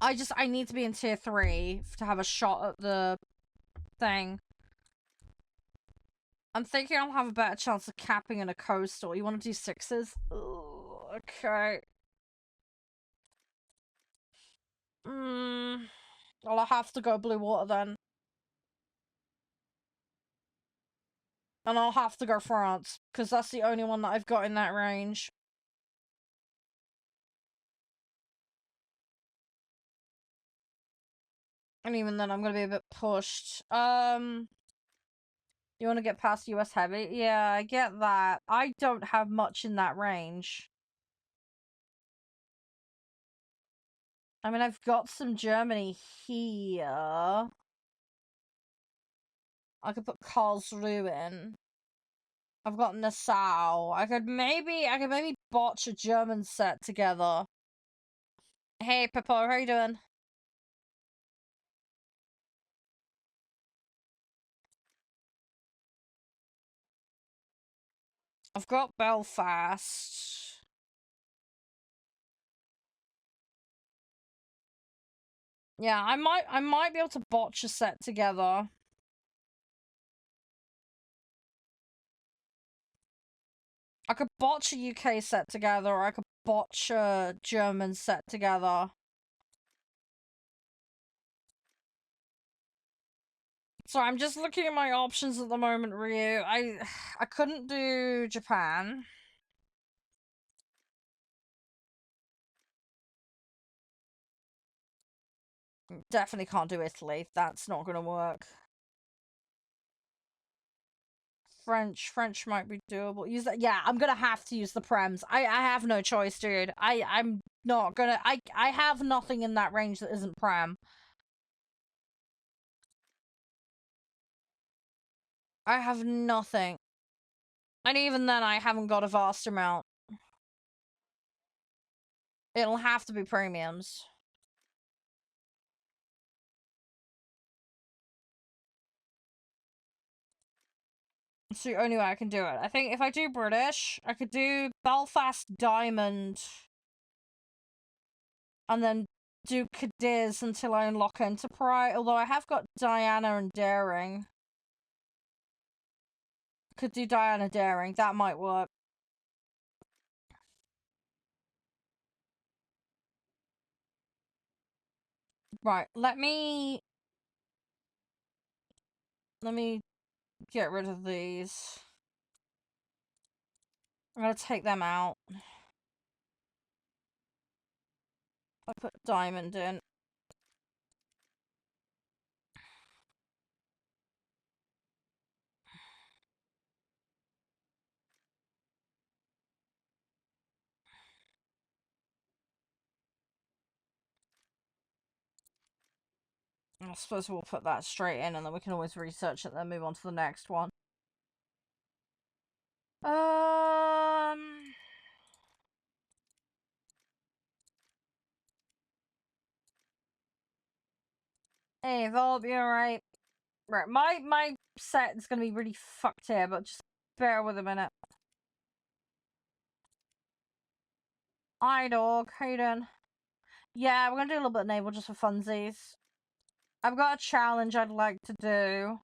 I need to be in tier 3 to have a shot at the thing. I'm thinking I'll have a better chance of capping in a coastal. You want to do 6s? Ooh, okay. Well, I'll have to go blue water then. And I'll have to go France, because that's the only one that I've got in that range. And even then, I'm going to be a bit pushed. You want to get past US Heavy? Yeah, I get that. I don't have much in that range. I mean, I've got some Germany here. I could put Karlsruhe in. I've got Nassau. I could maybe botch a German set together. Hey, Pippo, how you doing? I've got Belfast. Yeah, I might be able to botch a set together. I could botch a UK set together, or I could botch a German set together. So I'm just looking at my options at the moment, Ryu. I couldn't do Japan. Definitely can't do Italy. That's not gonna work. French might be doable. Use that. Yeah, I'm gonna have to use the prems. I have no choice, dude. I'm not gonna. I have nothing in that range that isn't prem. I have nothing. And even then, I haven't got a vast amount. It'll have to be premiums. It's the only way I can do it. I think if I do British, I could do Belfast Diamond. And then do Cadiz until I unlock Enterprise. Although I have got Diana and Daring. Could do Diana Daring. That might work. Right, let me get rid of these. I'm gonna take them out. I put Diamond in. I suppose we'll put that straight in and then we can always research it and then move on to the next one. Hey, Volp, you alright? Right, my set is gonna be really fucked here, but just bear with a minute. Hi, dog. How you doing? Yeah, we're gonna do a little bit of naval just for funsies. I've got a challenge I'd like to do.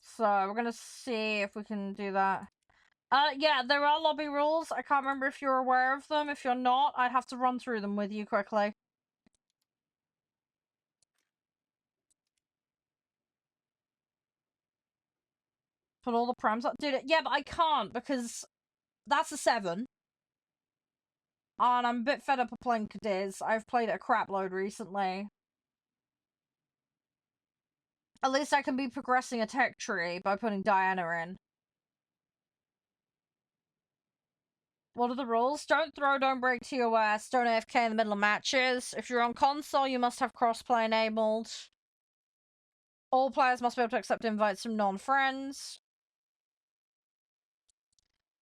So, we're gonna see if we can do that. Yeah, there are lobby rules. I can't remember if you're aware of them. If you're not, I'd have to run through them with you quickly. Put all the prems up. Dude, yeah, but I can't because that's a 7. And I'm a bit fed up of playing Cadiz. I've played it a crap load recently. At least I can be progressing a tech tree by putting Diana in. What are the rules? Don't throw, don't break TOS, don't AFK in the middle of matches. If you're on console, you must have crossplay enabled. All players must be able to accept invites from non-friends.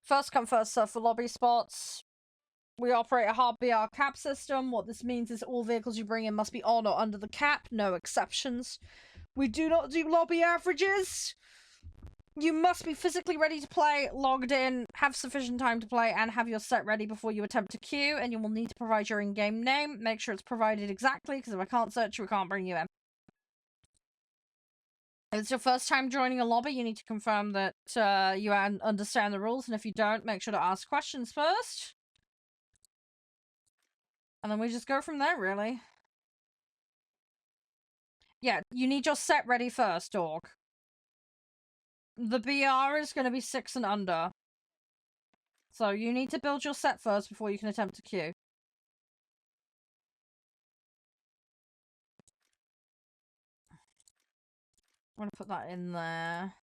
First come, first serve for lobby spots. We operate a hard BR cap system. What this means is all vehicles you bring in must be on or under the cap, no exceptions. We do not do lobby averages. You must be physically ready to play, logged in, have sufficient time to play, and have your set ready before you attempt to queue, and you will need to provide your in-game name. Make sure it's provided exactly, because if I can't search you, we can't bring you in. If it's your first time joining a lobby, you need to confirm that you understand the rules, and if you don't, make sure to ask questions first. And then we just go from there, really. Yeah, you need your set ready first, dog. The BR is going to be 6 and under. So you need to build your set first before you can attempt to queue. I'm going to put that in there.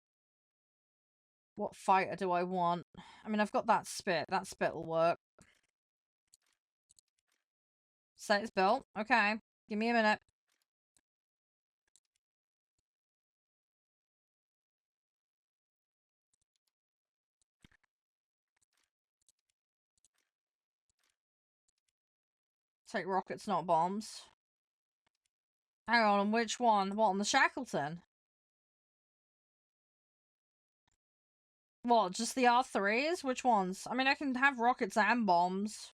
What fighter do I want? I mean, I've got that spit. That spit will work. Set is built. Okay. Give me a minute. Take rockets, not bombs. Hang on which one? What, on the Shackleton? What, just the R3s? Which ones? I mean, I can have rockets and bombs.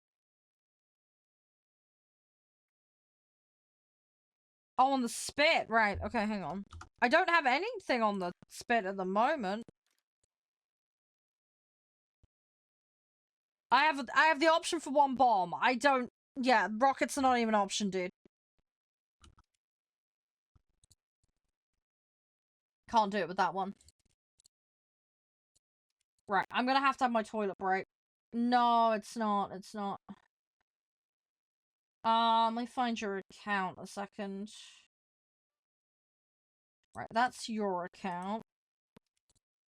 Oh, on the spit. Right, okay, hang on. I don't have anything on the spit at the moment. I have the option for one bomb. I don't... Yeah, rockets are not even an option, dude. Can't do it with that one. Right, I'm gonna have to have my toilet break. No, it's not. It's not. Let me find your account a second. Right, that's your account.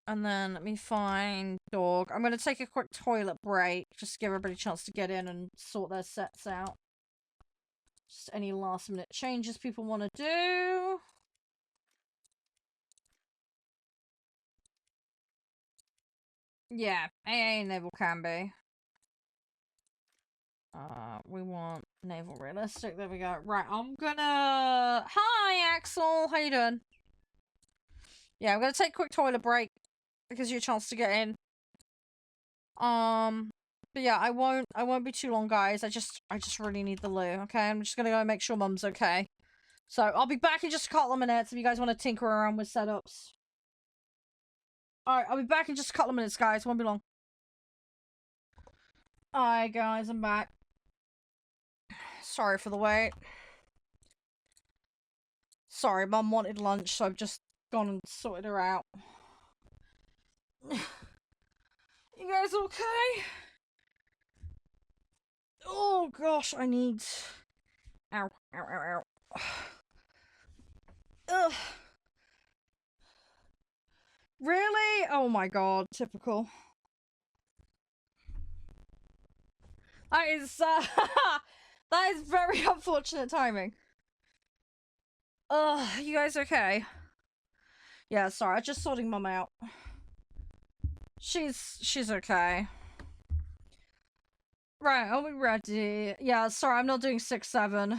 And then let me find dog. I'm gonna take a quick toilet break, just to give everybody a chance to get in and sort their sets out. Just any last minute changes people want to do. Yeah, AA naval can be. We want naval realistic. There we go. Right, I'm gonna... Hi, Axel. How you doing? Yeah, I'm gonna take a quick toilet break. It gives you a chance to get in. But yeah, I won't be too long, guys. I just really need the loo, okay? I'm just gonna go and make sure Mum's okay. So, I'll be back in just a couple of minutes if you guys want to tinker around with setups. Alright, I'll be back in just a couple of minutes, guys. Won't be long. Alright, guys, I'm back. Sorry for the wait. Sorry, Mum wanted lunch, so I've just gone and sorted her out. You guys okay? Oh gosh, I need... Ow, ow, ow, ow. Ugh. Really? Oh my god, typical. That is, that is very unfortunate timing. Ugh, you guys okay? Yeah, sorry, I'm just sorting Mum out. She's okay. Right, are we ready? Yeah, sorry, I'm not doing 6-7.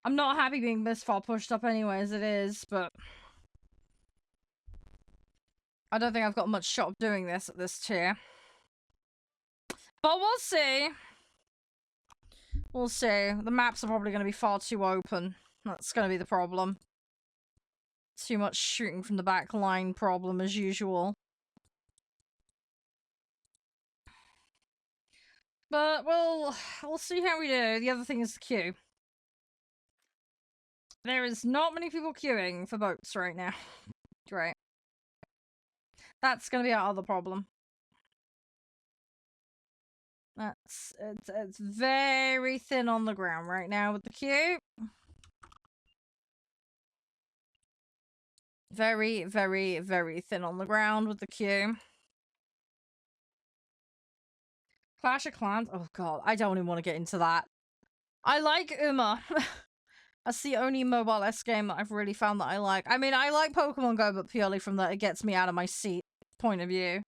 I'm not happy being this far pushed up anyway as it is, but... I don't think I've got much shot of doing this at this tier. But we'll see. We'll see. The maps are probably going to be far too open. That's going to be the problem. Too much shooting from the back line problem as usual. But we'll see how we do. The other thing is the queue. There is not many people queuing for boats right now. Great. That's going to be our other problem. It's very thin on the ground right now with the queue. Very, very, very thin on the ground with the queue. Clash of Clans? Oh god, I don't even want to get into that. I like Uma. That's the only mobile-esque game that I've really found that I like. I mean, I like Pokemon Go, but purely from that it gets me out of my seat point of view.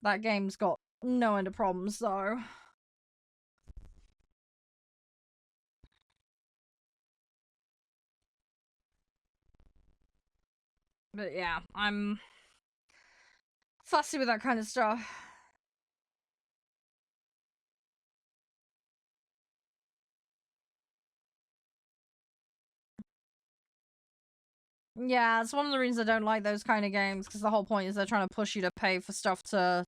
That game's got no end of problems, though. But yeah, I'm fussy with that kind of stuff. Yeah, it's one of the reasons I don't like those kind of games, because the whole point is they're trying to push you to pay for stuff to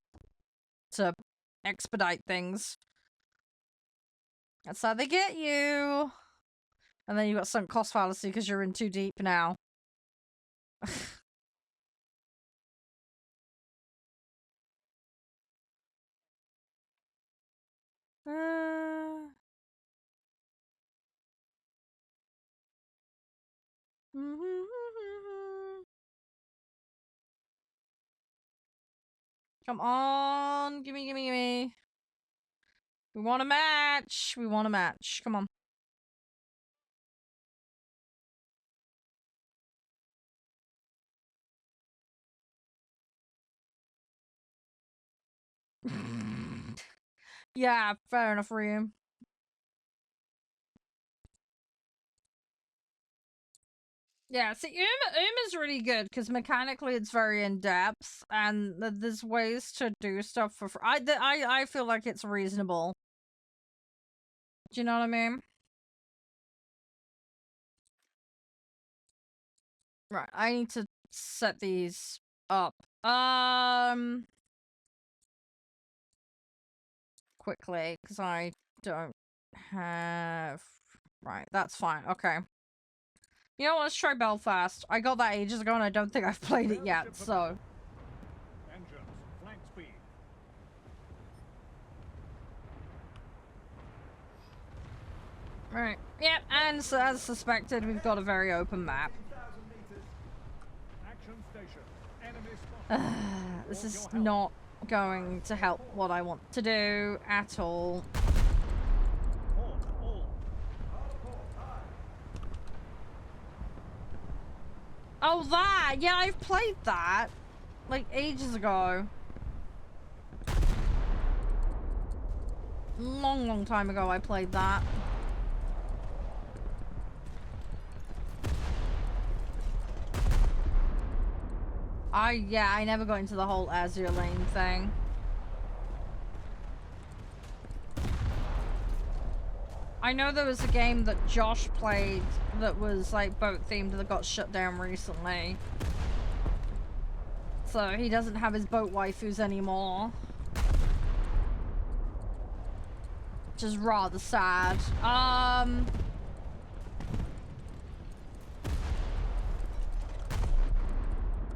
expedite things. That's how they get you. And then you got sunk cost fallacy because you're in too deep now. Come on, gimme, gimme, gimme. We want a match. We want a match. Come on. Yeah, fair enough for you. Yeah, see, Uma's really good because mechanically it's very in depth, and there's ways to do stuff for. I feel like it's reasonable. Do you know what I mean? Right, I need to set these up. Quickly, because I don't have... Right, that's fine. Okay. You know what? Let's try Belfast. I got that ages ago and I don't think I've played it yet, so... Engines, flank speed. Right. Yep, and so, as suspected, we've got a very open map. Action station. Enemy spotted. This is not going to help what I want to do at all. Port all. Oh, that! Yeah, I've played that. Like, ages ago. Long time ago I played that. I never got into the whole Azure Lane thing. I know there was a game that Josh played that was like boat themed that got shut down recently. So he doesn't have his boat waifus anymore. Which is rather sad.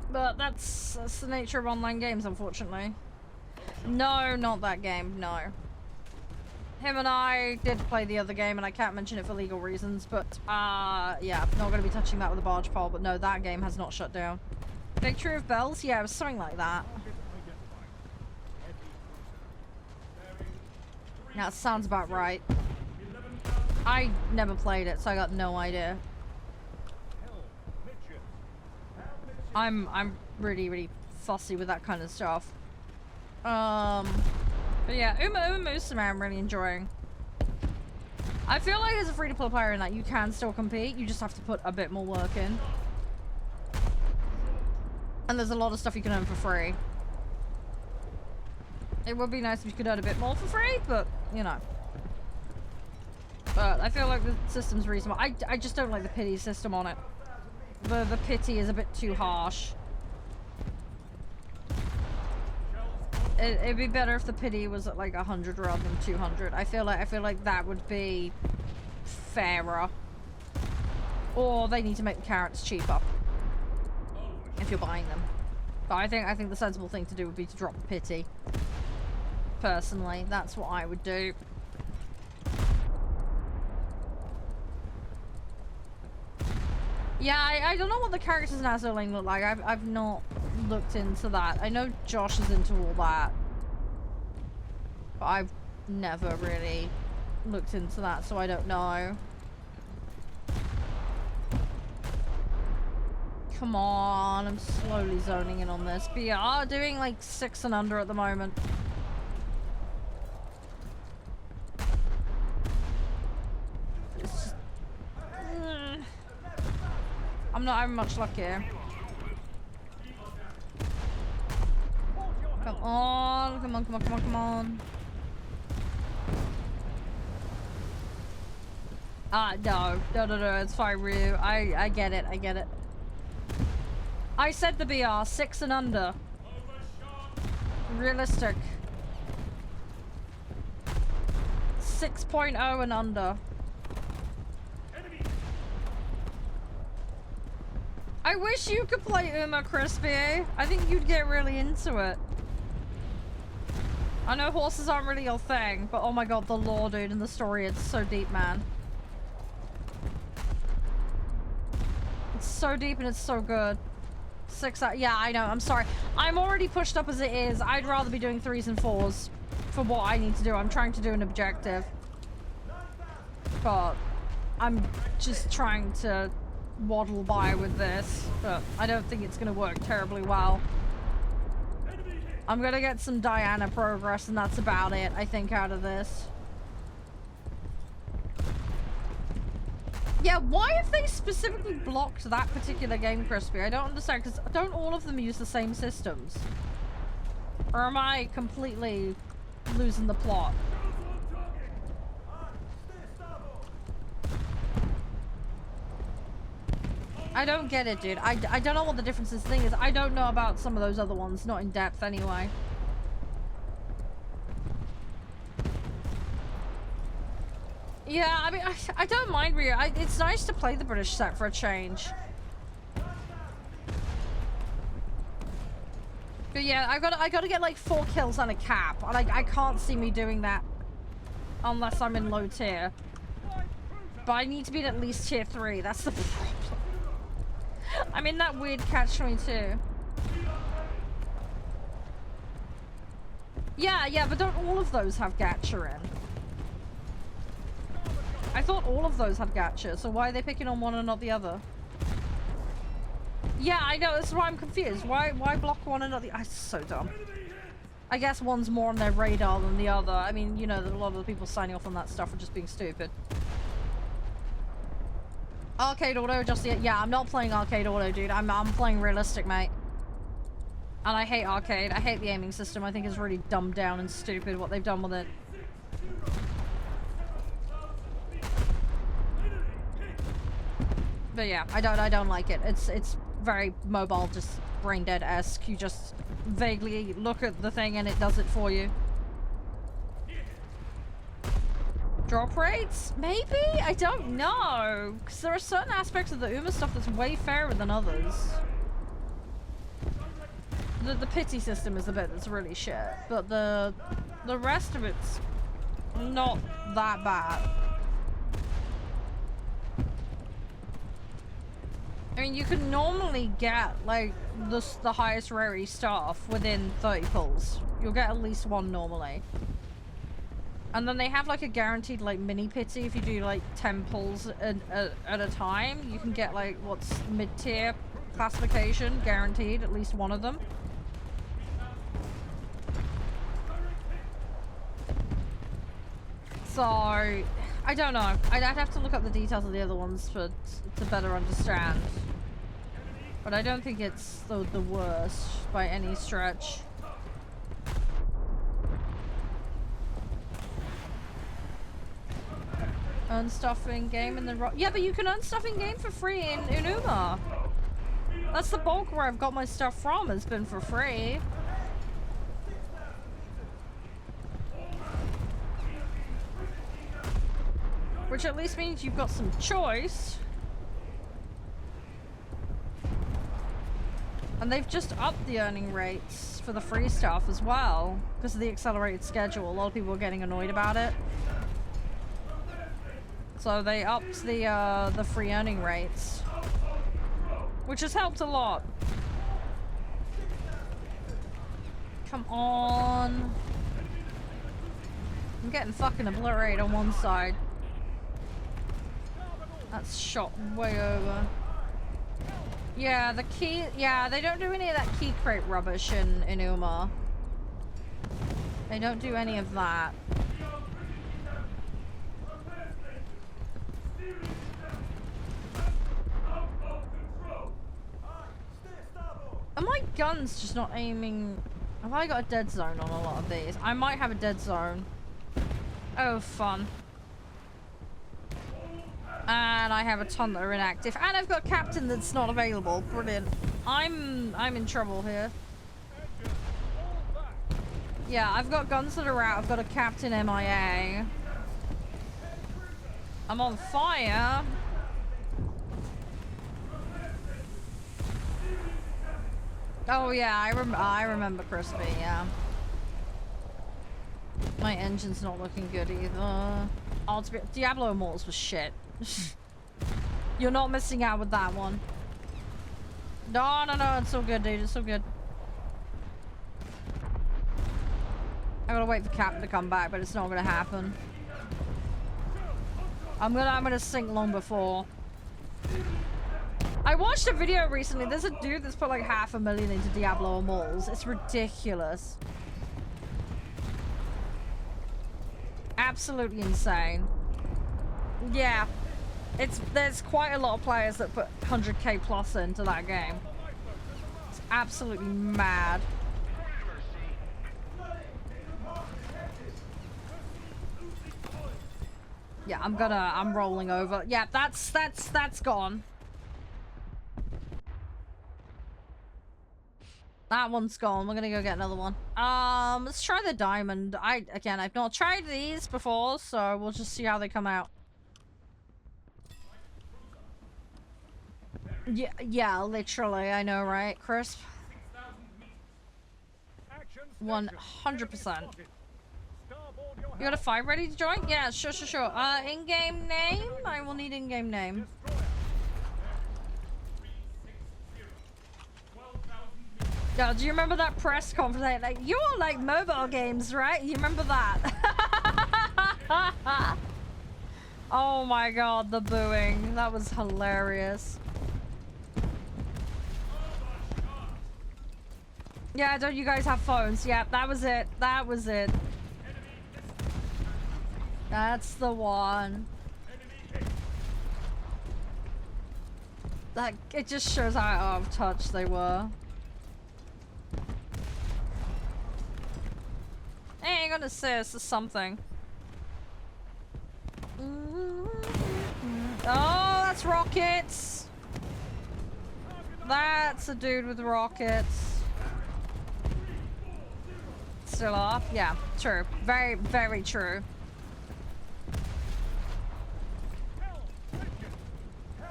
But that's the nature of online games, unfortunately. No, not that game, no. Him and I did play the other game, and I can't mention it for legal reasons, but, yeah, not gonna be touching that with a barge pole, but no, that game has not shut down. Victory of Bells? Yeah, it was something like that. That sounds about right. I never played it, so I got no idea. I'm really fussy with that kind of stuff. But yeah, Uma Musume I'm really enjoying. I feel like as a free-to-play player in that you can still compete, you just have to put a bit more work in. And there's a lot of stuff you can earn for free. It would be nice if you could earn a bit more for free, but, you know. But I feel like the system's reasonable. I just don't like the pity system on it. The pity is a bit too harsh. It'd be better if the pity was at like 100 rather than 200. I feel like that would be fairer. Or they need to make the carrots cheaper if you're buying them. But I think the sensible thing to do would be to drop the pity. Personally, that's what I would do. Yeah, I don't know what the characters in Azure Lane look like. I've not looked into that. I know Josh is into all that. But I've never really looked into that, so I don't know. Come on, I'm slowly zoning in on this. BR doing like 6 and under at the moment. It's just, I'm not having much luck here. Come on, come on, come on, come on, come on. No, it's fine, Ryu. I get it, I get it. I said the BR, 6 and under. Realistic. 6.0 and under. I wish you could play Uma, Crispy. I think you'd get really into it. I know horses aren't really your thing, but oh my god, the lore, dude, and the story, it's so deep, man. It's so deep and it's so good. 6 out. Yeah, I know. I'm sorry. I'm already pushed up as it is. I'd rather be doing 3s and 4s for what I need to do. I'm trying to do an objective. But I'm just trying to waddle by with this, but I don't think it's going to work terribly well. I'm going to get some Diana progress, and that's about it, I think, out of this. Yeah, why have they specifically blocked that particular game, Crispy? I don't understand, because don't all of them use the same systems? Or am I completely losing the plot? I don't get it, dude. I don't know what the difference is. The thing is, I don't know about some of those other ones, not in depth anyway. Yeah, I mean, I don't mind Ryu. It's nice to play the British set for a change. But yeah, I gotta get like 4 kills and a cap. And I can't see me doing that unless I'm in low tier. But I need to be at least tier 3. That's the problem. I'm in that weird catch-22. Yeah, but don't all of those have gacha in? I thought all of those had gacha, so why are they picking on one and not the other? Yeah, I know, that's why I'm confused. Why block one and not the other? It's so dumb. I guess one's more on their radar than the other. I mean, you know, that a lot of the people signing off on that stuff are just being stupid. Arcade auto, just yet. Yeah, I'm not playing arcade auto, dude. I'm playing realistic, mate. And I hate arcade. I hate the aiming system. I think it's really dumbed down and stupid what they've done with it. But yeah, I don't like it. It's very mobile, just brain dead-esque. You just vaguely look at the thing and it does it for you. Drop rates? Maybe? I don't know. Because there are certain aspects of the Uma stuff that's way fairer than others. The pity system is the bit that's really shit. But the rest of it's not that bad. I mean, you can normally get, like, the highest rarity stuff within 30 pulls. You'll get at least one normally. And then they have, like, a guaranteed, like, mini pity. If you do, like, 10 pulls at a time, you can get, like, what's mid-tier classification, guaranteed, at least one of them. So, I don't know. I'd have to look up the details of the other ones to better understand. But I don't think it's the worst by any stretch. Earn stuff in game and then yeah, but you can earn stuff in game for free in Unuma. That's the bulk where I've got my stuff from. It's been for free. Which at least means you've got some choice. And they've just upped the earning rates for the free stuff as well. Because of the accelerated schedule. A lot of people are getting annoyed about it. So they upped the free earning rates. Which has helped a lot. Come on. I'm getting fucking obliterated on one side. That's shot way over. Yeah, the key... Yeah, they don't do any of that key crate rubbish in Uma. They don't do any of that. Are my guns just not aiming... Have I got a dead zone on a lot of these? I might have a dead zone. Oh, fun. And I have a ton that are inactive. And I've got a captain that's not available. Brilliant. I'm in trouble here. Yeah, I've got guns that are out. I've got a captain MIA. I'm on fire. Oh yeah, I remember Crispy, yeah. My engine's not looking good either. Oh, Diablo Immortals was shit. You're not missing out with that one. No, it's all good, dude. It's all good. I gotta wait for Captain to come back, but it's not gonna happen. I'm gonna sink long before. I watched a video recently. There's a dude that's put like 500,000 into Diablo Immortals. It's ridiculous. Absolutely insane. Yeah. There's quite a lot of players that put 100k plus into that game. It's absolutely mad. Yeah, I'm rolling over. Yeah, that's gone. That one's gone. We're gonna go get another one. Let's try the diamond. Again, I've not tried these before, so we'll just see how they come out. Yeah, literally. I know, right, Crisp? 100%. You got a 5 ready to join? Yeah, sure. In-game name? I will need in-game name. Yeah, do you remember that press conference? Like, you all like mobile games, right? You remember that? Oh my god, the booing. That was hilarious. Yeah, don't you guys have phones? Yeah, that was it. That was it. That's the one. That, it just shows how out of touch they were. Hey, I got an assist or something. Oh, that's rockets. That's a dude with rockets. Still off? Yeah, true. Very, very true.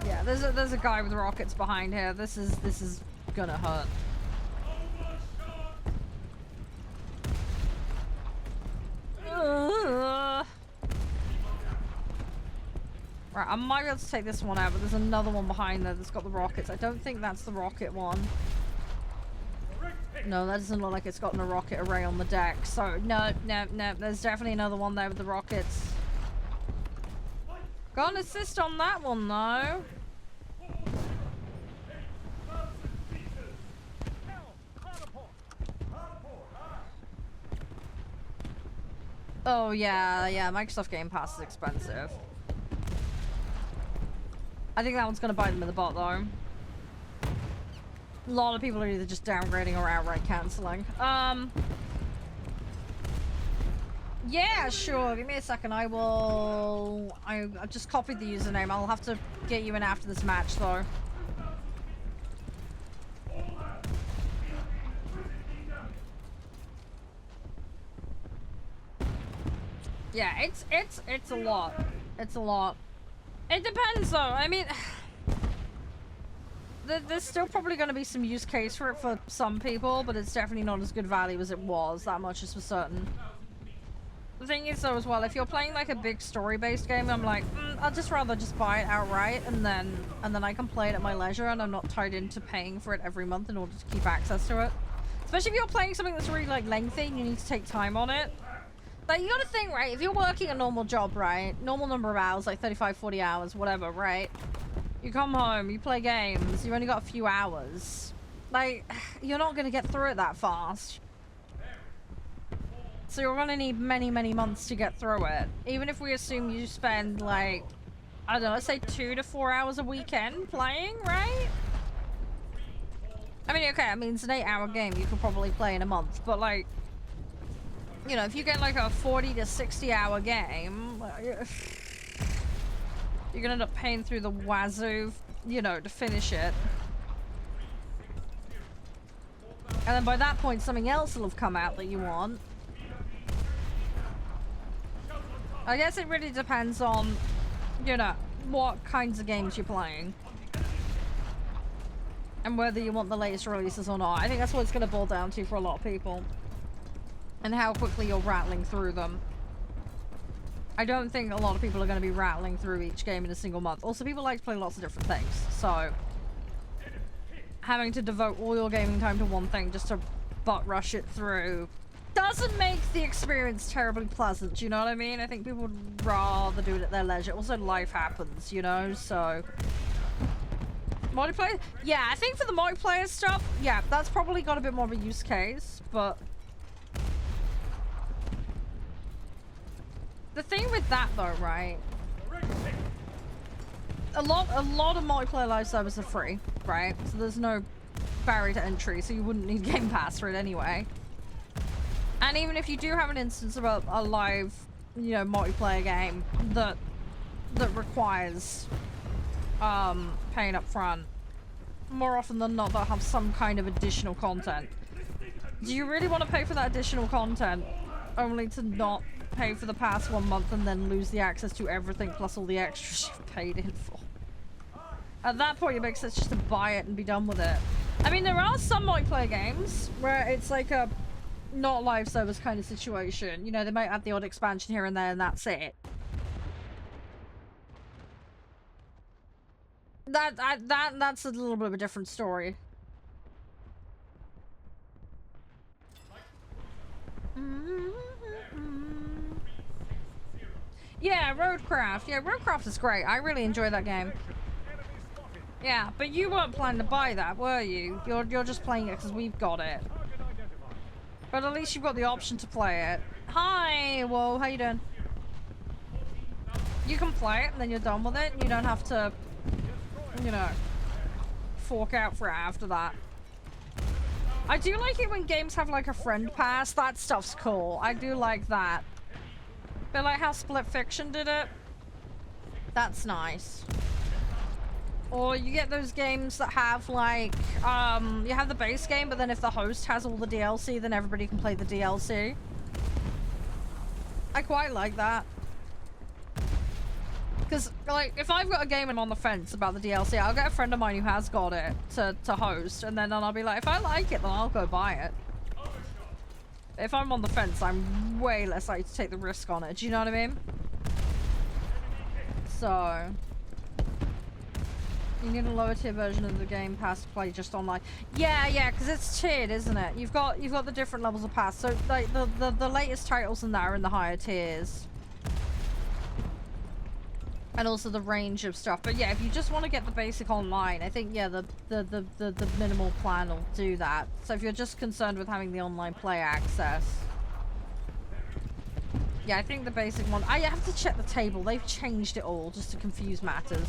Yeah, there's a guy with rockets behind here. This is gonna hurt. Right, I might be able to take this one out, but there's another one behind there that's got the rockets. I don't think that's the rocket one. No, that doesn't look like it's got a rocket array on the deck. So, no. There's definitely another one there with the rockets. Got an assist on that one, though. Oh, yeah, Microsoft Game Pass is expensive. I think that one's gonna bite them in the butt, though. A lot of people are either just downgrading or outright cancelling. Yeah, sure. Give me a second. I've just copied the username. I'll have to get you in after this match, though. Yeah, it's a lot. It's a lot. It depends, though. I mean, there's still probably going to be some use case for it for some people, but it's definitely not as good value as it was. That much is for certain. The thing is, though, as well, if you're playing like a big story-based game, I'm like, I'd just rather just buy it outright, and then I can play it at my leisure, and I'm not tied into paying for it every month in order to keep access to it. Especially if you're playing something that's really like lengthy and you need to take time on it. Like, you gotta think, right? If you're working a normal job, right? Normal number of hours, like 35, 40 hours, whatever, right? You come home, you play games, you've only got a few hours. Like, you're not gonna get through it that fast. So you're gonna need many, many months to get through it. Even if we assume you spend, like, I don't know, let's say 2 to 4 hours a weekend playing, right? I mean, okay, I mean, it's an 8-hour game you could probably play in a month, but, like, you know, if you get like a 40 to 60-hour game, you're gonna end up paying through the wazoo, you know, to finish it. And then by that point, something else will have come out that you want. I guess it really depends on, you know, what kinds of games you're playing. And whether you want the latest releases or not. I think that's what it's gonna boil down to for a lot of people. And how quickly you're rattling through them. I don't think a lot of people are going to be rattling through each game in a single month. Also, people like to play lots of different things, so having to devote all your gaming time to one thing just to butt rush it through doesn't make the experience terribly pleasant, you know what I mean? I think people would rather do it at their leisure. Also, life happens, you know, so... Multiplayer? Yeah, I think for the multiplayer stuff, yeah, that's probably got a bit more of a use case, but... The thing with that, though, right? A lot of multiplayer live servers are free, right? So there's no barrier to entry, so you wouldn't need Game Pass for it anyway. And even if you do have an instance of a live, you know, multiplayer game that requires paying up front, more often than not, they'll have some kind of additional content. Do you really want to pay for that additional content only to not pay for the past 1 month and then lose the access to everything plus all the extras you've paid in for? At that point, it makes sense just to buy it and be done with it. I mean, there are some multiplayer games where it's like a, not live servers kind of situation. You know, they might have the odd expansion here and there, and that's it. That's a little bit of a different story. Yeah, Roadcraft. Yeah, Roadcraft is great. I really enjoy that game. Yeah, but you weren't planning to buy that, were you? You're just playing it because we've got it. But at least you've got the option to play it. Hi, whoa, how you doing? You can play it and then you're done with it. And you don't have to, you know, fork out for it after that. I do like it when games have like a friend pass. That stuff's cool. I do like that. But like how Split Fiction did it. That's nice. Or you get those games that have like, you have the base game, but then if the host has all the DLC, then everybody can play the DLC. I quite like that. Because, like, if I've got a game and I'm on the fence about the DLC, I'll get a friend of mine who has got it to host, and then I'll be like, if I like it, then I'll go buy it. If I'm on the fence, I'm way less likely to take the risk on it. Do you know what I mean? So... you need a lower tier version of the Game Pass to play just online. Yeah, because it's tiered, isn't it? You've got the different levels of pass. So like the latest titles in that are in the higher tiers. And also the range of stuff. But yeah, if you just want to get the basic online, I think yeah, the minimal plan will do that. So if you're just concerned with having the online play access. Yeah, I think the basic one. I have to check the table. They've changed it all just to confuse matters.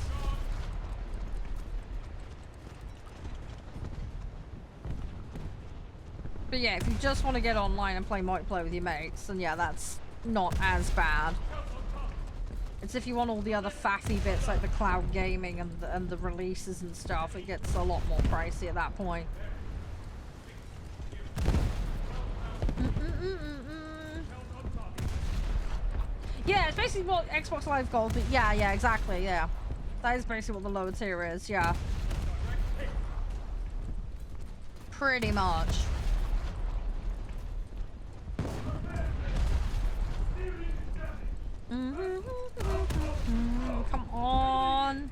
But yeah, if you just want to get online and play multiplayer with your mates, then yeah, that's not as bad. It's if you want all the other faffy bits like the cloud gaming and the releases and stuff, it gets a lot more pricey at that point. Yeah, it's basically what Xbox Live Gold, but yeah, exactly, yeah. That is basically what the lower tier is, yeah. Pretty much. Come on.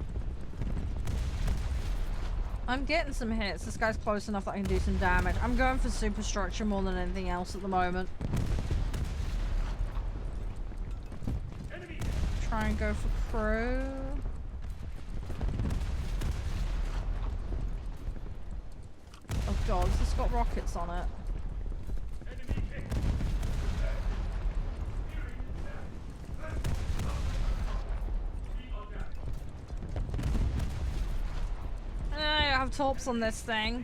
I'm getting some hits. This guy's close enough that I can do some damage. I'm going for superstructure more than anything else at the moment. Try and go for crew. Oh god, has this got rockets on it? I have torps on this thing,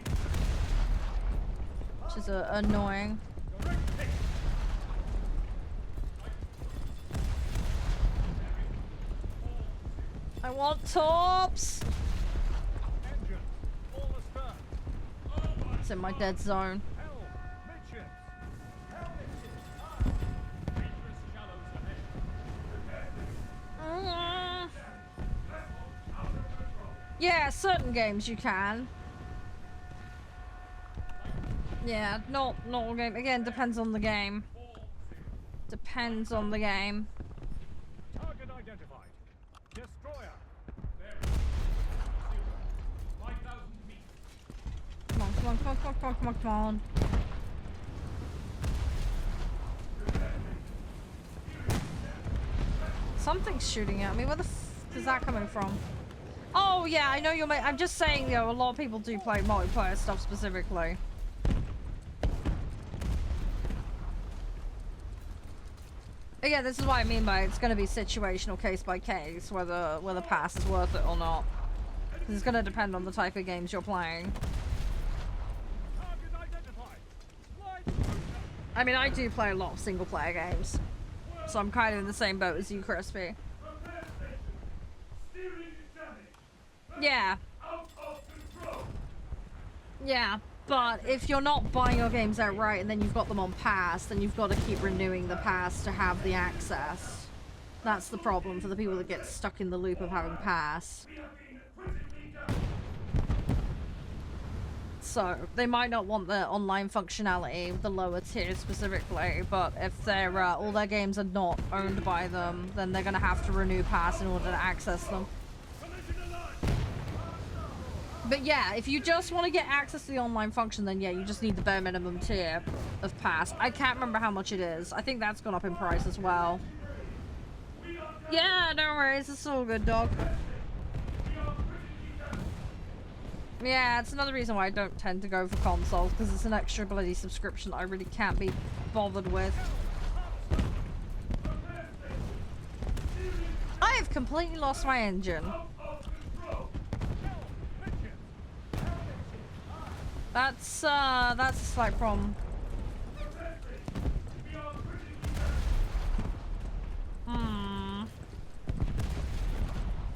which is annoying. I want torps! It's in my dead zone. Yeah, certain games you can. Yeah, not all game. Again, depends on the game. Depends on the game. Target identified. Destroyer. Come on. Something's shooting at me. Where the f is that coming from? Oh yeah, I know you're. I'm just saying, you know, a lot of people do play multiplayer stuff specifically. Again, this is what I mean by it's going to be situational, case by case, whether pass is worth it or not. It's going to depend on the type of games you're playing. I mean, I do play a lot of single-player games, so I'm kind of in the same boat as you, Crispy. Yeah. Yeah, but if you're not buying your games outright and then you've got them on pass, then you've got to keep renewing the pass to have the access. That's the problem for the people that get stuck in the loop of having pass. So they might not want the online functionality with the lower tier specifically, but if they're all their games are not owned by them, then they're gonna have to renew pass in order to access them. But yeah, if you just want to get access to the online function, then yeah, you just need the bare minimum tier of pass. I can't remember how much it is. I think that's gone up in price as well. Yeah, no worries. It's all good, dog. Yeah, it's another reason why I don't tend to go for consoles, because it's an extra bloody subscription that I really can't be bothered with. I have completely lost my engine. That's a slight problem.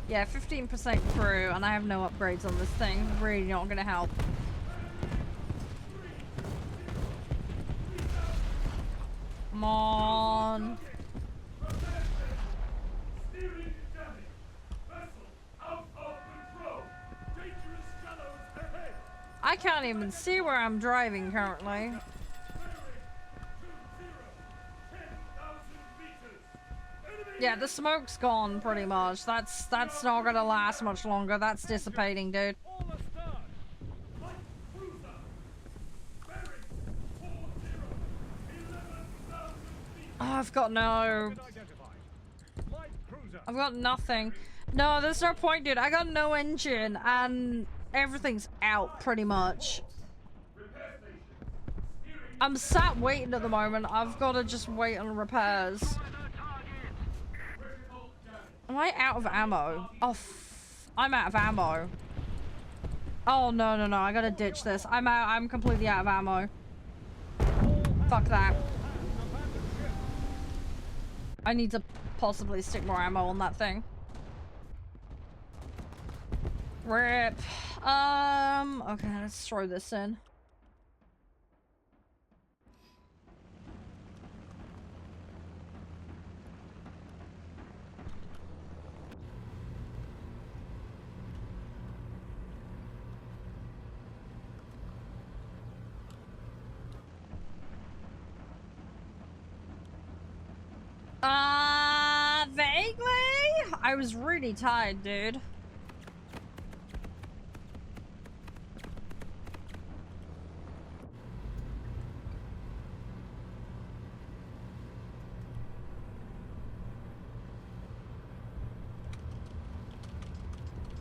Yeah, 15% crew, and I have no upgrades on this thing. Really not gonna help. Come on. I can't even see where I'm driving currently. Yeah, the smoke's gone pretty much. That's not gonna last much longer. That's dissipating, dude. Oh, I've got nothing. No, there's no point, dude. I got no engine and everything's out pretty much. I'm sat waiting at the moment. I've got to just wait on repairs. Am I out of ammo? Oh, I'm out of ammo. Oh, no. I gotta ditch this. I'm out. I'm completely out of ammo. Fuck that. I need to possibly stick more ammo on that thing. Rip. Okay, let's throw this in. Vaguely? I was really tired, dude.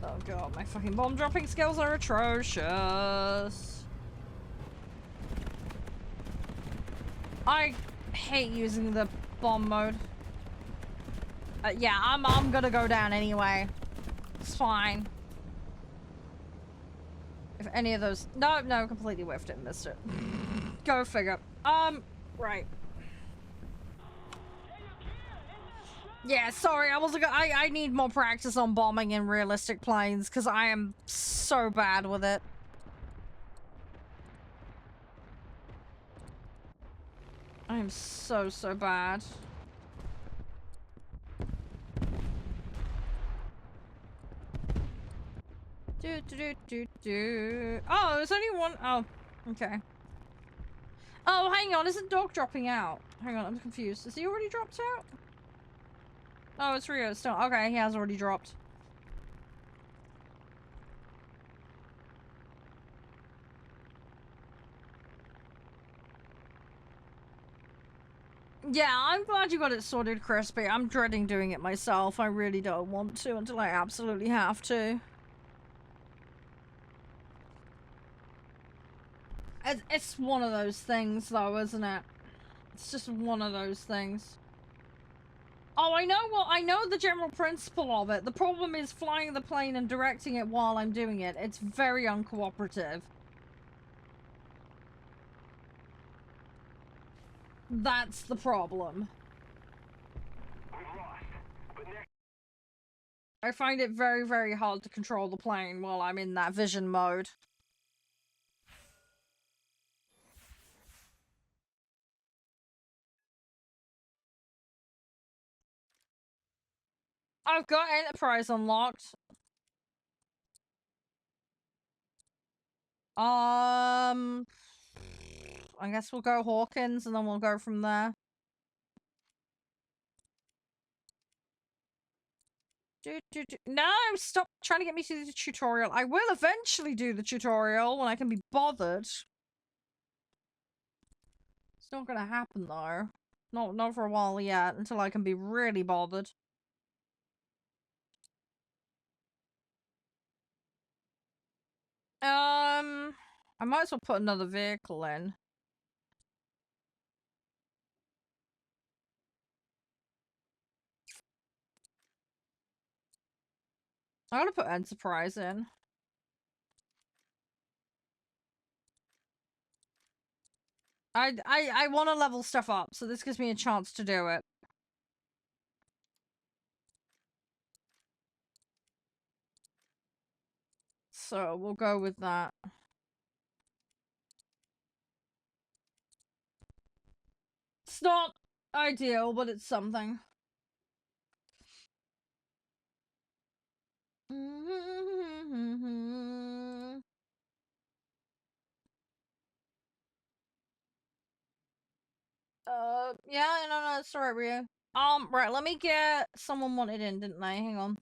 Oh god, my fucking bomb dropping skills are atrocious. I hate using the bomb mode. Yeah, I'm gonna go down anyway. It's fine. If any of those... No, completely whiffed it and missed it. Go figure. Right. Yeah, sorry, I need more practice on bombing in realistic planes, because I am so bad with it. I am so bad. Oh, there's only one. Oh, okay. Oh, hang on. Isn't Dog dropping out? Hang on, I'm confused. Is he already dropped out? Oh, it's Rio still. Okay, he has already dropped. Yeah, I'm glad you got it sorted, Crispy. I'm dreading doing it myself. I really don't want to until I absolutely have to. It's one of those things, though, isn't it? It's just one of those things. Oh, I know the general principle of it. The problem is flying the plane and directing it while I'm doing it. It's very uncooperative. That's the problem. I find it very, very hard to control the plane while I'm in that vision mode. I've got Enterprise unlocked. I guess we'll go Hawkins and then we'll go from there. No, stop trying to get me to do the tutorial. I will eventually do the tutorial when I can be bothered. It's not gonna happen though. Not for a while yet, until I can be really bothered. I might as well put another vehicle in. I'm gonna put Enterprise in. I want to level stuff up, so this gives me a chance to do it. So we'll go with that. It's not ideal, but it's something. Yeah, no, it's alright, Rio. Right, let me get someone wanted in, didn't they? Hang on.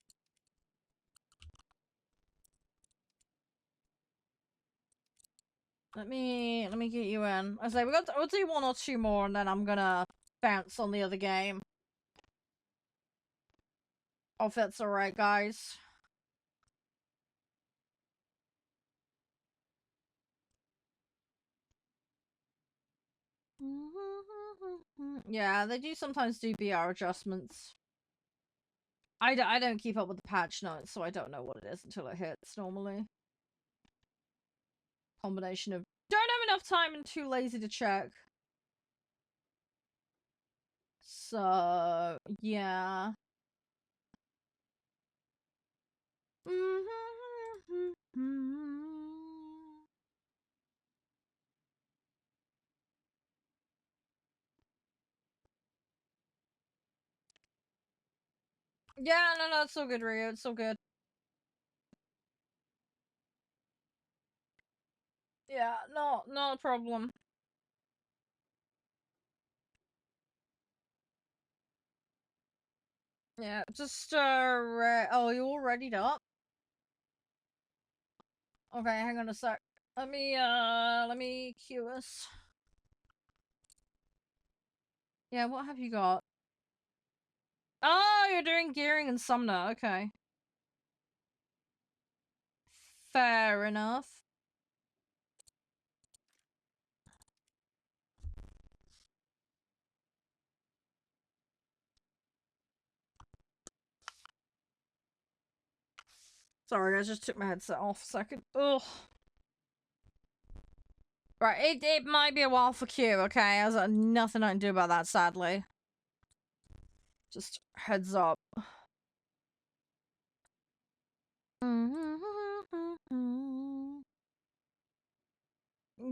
Let me get you in. I say we'll do one or two more, and then I'm gonna bounce on the other game. Oh, if that's alright, guys. Yeah, they do sometimes do BR adjustments. I don't keep up with the patch notes, so I don't know what it is until it hits, normally. Combination of don't have enough time and too lazy to check. So, yeah. Yeah, no, it's so good, Rio. It's so good. Yeah, no problem. Yeah, just, oh, you all readied up? Okay, hang on a sec. Let me cue us. Yeah, what have you got? Oh, you're doing gearing and summoner, okay. Fair enough. Sorry, I just took my headset off a second. Ugh. Right, it might be a while for Q, okay? There's nothing I can do about that, sadly. Just heads up.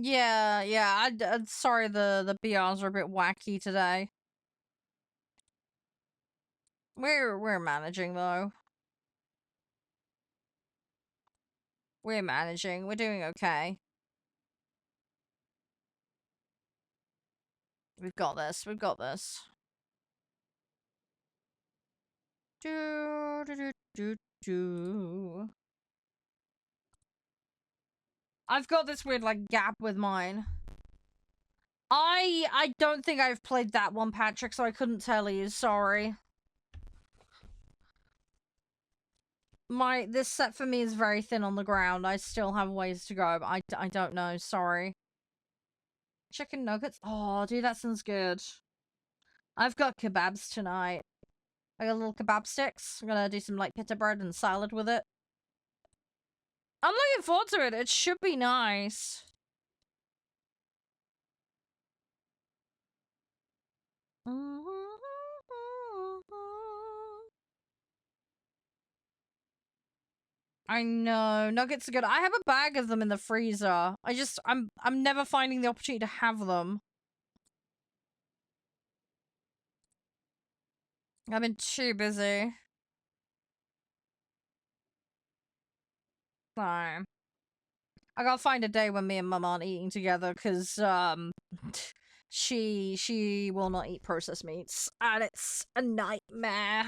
Yeah, I'm sorry the BRs are a bit wacky today. We're managing, though. We're managing. We're doing okay. We've got this. We've got this. Do. I've got this weird, like, gap with mine. I don't think I've played that one, Patrick, so I couldn't tell you. Sorry. This set for me is very thin on the ground. I still have ways to go, but I don't know. Sorry. Chicken nuggets? Oh, dude, that sounds good. I've got kebabs tonight. I got little kebab sticks. I'm gonna do some, like, pita bread and salad with it. I'm looking forward to it. It should be nice. I know. Nuggets are good. I have a bag of them in the freezer. I'm never finding the opportunity to have them. I've been too busy. So. I gotta find a day when me and Mum aren't eating together, because, she will not eat processed meats, and it's a nightmare.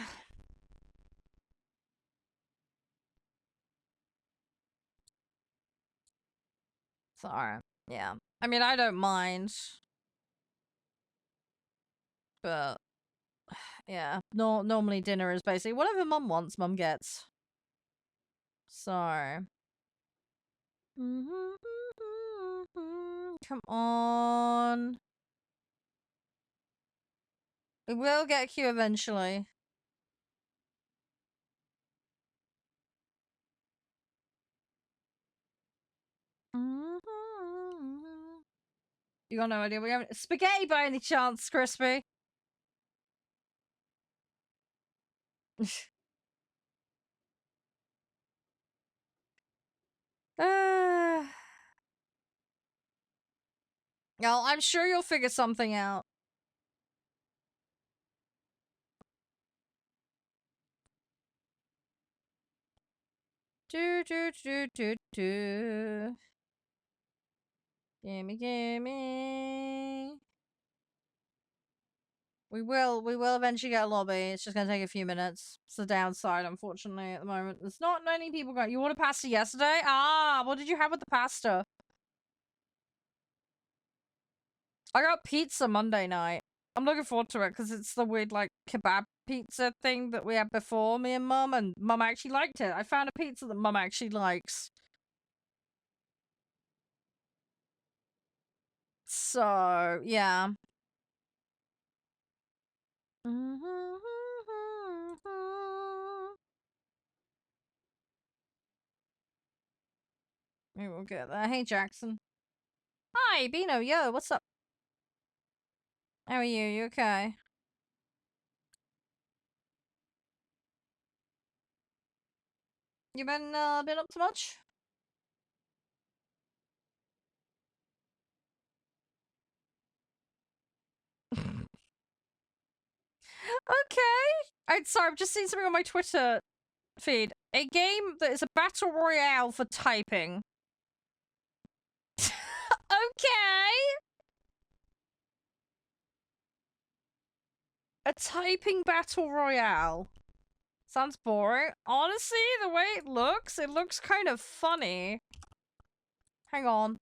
Sorry. Yeah. I mean, I don't mind. But, yeah. No, normally dinner is basically whatever Mum wants, Mum gets. So. Come on. We will get a queue eventually. You got no idea. We have spaghetti by any chance, Crispy? Well, I'm sure you'll figure something out. Do. Gimme. We will eventually get a lobby. It's just gonna take a few minutes. It's the downside, unfortunately, at the moment. There's not many people going. You ordered pasta yesterday? Ah, what did you have with the pasta? I got pizza Monday night. I'm looking forward to it because it's the weird, like, kebab pizza thing that we had before, me and Mum actually liked it. I found a pizza that Mum actually likes. So, yeah. We will get that. Hey, Jackson. Hi, Bino. Yo, what's up? How are you? You okay? You been up to much? Okay. Sorry, I've just seen something on my Twitter feed. A game that is a battle royale for typing. Okay. A typing battle royale. Sounds boring. Honestly, the way it looks kind of funny. Hang on.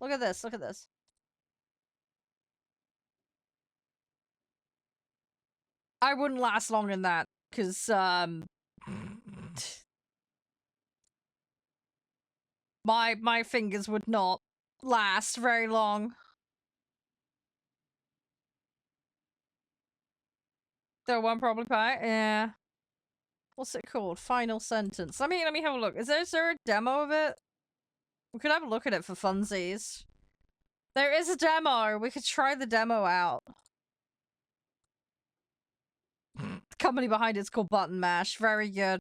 Look at this, look at this. I wouldn't last long in that, because, my fingers would not last very long. There won't probably pie. Yeah. What's it called? Final sentence. Let me have a look. Is there a demo of it? We could have a look at it for funsies. There is a demo. We could try the demo out. The company behind it's called Button Mash. Very good.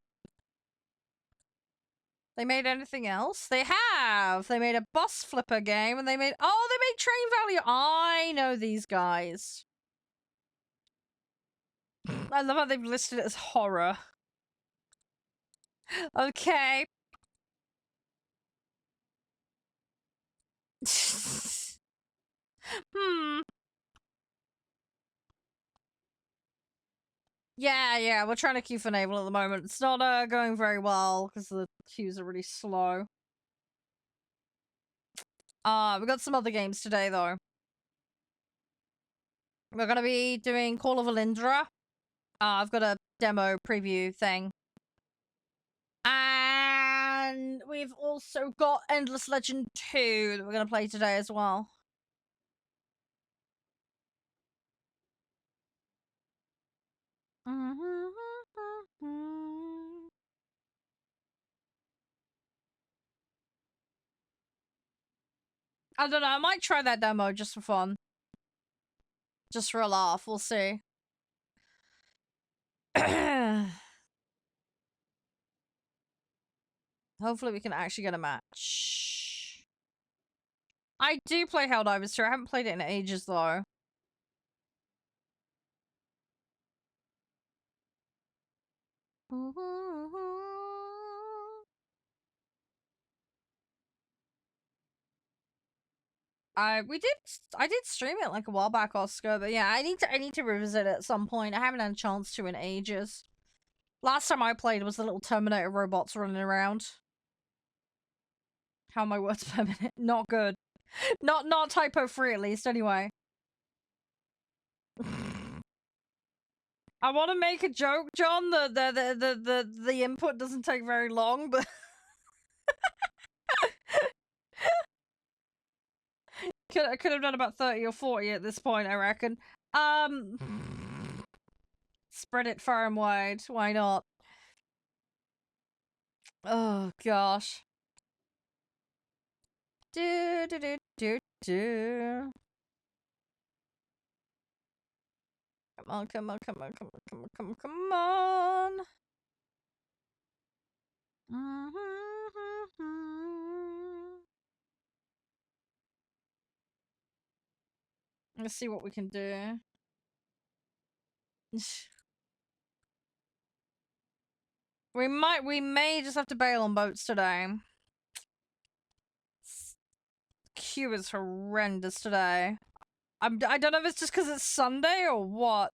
They made anything else? They have! They made a bus flipper game, and they made- Oh, they made Train Valley! I know these guys. I love how they've listed it as horror. Okay. Yeah, we're trying to queue for Naval at the moment. It's not going very well, because the queues are really slow. We got some other games today, though. We're gonna be doing Call of Alindra. I've got a demo preview thing. And we've also got Endless Legend 2 that we're gonna play today as well. I don't know, I might try that demo just for fun. Just for a laugh, we'll see. Hopefully we can actually get a match. I do play Helldivers 2, I haven't played it in ages though. I did stream it like a while back, Oscar, but yeah, I need to revisit it at some point. I haven't had a chance to in ages. Last time I played was the little Terminator robots running around. How are my words per minute? Not good. Not typo free at least, anyway. I want to make a joke, John. The input doesn't take very long, but could have done about 30 or 40 at this point, I reckon. Spread it far and wide. Why not? Oh gosh. Do do do do do. Come on, come on, come on, come on, come on, come on, come on. Let's see what we can do. We may just have to bail on boats today. Queue is horrendous today. I don't know if it's just because it's Sunday or what.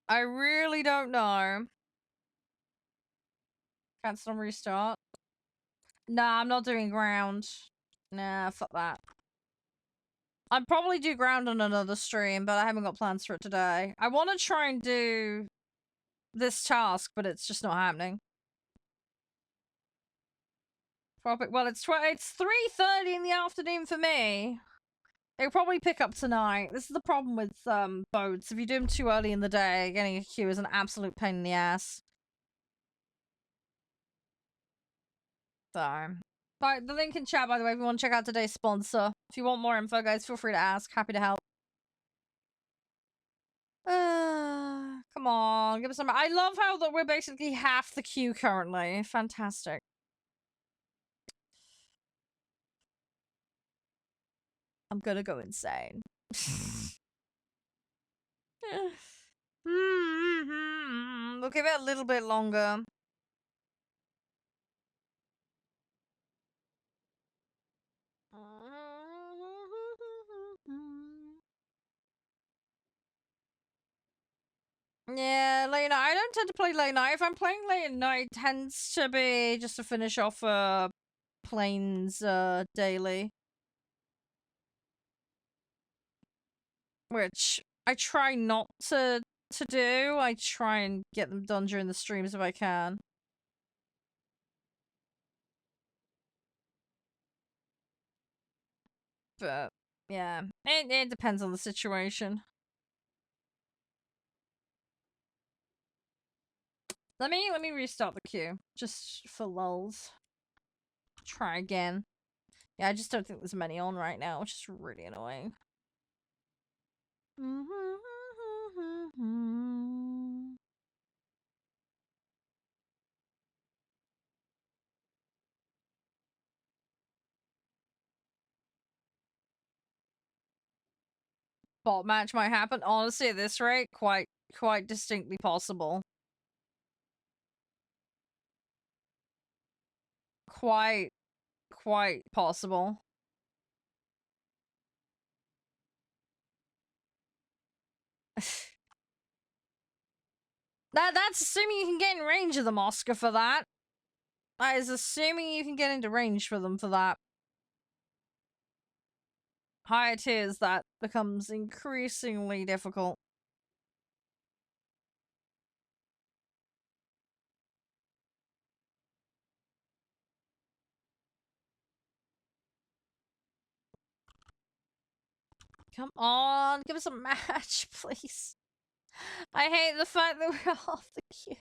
I really don't know. Cancel and restart. Nah, I'm not doing ground. Nah, fuck that. I'd probably do ground on another stream, but I haven't got plans for it today. I want to try and do this task, but it's just not happening. Well, it's 3:30 in the afternoon for me. It'll probably pick up tonight. This is the problem with boats. If you do them too early in the day, getting a queue is an absolute pain in the ass. So, but the link in chat, by the way, if you want to check out today's sponsor. If you want more info, guys, feel free to ask. Happy to help. Come on, give us some. I love how that we're basically half the queue currently. Fantastic. I'm gonna go insane. We'll give it a little bit longer. Yeah, late night. I don't tend to play late night. If I'm playing late at night, it tends to be just to finish off planes daily. Which I try not to do. I try and get them done during the streams if I can. But yeah, it depends on the situation. Let me restart the queue just for lulz. Try again. Yeah, I just don't think there's many on right now, which is really annoying. Bot match might happen. Honestly, at this rate, quite distinctly possible. Quite possible. That's assuming you can get in range of them, Oscar, for that. That is assuming you can get into range for them for that. Higher tiers, that becomes increasingly difficult. Come on, give us a match, please. I hate the fact that we're off the queue.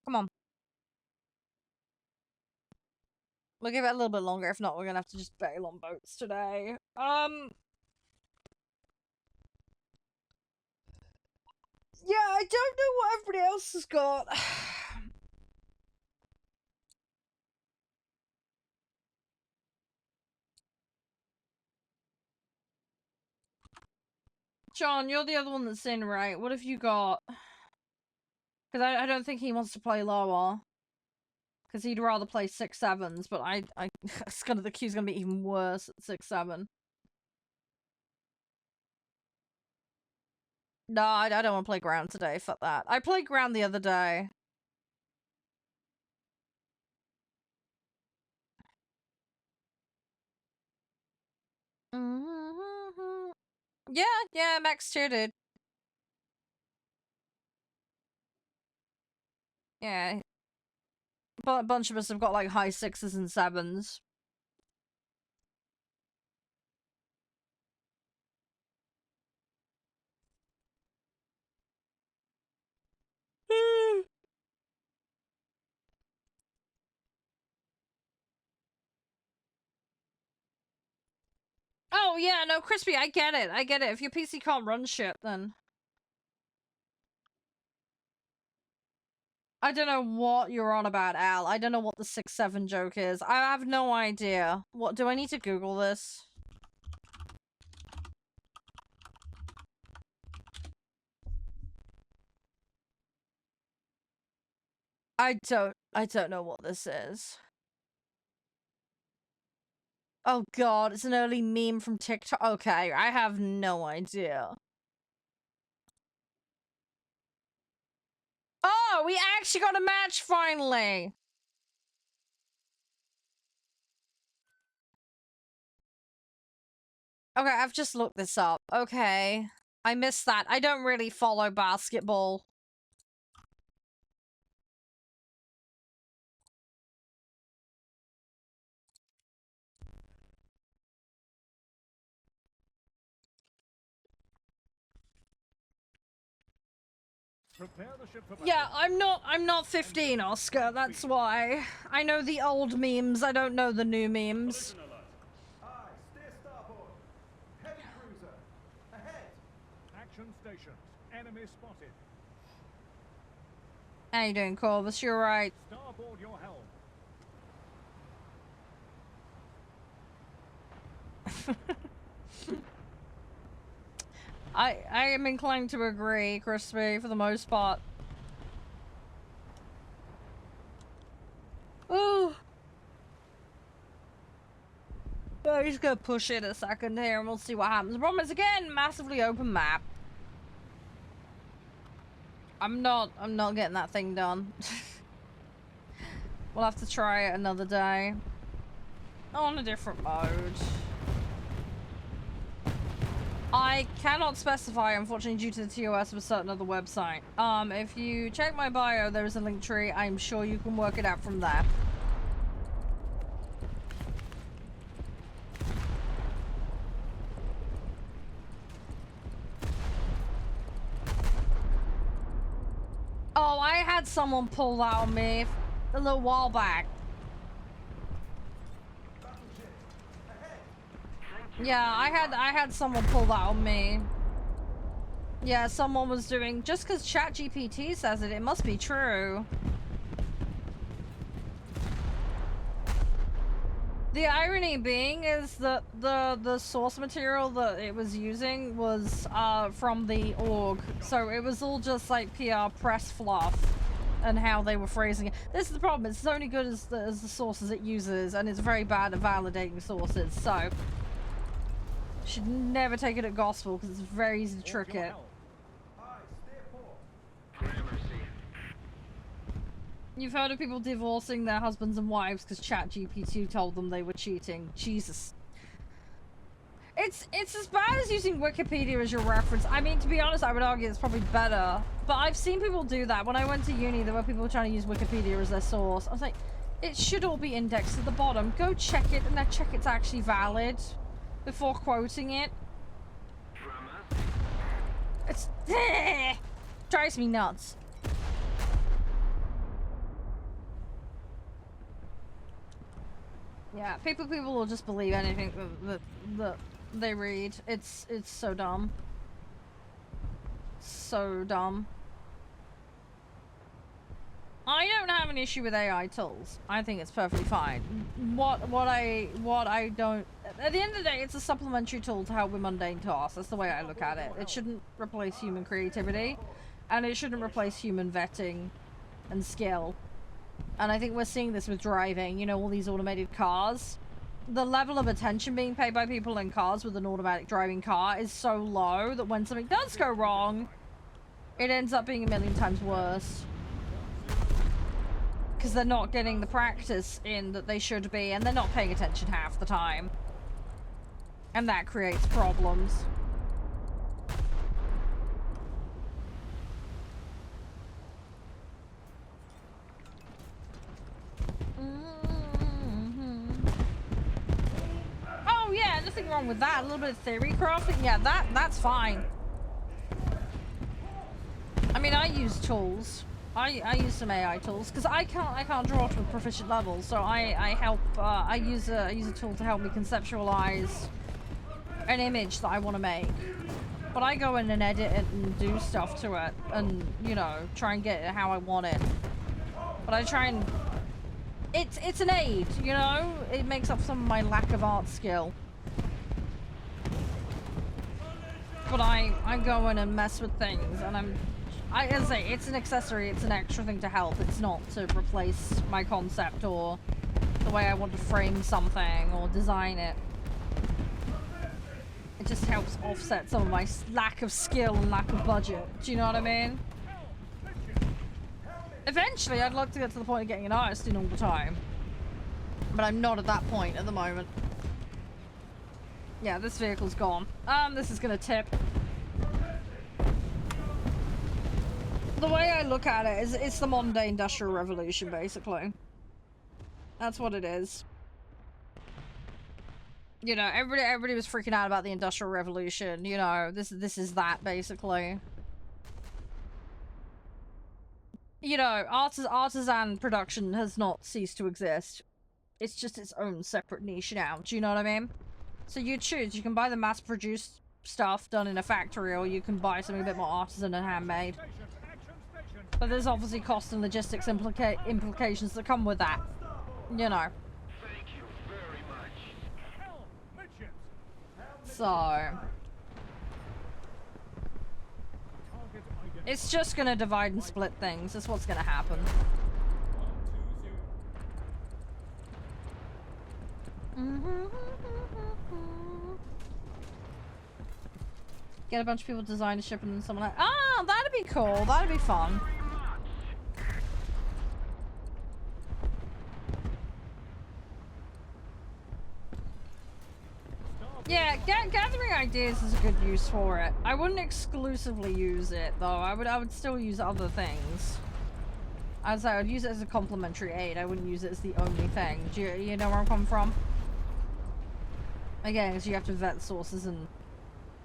Come on. We'll give it a little bit longer. If not, we're gonna have to just bail on boats today. Yeah, I don't know what everybody else has got. John, you're the other one that's in, right? What have you got? Because I don't think he wants to play lower. Because he'd rather play 6-7s, but the queue's gonna be even worse at 6-7. No, I don't want to play ground today. Fuck that. I played ground the other day. Yeah, Max tier did. Yeah. But a bunch of us have got like high 6s and 7s. Oh yeah, no, Crispy, I get it. If your PC can't run shit, then I don't know what you're on about, Al. I don't know what the 6-7 joke is. I have no idea. What, do I need to Google this? I don't know what this is. Oh god, it's an early meme from TikTok. Okay, I have no idea. Oh, we actually got a match finally! Okay, I've just looked this up. Okay. I missed that. I don't really follow basketball. Prepare the ship for battle. Yeah, I'm not 15, Oscar, that's why. I know the old memes, I don't know the new memes. Aye, steer starboard. Heavy cruiser. Ahead. Action stations. Enemy spotted. How you doing, Corvus? You're right. Starboard your helm. I am inclined to agree, Crispy, for the most part. Ooh. Well, he's gonna push it a second here and we'll see what happens. The problem is, again, massively open map. I'm not getting that thing done. We'll have to try it another day. On a different mode. I cannot specify, unfortunately, due to the TOS of a certain other website. If you check my bio, there is a link tree. I'm sure you can work it out from there. Oh, I had someone pull that on me a little while back. Yeah, I had someone pull that on me. Yeah, someone was doing, just because ChatGPT says it, it must be true. The irony being is that the source material that it was using was from the org, so it was all just like PR press fluff and how they were phrasing it. This is the problem, it's only good as the sources it uses, and it's very bad at validating sources, so should never take it at gospel because it's very easy to trick it. You've heard of people divorcing their husbands and wives because ChatGPT told them they were cheating. Jesus. It's as bad as using Wikipedia as your reference. I mean, to be honest, I would argue it's probably better. But I've seen people do that. When I went to uni, there were people trying to use Wikipedia as their source. I was like, it should all be indexed at the bottom. Go check it and then check it's actually valid before quoting it. It's drives me nuts. Yeah, people will just believe anything that they read. It's so dumb. So dumb. I don't have an issue with AI tools. I think it's perfectly fine. What I don't, at the end of the day, it's a supplementary tool to help with mundane tasks. That's the way I look at it. It shouldn't replace human creativity, and it shouldn't replace human vetting and skill. And I think we're seeing this with driving, you know, all these automated cars. The level of attention being paid by people in cars with an automatic driving car is so low that when something does go wrong, it ends up being a million times worse. Because they're not getting the practice in that they should be, and they're not paying attention half the time. And that creates problems. Oh yeah, nothing wrong with that. A little bit of theory crafting, yeah, that's fine. I mean, I use tools. I use some AI tools because I can't draw to a proficient level, so I help. I use a tool to help me conceptualize an image that I want to make. But I go in and edit it and do stuff to it, and you know, try and get it how I want it. But I try and it's an aid, you know. It makes up some of my lack of art skill. But I go in and mess with things, and as I say, it's an accessory, it's an extra thing to help. It's not to replace my concept or the way I want to frame something or design it. It just helps offset some of my lack of skill and lack of budget. Do you know what I mean? Eventually, I'd like to get to the point of getting an artist in all the time. But I'm not at that point at the moment. Yeah, this vehicle's gone. This is gonna tip. The way I look at it is it's the modern day industrial revolution, basically. That's what it is. You know, everybody was freaking out about the industrial revolution. You know, this is that, basically. You know, artisan production has not ceased to exist. It's just its own separate niche now. Do you know what I mean? So you choose. You can buy the mass-produced stuff done in a factory, or you can buy something a bit more artisan and handmade. But there's obviously cost and logistics implications that come with that. You know. Thank you very much. So it's just gonna divide and split things. That's what's gonna happen. Get a bunch of people to design a ship and then someone like, oh, that'd be cool. That'd be fun. Yeah, gathering ideas is a good use for it. I wouldn't exclusively use it though. I would still use other things. As I would use it as a complementary aid. I wouldn't use it as the only thing. Do you know where I'm coming from? Again, because you have to vet sources and,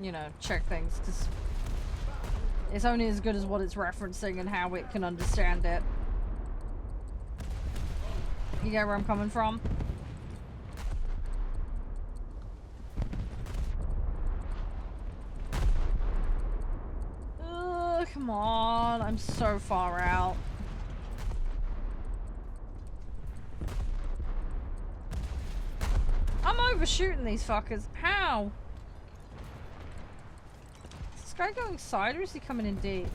you know, check things, because it's only as good as what it's referencing and how it can understand it. You get where I'm coming from? Oh, come on. I'm so far out. I'm overshooting these fuckers. How? Is this guy going side or is he coming in deep?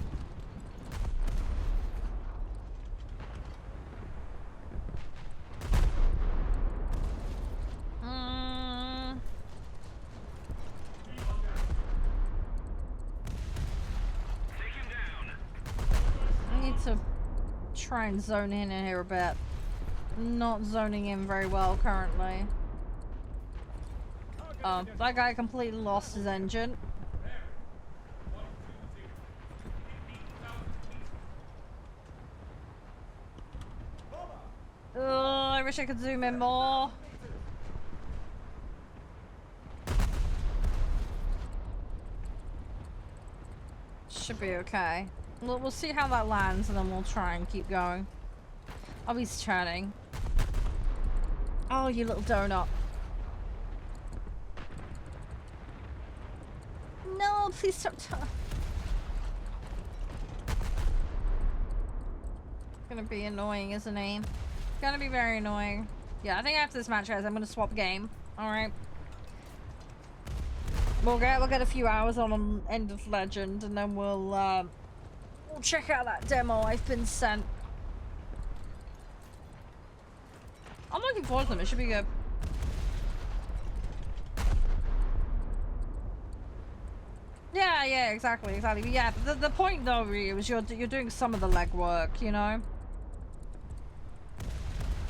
I need to try and zone in here a bit. Not zoning in very well currently. That guy completely lost his engine. I wish I could zoom in more. Should be okay. We'll see how that lands and then we'll try and keep going. Oh, he's turning. Oh, you little donut. No, please don't turn. Gonna be annoying, isn't he? Gonna be very annoying. Yeah, I think after this match, guys, I'm gonna swap game. Alright. We'll get a few hours on End of Legend, and then we'll check out that demo I've been sent. I'm looking forward to them. It should be good. Yeah, exactly. But yeah, the point though, really, was you're doing some of the legwork, you know.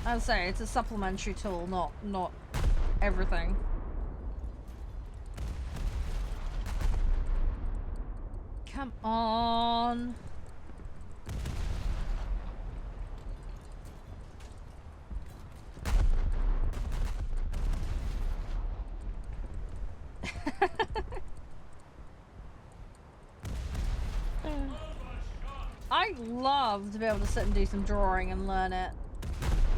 I'd say it's a supplementary tool, not everything. Come on. I'd love to be able to sit and do some drawing and learn it.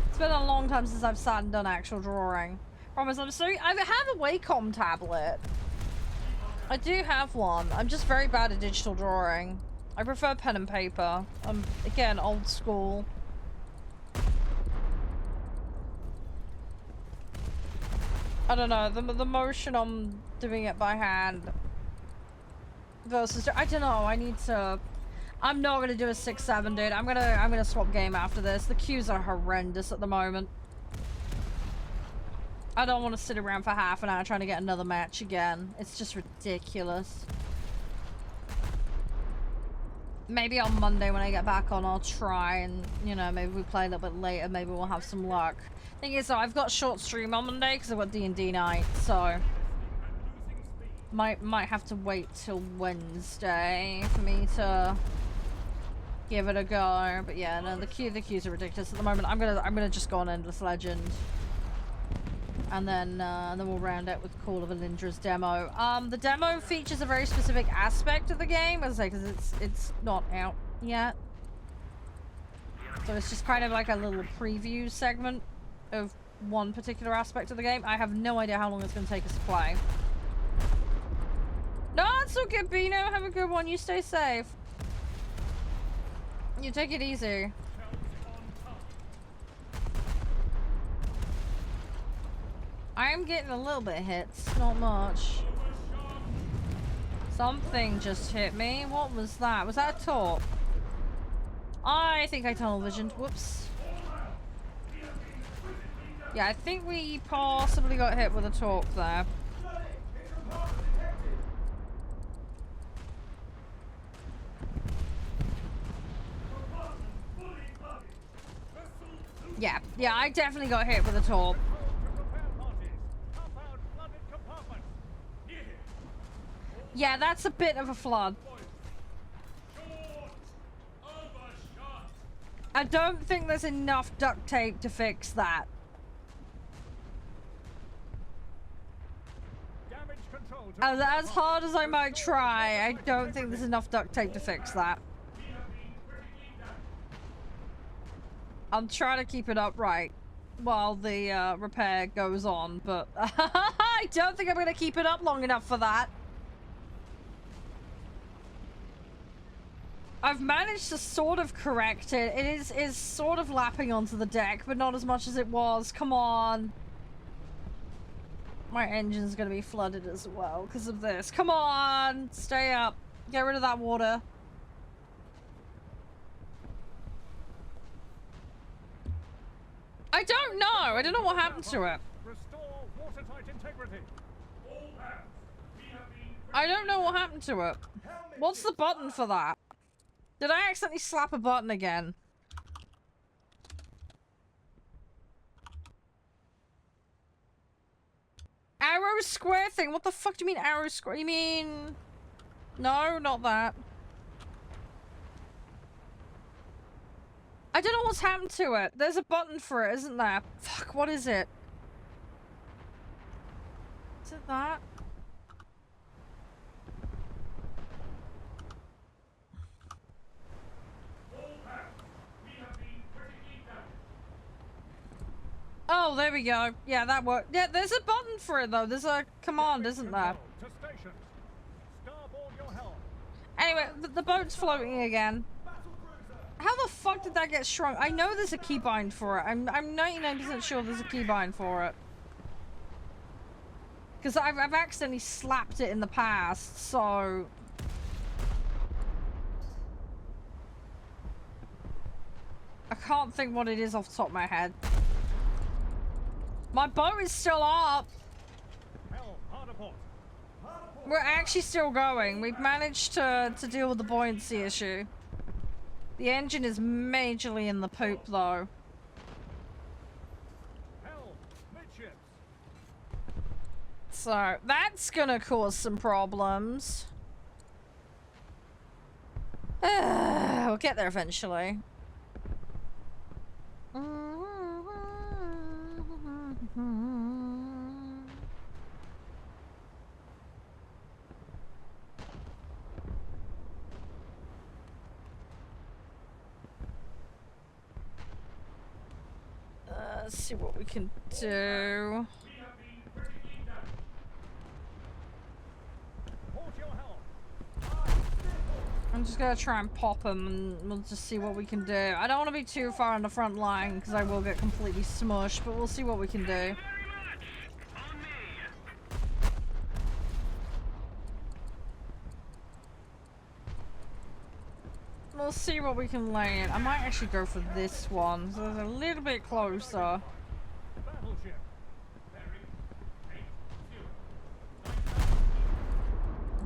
It's been a long time since I've sat and done actual drawing. Promise, I have a Wacom tablet. I do have one. I'm just very bad at digital drawing. I prefer pen and paper. I'm, again, old school. I don't know, the motion on doing it by hand versus, I don't know, I need to, I'm not gonna do a 6-7, dude. I'm gonna swap game after this. The queues are horrendous at the moment. I don't want to sit around for half an hour trying to get another match again. It's just ridiculous. Maybe on Monday when I get back on, I'll try and, you know, maybe we play a little bit later. Maybe we'll have some luck. Thing is, though, I've got short stream on Monday because I've got D&D night, so might have to wait till Wednesday for me to give it a go. But yeah, no, the queues are ridiculous at the moment. I'm gonna just go on Endless Legend, and then we'll round it with Call of Elindra's demo. The demo features a very specific aspect of the game, as I say, because it's not out yet. So it's just kind of like a little preview segment of one particular aspect of the game. I have no idea how long it's going to take us to play. No, it's all good, Bino. Have a good one. You stay safe. You take it easy. I am getting a little bit hits, not much. Something just hit me. What was that? Was that a torp? I think I tunnel visioned. Whoops. Yeah, I think we possibly got hit with a torp there. Yeah, I definitely got hit with a torp. Yeah, that's a bit of a flood. I don't think there's enough duct tape to fix that. As hard as I might try, I don't think there's enough duct tape to fix that. I'm trying to keep it upright while the repair goes on, but I don't think I'm going to keep it up long enough for that. I've managed to sort of correct it. It is sort of lapping onto the deck, but not as much as it was. Come on. My engine's gonna be flooded as well because of this. Come on! Stay up. Get rid of that water. I don't know. I don't know what happened to it. Restore watertight integrity. I don't know what happened to it. What's the button for that? Did I accidentally slap a button again? Arrow square thing? What the fuck do you mean arrow square? You mean... No, not that. I don't know what's happened to it. There's a button for it, isn't there? Fuck, what is it? Is it that? Oh, there we go. Yeah, that worked. Yeah, there's a button for it, though. There's a command, isn't there? Anyway, the boat's floating again. How the fuck did that get shrunk? I know there's a keybind for it. I'm 99% sure there's a keybind for it. Because I've accidentally slapped it in the past, so... I can't think what it is off the top of my head. My boat is still up! Hell, hard aport. We're actually still going. We've managed to deal with the buoyancy issue. The engine is majorly in the poop, though. Hell, midships. So, that's gonna cause some problems. We'll get there eventually. Let's see what we can do. Port your helm. I'm just gonna try and pop them and we'll just see what we can do. I don't want to be too far on the front line because I will get completely smushed, but we'll see what we can do. We'll see what we can lay in. I might actually go for this one, so it's a little bit closer. Battleship.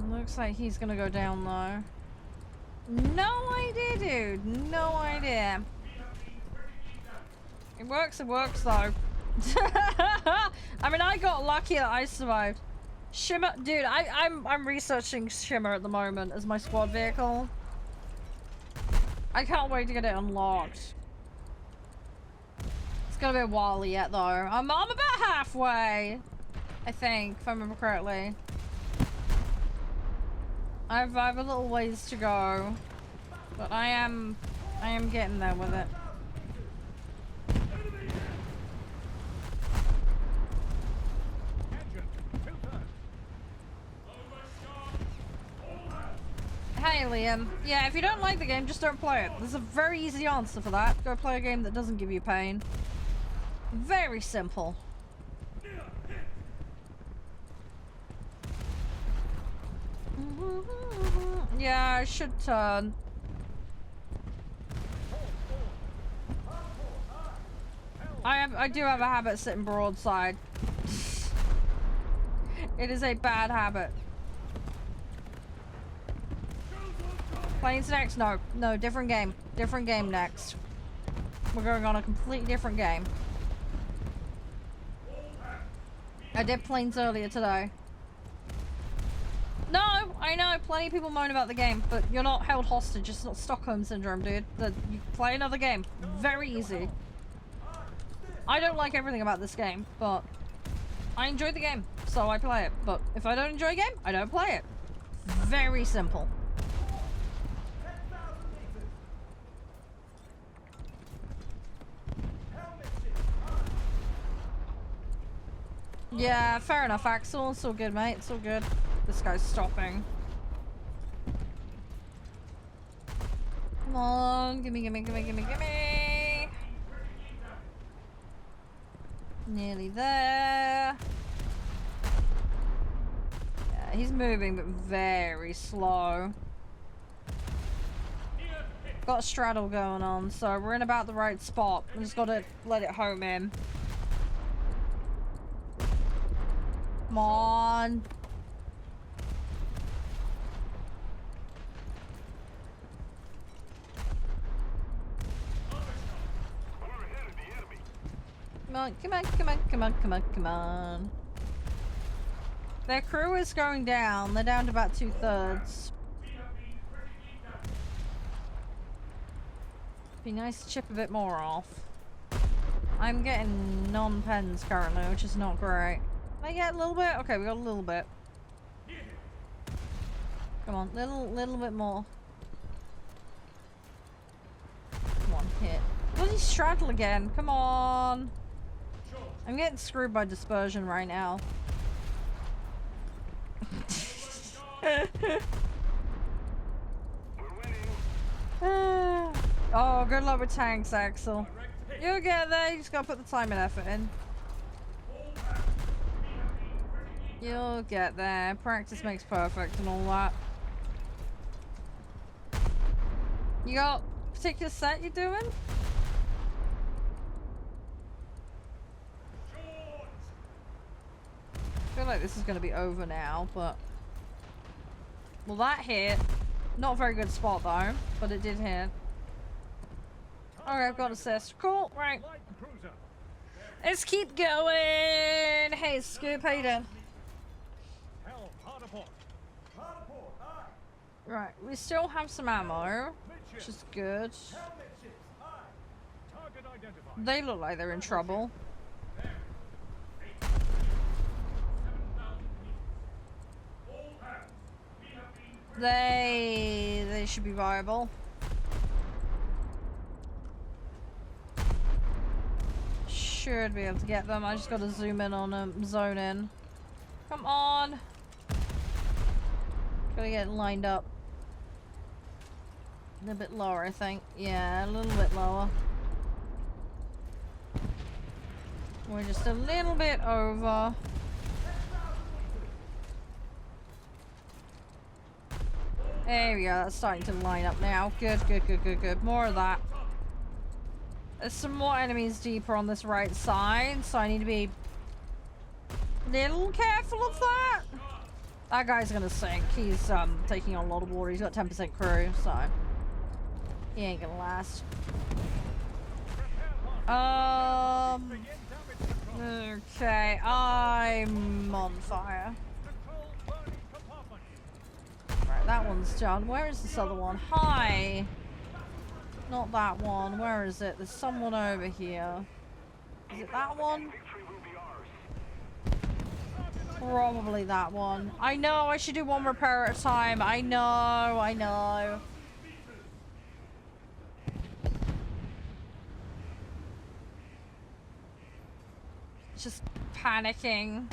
Looks like he's gonna go down though. No idea, dude. No idea. It works though. I mean, I got lucky that I survived. Shimmer, dude, I'm researching Shimmer at the moment as my squad vehicle. I can't wait to get it unlocked. It's gonna be a while yet though. I'm about halfway, I think, if I remember correctly. I have a little ways to go, but I am getting there with it. Hey Liam, yeah, if you don't like the game, just don't play it. There's a very easy answer for that. Go play a game that doesn't give you pain. Very simple. Yeah, I should turn. I do have a habit sitting broadside. It is a bad habit. Planes next? No. No, different game. Different game next. We're going on a completely different game. I did planes earlier today. No, I know, plenty of people moan about the game, but you're not held hostage. It's not Stockholm Syndrome, dude. You play another game. Very easy. I don't like everything about this game, but I enjoy the game, so I play it. But if I don't enjoy a game, I don't play it. Very simple. Yeah, fair enough, Axel. It's all good, mate. It's all good. This guy's stopping. Come on. Gimme. Nearly there. Yeah, he's moving, but very slow. Got a straddle going on, so we're in about the right spot. We just gotta let it home in. Come on. Come on. Their crew is going down. They're down to about 2/3. Be nice to chip a bit more off. I'm getting non-pens currently, which is not great. Can I get a little bit? Okay, we got a little bit. Come on, little bit more. Come on, hit. Bloody straddle again. Come on. I'm getting screwed by dispersion right now. Oh, good luck with tanks, Axel. You'll get there. You just gotta put the time and effort in. You'll get there. Practice makes perfect and all that. You got a particular set you're doing? I feel like this is going to be over now, but... Well, that hit. Not a very good spot, though, but it did hit. Okay, I've got assist. Cool, right. Light cruiser. Let's keep going! Hey, Scoop, how you doing? Hell, hard aport. Hard aport, aye. Right, we still have some ammo, which is good. Hell midships, aye. Target identified. They look like they're in trouble. They should be viable. Should be able to get them. I just gotta zoom in on them, zone in. Come on. Gotta get lined up. A little bit lower, I think. Yeah, a little bit lower. We're just a little bit over. There we go, that's starting to line up now. Good, good, good, good, good. More of that. There's some more enemies deeper on this right side, so I need to be a little careful of that. That guy's gonna sink. He's taking on a lot of water. He's got 10% crew, so he ain't gonna last. Okay, I'm on fire. Right, that one's done. Where is this other one? Hi! Not that one. Where is it? There's someone over here. Is it that one? Probably that one. I know, I should do one repair at a time. I know, I know. Just panicking.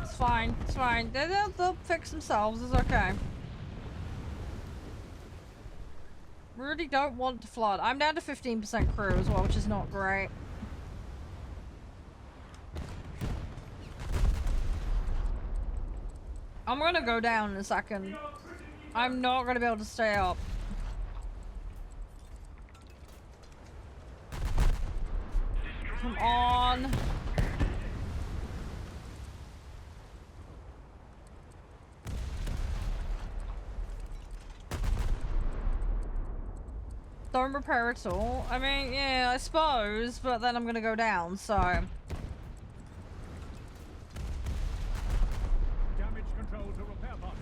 It's fine, it's fine. They'll fix themselves, it's okay. Really don't want to flood. I'm down to 15% crew as well, which is not great. I'm gonna go down in a second. I'm not gonna be able to stay up. Come on. Don't repair at all. I mean, yeah, I suppose, but then I'm gonna go down, so... Damage control to repair parties.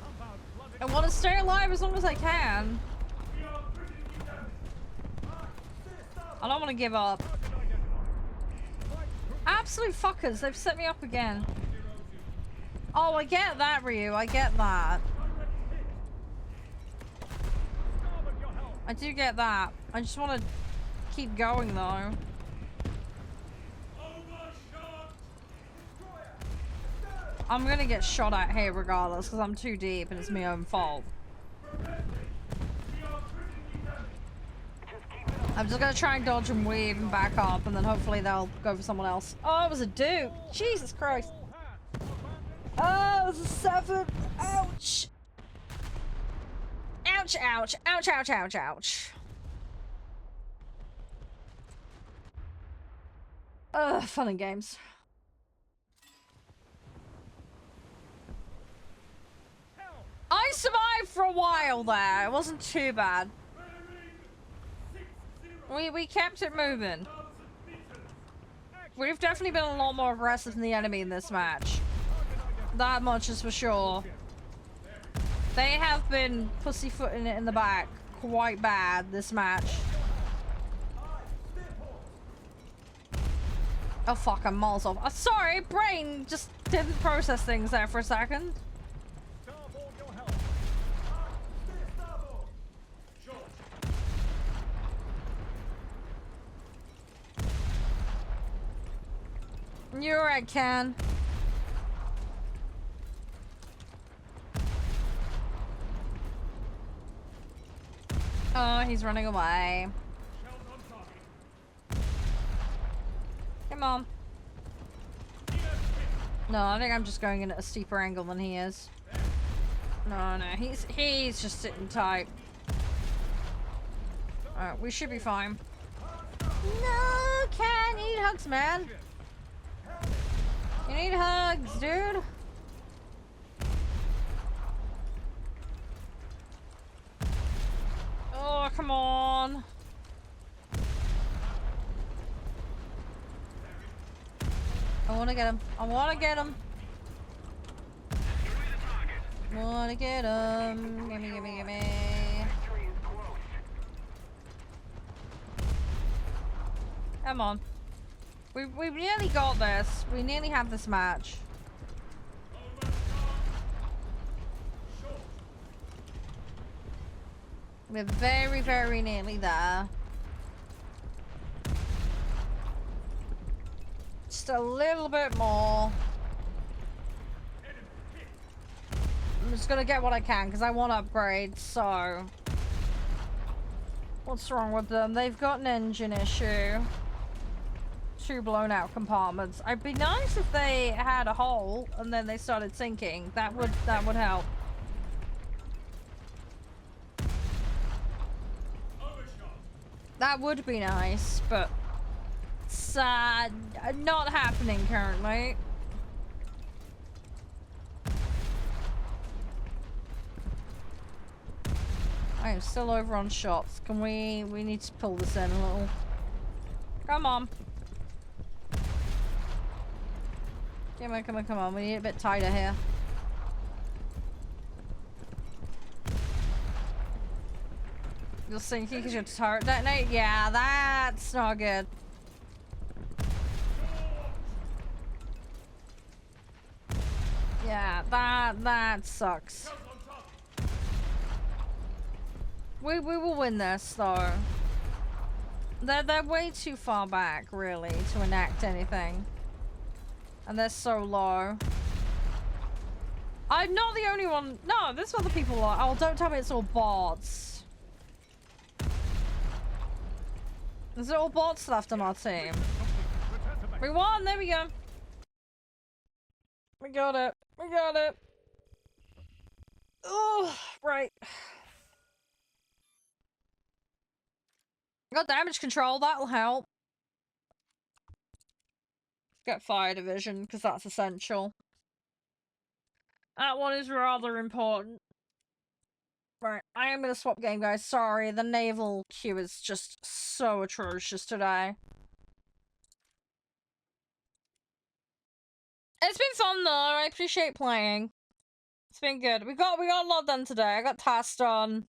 Compound flooded. I want to stay alive as long as I can. I don't want to give up. Target identified. Light cruiser. Absolute fuckers, they've set me up again. Oh, I get that, Ryu, I get that. Starboard your helm. I do get that. I just want to keep going, though. I'm gonna get shot at here regardless, because I'm too deep and it's my own fault. I'm just gonna try and dodge and weave and back up, and then hopefully they'll go for someone else. Oh, it was a dude! Jesus Christ! Oh, it was a 7! Ouch! Ouch, ouch, ouch, ouch, ouch, ouch. Ugh, fun and games. I survived for a while there. It wasn't too bad. We kept it moving. We've definitely been a lot more aggressive than the enemy in this match. That much is for sure. They have been pussyfooting it in the back quite bad this match. Oh fuck, I'm miles off. Sorry, brain just didn't process things there for a second. Starboard your helm. You're right, Ken. Oh, he's running away. Come on. No, I think I'm just going in at a steeper angle than he is. No, he's just sitting tight. Alright, we should be fine. No, Ken, you need hugs, man. You need hugs, dude. Oh, come on. I wanna get him. I wanna get him. Wanna get him. Gimme, gimme, gimme. Come on. We nearly got this. We nearly have this match. We're very, very nearly there. Just a little bit more. I'm just gonna get what I can because I want upgrades, so... What's wrong with them? They've got an engine issue. 2 blown out compartments. It'd be nice if they had a hole and then they started sinking. That would help. That would be nice, but it's not happening currently. I am still over on shots. Can we need to pull this in a little. Come on. Come on, come on, come on. We need a bit tighter here. You're sinking because your turret detonate? Yeah, that's not good. Yeah, that sucks. We will win this though. They're way too far back, really, to enact anything. And they're so low. I'm not the only one. No, there's other people are. Oh, don't tell me it's all bots. Is it all bots left on our team? We won! There we go. We got it. We got it. Oh, right. Got damage control. That'll help. Get fire division, because that's essential. That one is rather important. Right, I am going to swap game, guys. Sorry, the naval queue is just so atrocious today. It's been fun, though. I appreciate playing. It's been good. We got a lot done today. I got tasks done.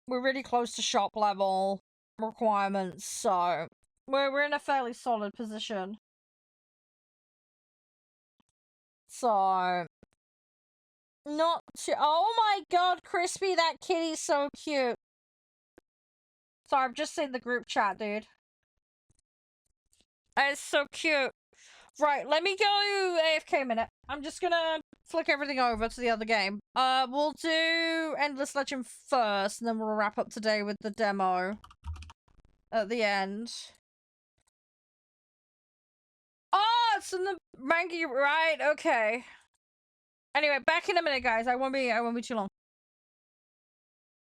We're really close to shop level requirements, so we're in a fairly solid position. So... Not too- Oh my god, Crispy, that kitty's so cute. Sorry, I've just seen the group chat, dude. It's so cute. Right, let me go AFK a minute. I'm just gonna flick everything over to the other game. We'll do Endless Legend first, and then we'll wrap up today with the demo at the end. Oh, it's in the manga, right? Okay. Anyway, back in a minute, guys. I won't be too long.